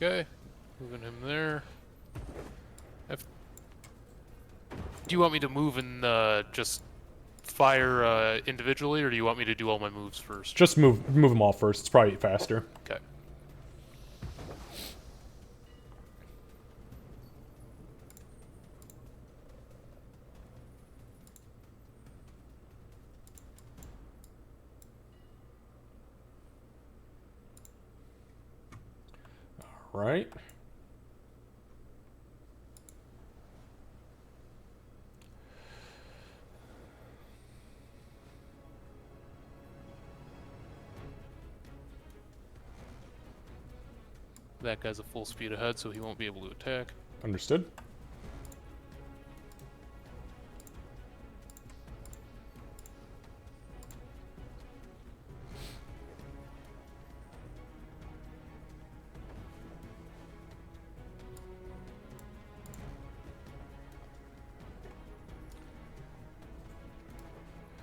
H: Okay, moving him there. Do you want me to move and just fire individually, or do you want me to do all my moves first?
B: Just move them all first. It's probably faster.
H: Okay.
B: Right.
H: That guy's a full speed ahead, so he won't be able to attack.
B: Understood.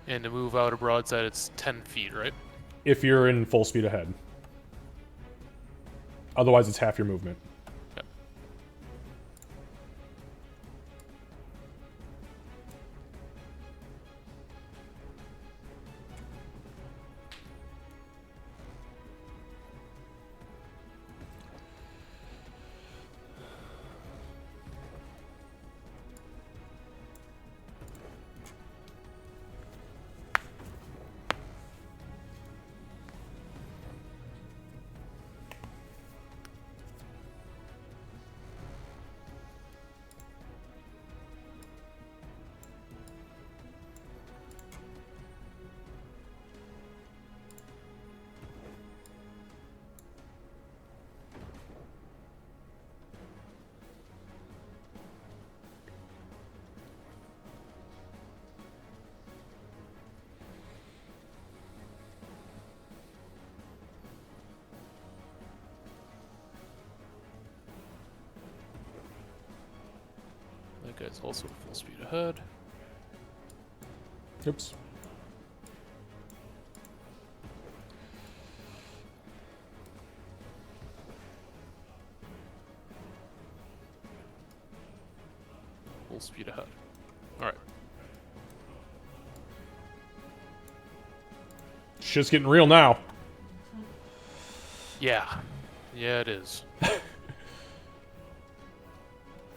H: And to move out a broadside, it's 10 feet, right?
B: If you're in full speed ahead. Otherwise, it's half your movement.
H: Okay. That guy's also full speed ahead.
B: Oops.
H: Full speed ahead. Alright.
B: Shit's getting real now.
H: Yeah. Yeah, it is.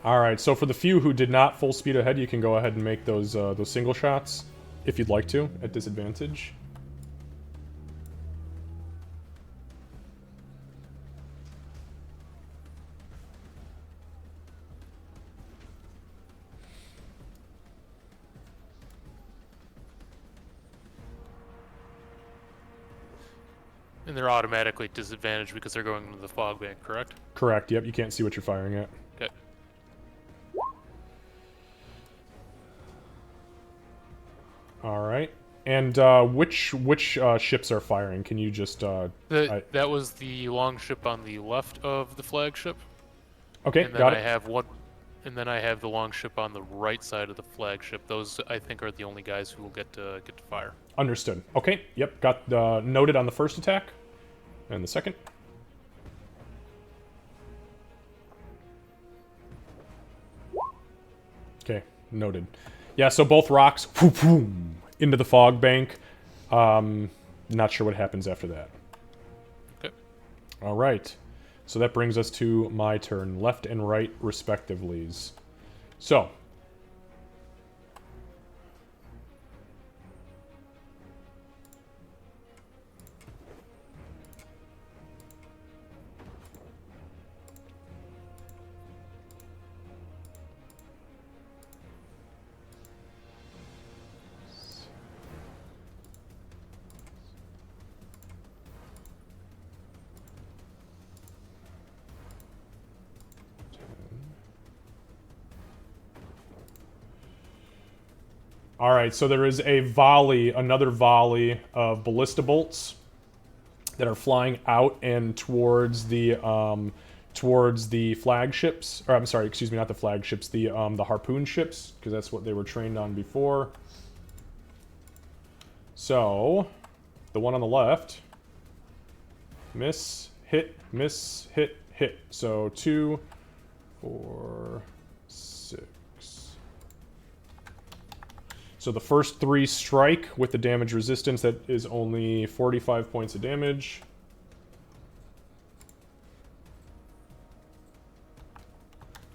B: All right, so for the few who did not full speed ahead, you can go ahead and make those single shots, if you'd like to, at disadvantage.
H: And they're automatically disadvantaged because they're going into the fog bank, correct?
B: Correct, yep, you can't see what you're firing at.
H: Okay.
B: All right. And which ships are firing? Can you just
H: That was the longship on the left of the flagship.
B: Okay,
H: And then
B: got
H: I
B: it.
H: have one, and then I have the longship on the right side of the flagship. Those I think are the only guys who will get to fire.
B: Understood. Okay, yep, got noted on the first attack. And the second. Okay, noted. Yeah, so both rocks into the fog bank. Not sure what happens after that.
H: Okay.
B: All right. So that brings us to my turn, left and right respectively. So. All right, so there is a volley, another volley of ballista bolts that are flying out and towards the flagships. Or I'm sorry, excuse me, not the flagships, the harpoon ships, because that's what they were trained on before. So, the one on the left, miss, hit, hit. So 2, 4, 6. So the first 3 strike with the damage resistance. That is only 45 points of damage.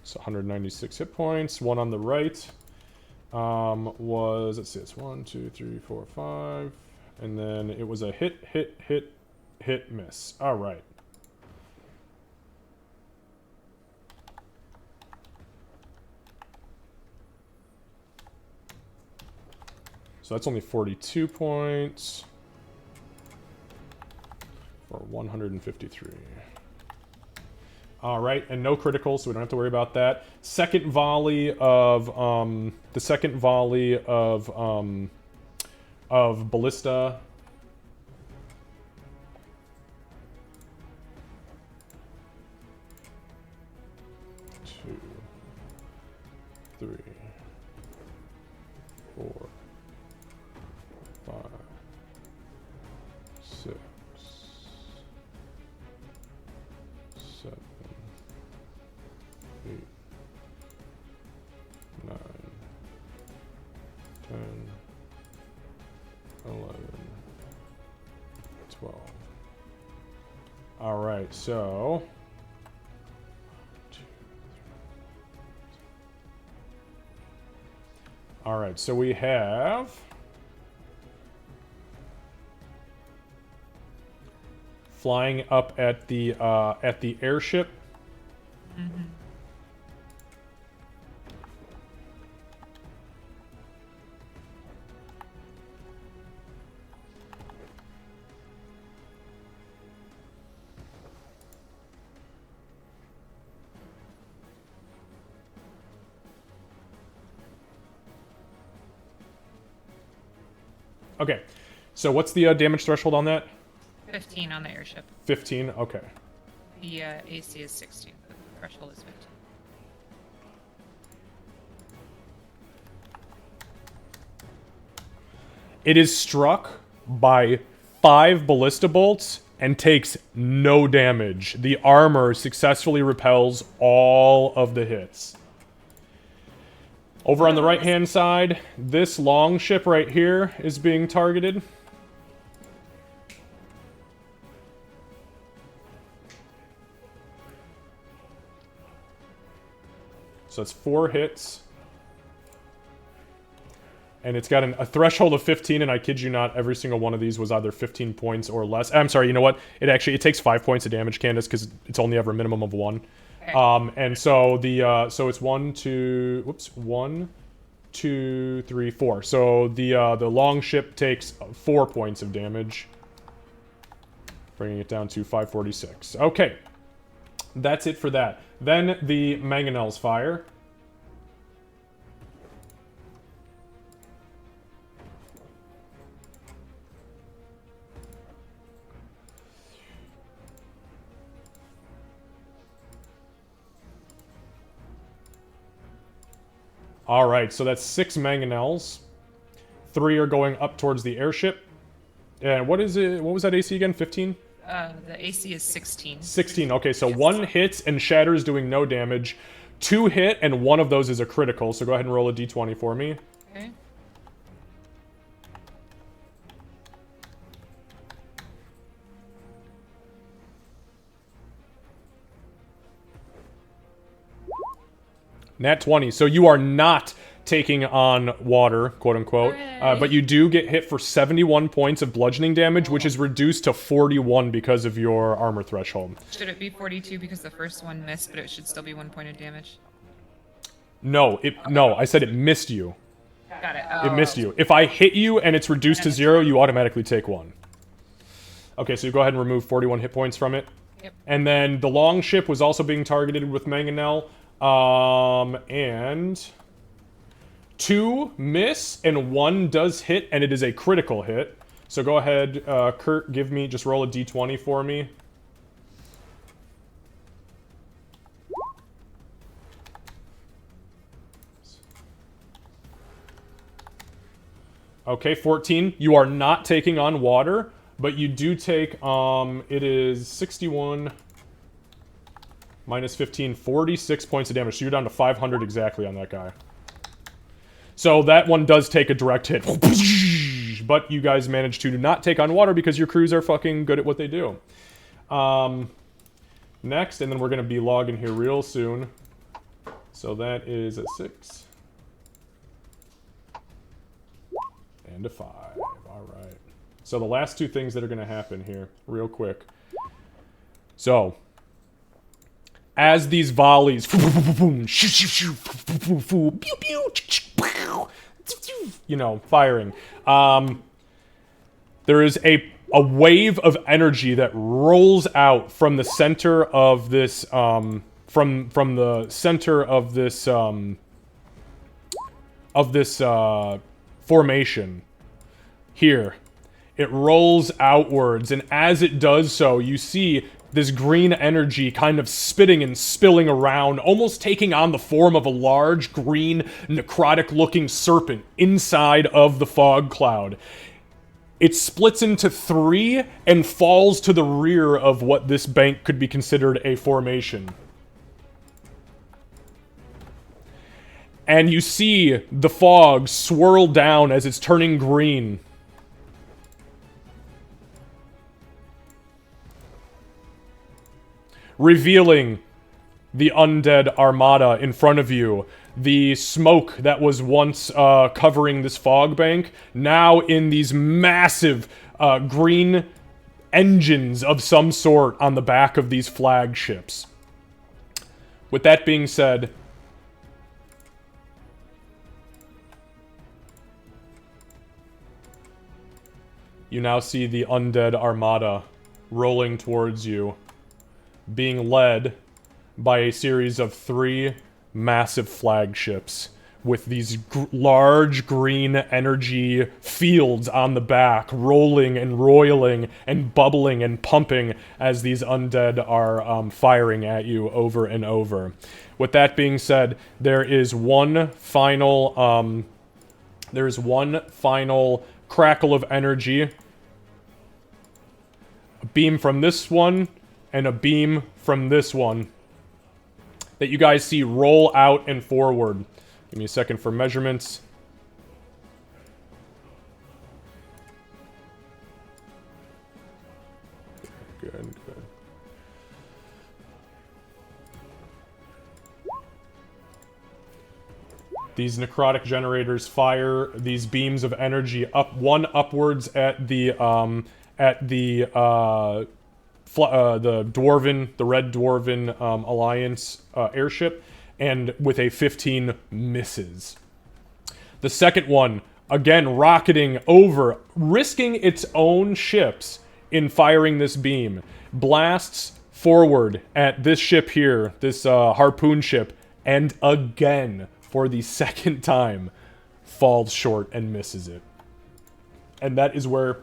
B: So 196 hit points. One on the right was, let's see, it's 1, 2, 3, 4, 5. And then it was a hit, miss. All right. So that's only 42 points for 153. All right, and no criticals, so we don't have to worry about that. Second volley of ballista. Two, 3, 4, 5, 6, 7, 8, 9, 10, 11, 12. All right, so all right, so we have flying up at the airship.
D: Mm-hmm.
B: Okay, so what's the damage threshold on that?
D: 15 on the airship.
B: 15, okay.
D: The AC is 16. The threshold is 15.
B: It is struck by 5 ballista bolts and takes no damage. The armor successfully repels all of the hits. Over on the right-hand side, this long ship right here is being targeted. So it's 4 hits. And it's got a threshold of 15, and I kid you not, every single one of these was either 15 points or less. I'm sorry, you know what? It takes 5 points of damage, Candace, because it's only ever a minimum of 1.
D: Okay.
B: And so so it's 1, 2, 3, 4. So the long ship takes 4 points of damage, bringing it down to 546. Okay, that's it for that. Then the mangonels fire. Alright, so that's 6 mangonels. 3 are going up towards the airship. And what is it? What was that AC again? 15?
D: The AC is 16.
B: 16. Okay, so 1 hits and shatters, doing no damage. 2 hit, and 1 of those is a critical. So go ahead and roll a d20 for me.
D: Okay.
B: Nat 20. So you are not taking on water, quote unquote. But you do get hit for 71 points of bludgeoning damage, which is reduced to 41 because of your armor threshold.
D: Should it be 42 because the first one missed, but it should still be 1 point of damage?
B: No, I said it missed you.
D: Got it.
B: It missed you. If I hit you and it's reduced to 0, you automatically take 1. Okay, so you go ahead and remove 41 hit points from it.
D: Yep.
B: And then the long ship was also being targeted with mangonel. And 2 miss and 1 does hit, and it is a critical hit. So go ahead, Kurt, just roll a d20 for me. Okay, 14. You are not taking on water, but you do take, it is 61 minus 15, 46 points of damage. So you're down to 500 exactly on that guy. So that one does take a direct hit. But you guys managed to not take on water because your crews are fucking good at what they do. Next, and then we're going to be logging here real soon. So that is a 6. And a 5. Alright. So the last 2 things that are going to happen here, real quick. So, as these volleys, you know, firing, there is a wave of energy that rolls out from the center of this, from the center of this formation here. It rolls outwards, and as it does so, you see this green energy kind of spitting and spilling around, almost taking on the form of a large, green, necrotic-looking serpent inside of the fog cloud. It splits into 3 and falls to the rear of what this bank could be considered a formation. And you see the fog swirl down as it's turning green. Revealing the undead armada in front of you. The smoke that was once covering this fog bank, now in these massive green engines of some sort on the back of these flagships. With that being said, you now see the undead armada rolling towards you, being led by a series of 3 massive flagships with these large green energy fields on the back, rolling and roiling and bubbling and pumping as these undead are firing at you over and over. With that being said, there is one final crackle of energy. A beam from this one, and a beam from this one that you guys see roll out and forward. Give me a second for measurements. Good, good. These necrotic generators fire these beams of energy upwards at the red dwarven alliance airship, and with a 15 misses. The second one, again rocketing over, risking its own ships in firing this beam, blasts forward at this ship here, this harpoon ship, and again, for the second time, falls short and misses it. And that is where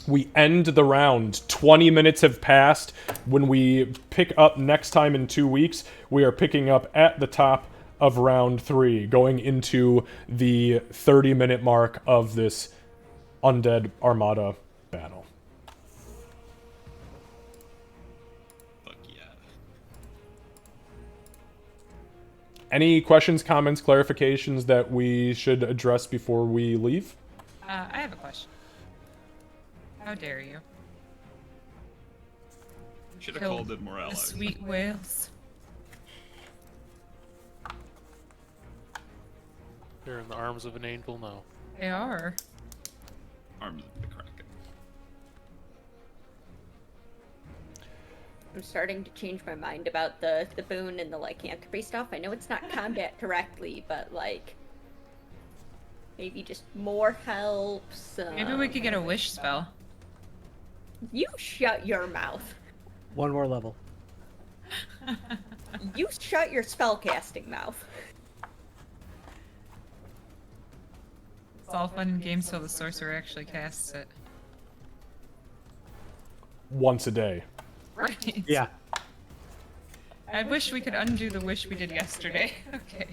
B: we end the round. 20 minutes have passed. When we pick up next time in 2 weeks, we are picking up at the top of round 3, going into the 30-minute mark of this Undead Armada battle.
G: Fuck yeah.
B: Any questions, comments, clarifications that we should address before we leave?
D: I have a question. How dare you?
G: Should have
D: Kill
G: called it more
D: the
G: allies.
D: sweet whales.
H: They're in the arms of an angel now.
D: They are.
G: Arms of the Kraken.
E: I'm starting to change my mind about the boon and the lycanthropy stuff. I know it's not combat directly, but like maybe just more helps.
D: Maybe we could get a wish spell.
E: You shut your mouth.
K: One more level.
E: You shut your spellcasting mouth.
D: It's all fun and games till the sorcerer actually casts it.
B: Once a day.
D: Right.
K: Yeah.
D: I wish we could undo the wish we did yesterday. Okay.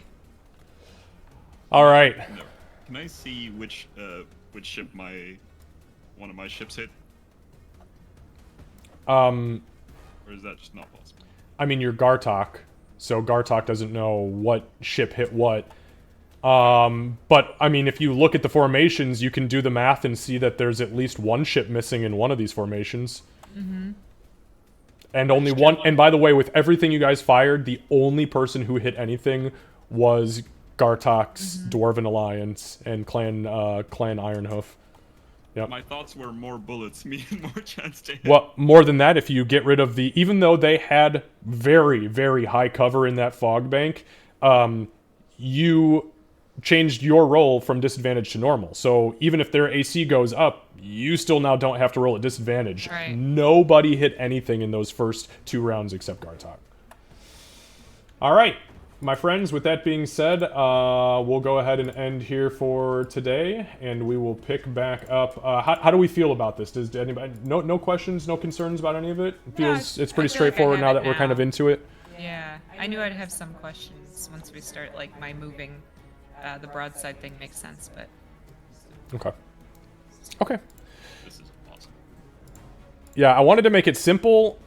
B: All right.
G: No. Can I see which ship one of my ships hit? Or is that just not possible?
B: I mean, you're Gartok, so Gartok doesn't know what ship hit what. But, I mean, if you look at the formations, you can do the math and see that there's at least one ship missing in one of these formations.
D: Mm-hmm.
B: And only one... And by the way, with everything you guys fired, the only person who hit anything was Gartok's Dwarven Alliance and Clan Ironhoof. Yep.
G: My thoughts were more bullets mean more chance to hit.
B: Well, more than that, if you get rid of the... Even though they had very, very high cover in that fog bank, you changed your roll from disadvantage to normal. So even if their AC goes up, you still now don't have to roll at disadvantage.
D: Right.
B: Nobody hit anything in those first 2 rounds except Gartok. All right, my friends, with that being said, we'll go ahead and end here for today, and we will pick back up. How do we feel about this? Does anybody... No questions, no concerns about any of it? It feels it's pretty
D: I feel like I
B: straightforward
D: have
B: now
D: it
B: that we're kind of
D: now.
B: into it.
D: Yeah, I knew I'd have some questions once we start, like, my moving the broadside thing makes sense, but...
B: Okay. Okay.
G: This is awesome.
B: Yeah, I wanted to make it simple.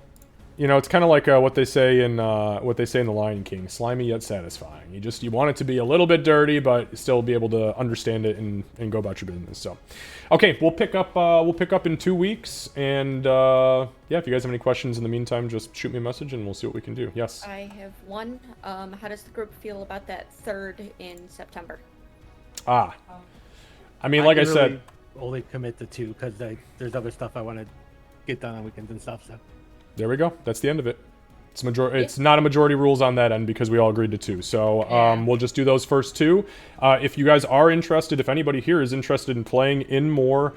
B: You know, it's kind of like what they say in The Lion King: slimy yet satisfying. You want it to be a little bit dirty, but still be able to understand it and go about your business. So, okay, we'll pick up in 2 weeks, and yeah, if you guys have any questions in the meantime, just shoot me a message and we'll see what we can do. Yes.
E: I have one. How does the group feel about that 3rd in September?
B: I mean, like I
K: can
B: said,
K: really only commit to 2 because there's other stuff I want to get done on weekends and stuff. So
B: there we go. That's the end of it. It's not a majority rules on that end because we all agreed to 2. So we'll just do those first 2. If you guys are interested, if anybody here is interested in playing in more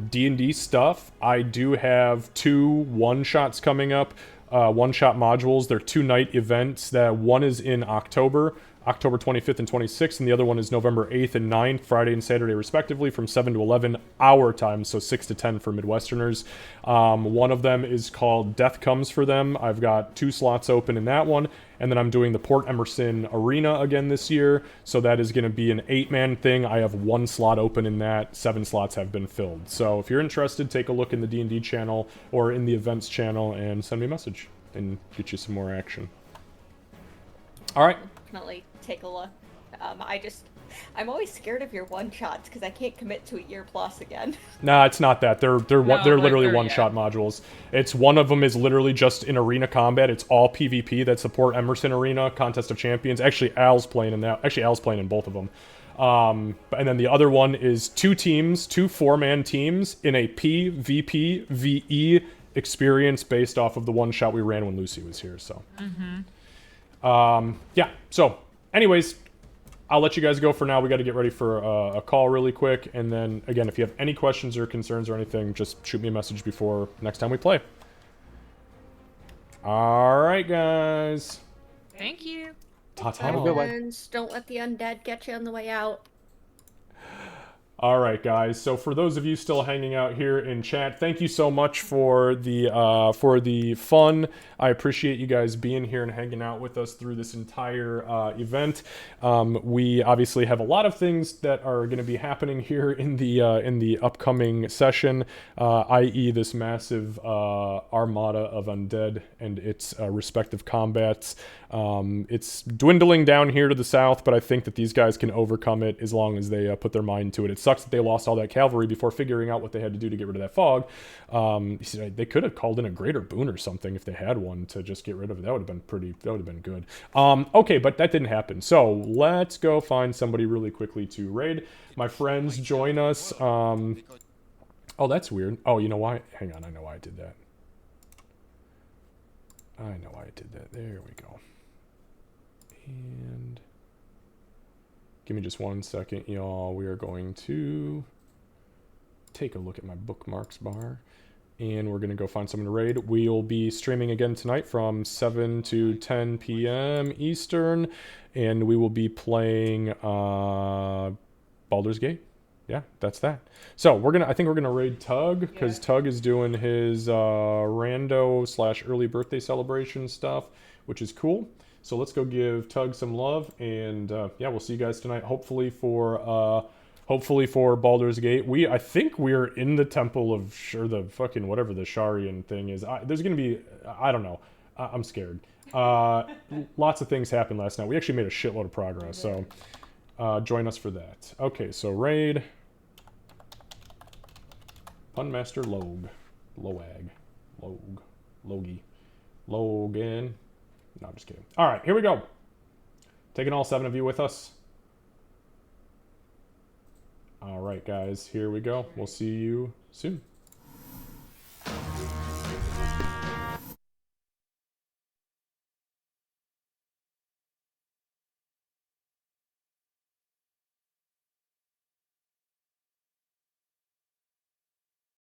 B: D&D stuff, I do have 2 one-shots coming up. One-shot modules. They're 2-night events. One is in October. October 25th and 26th, and the other one is November 8th and 9th, Friday and Saturday respectively, from 7 to 11 our time, so 6 to 10 for Midwesterners. One of them is called Death Comes for Them. I've got 2 slots open in that one, and then I'm doing the Port Emerson Arena again this year, so that is going to be an 8-man thing. I have 1 slot open in that. 7 slots have been filled. So if you're interested, take a look in the D&D channel or in the events channel and send me a message and get you some more action. All right.
E: Definitely take a look. I'm always scared of your one-shots because I can't commit to a year plus again.
B: Nah, it's not that. They're literally
D: they're-
B: one-shot modules. It's one of them is literally just in arena combat. It's all PvP. That's the Port Emerson Arena, Contest of Champions. Actually, Al's playing in that. Actually, Al's playing in both of them. And then the other one is 2 teams, 2 4-man teams in a PvP VE experience based off of the one-shot we ran when Lucy was here. So, yeah. So, anyways, I'll let you guys go for now. We got to get ready for a call really quick. And then, again, if you have any questions or concerns or anything, just shoot me a message before next time we play. All right, guys.
D: Thank you.
B: Ta-ta.
K: Have a good one.
E: Friends, don't let the undead get you on the way out.
B: All right, guys. So for those of you still hanging out here in chat, thank you so much for the fun. I appreciate you guys being here and hanging out with us through this entire event. We obviously have a lot of things that are going to be happening here in the upcoming session, i.e., this massive armada of undead and its respective combats. It's dwindling down here to the south, but I think that these guys can overcome it as long as they put their mind to it. It sucks that they lost all that cavalry before figuring out what they had to do to get rid of that fog. They could have called in a greater boon or something if they had one to just get rid of it. That would have been that would have been good. Okay, but that didn't happen. So let's go find somebody really quickly to raid. My friends join us. Oh, that's weird. Oh, you know why? Hang on, I know why I did that. I know why I did that. There we go. And give me just 1 second, y'all. We are going to take a look at my bookmarks bar, and we're going to go find someone to raid. We'll be streaming again tonight from 7 to 10 p.m. Eastern, and we will be playing Baldur's Gate. Yeah, that's that. So I think we're gonna raid Tug, because Tug is doing his rando / early birthday celebration stuff, which is cool. So let's go give Tug some love, and yeah, we'll see you guys tonight. Hopefully for Baldur's Gate. I think we're in the temple of the fucking whatever the Sharian thing is. There's gonna be, I don't know. I'm scared. Lots of things happened last night. We actually made a shitload of progress. So join us for that. Okay, so raid. Punmaster Logan. No, I'm just kidding. All right, here we go. Taking all 7 of you with us. All right, guys, here we go. We'll see you soon.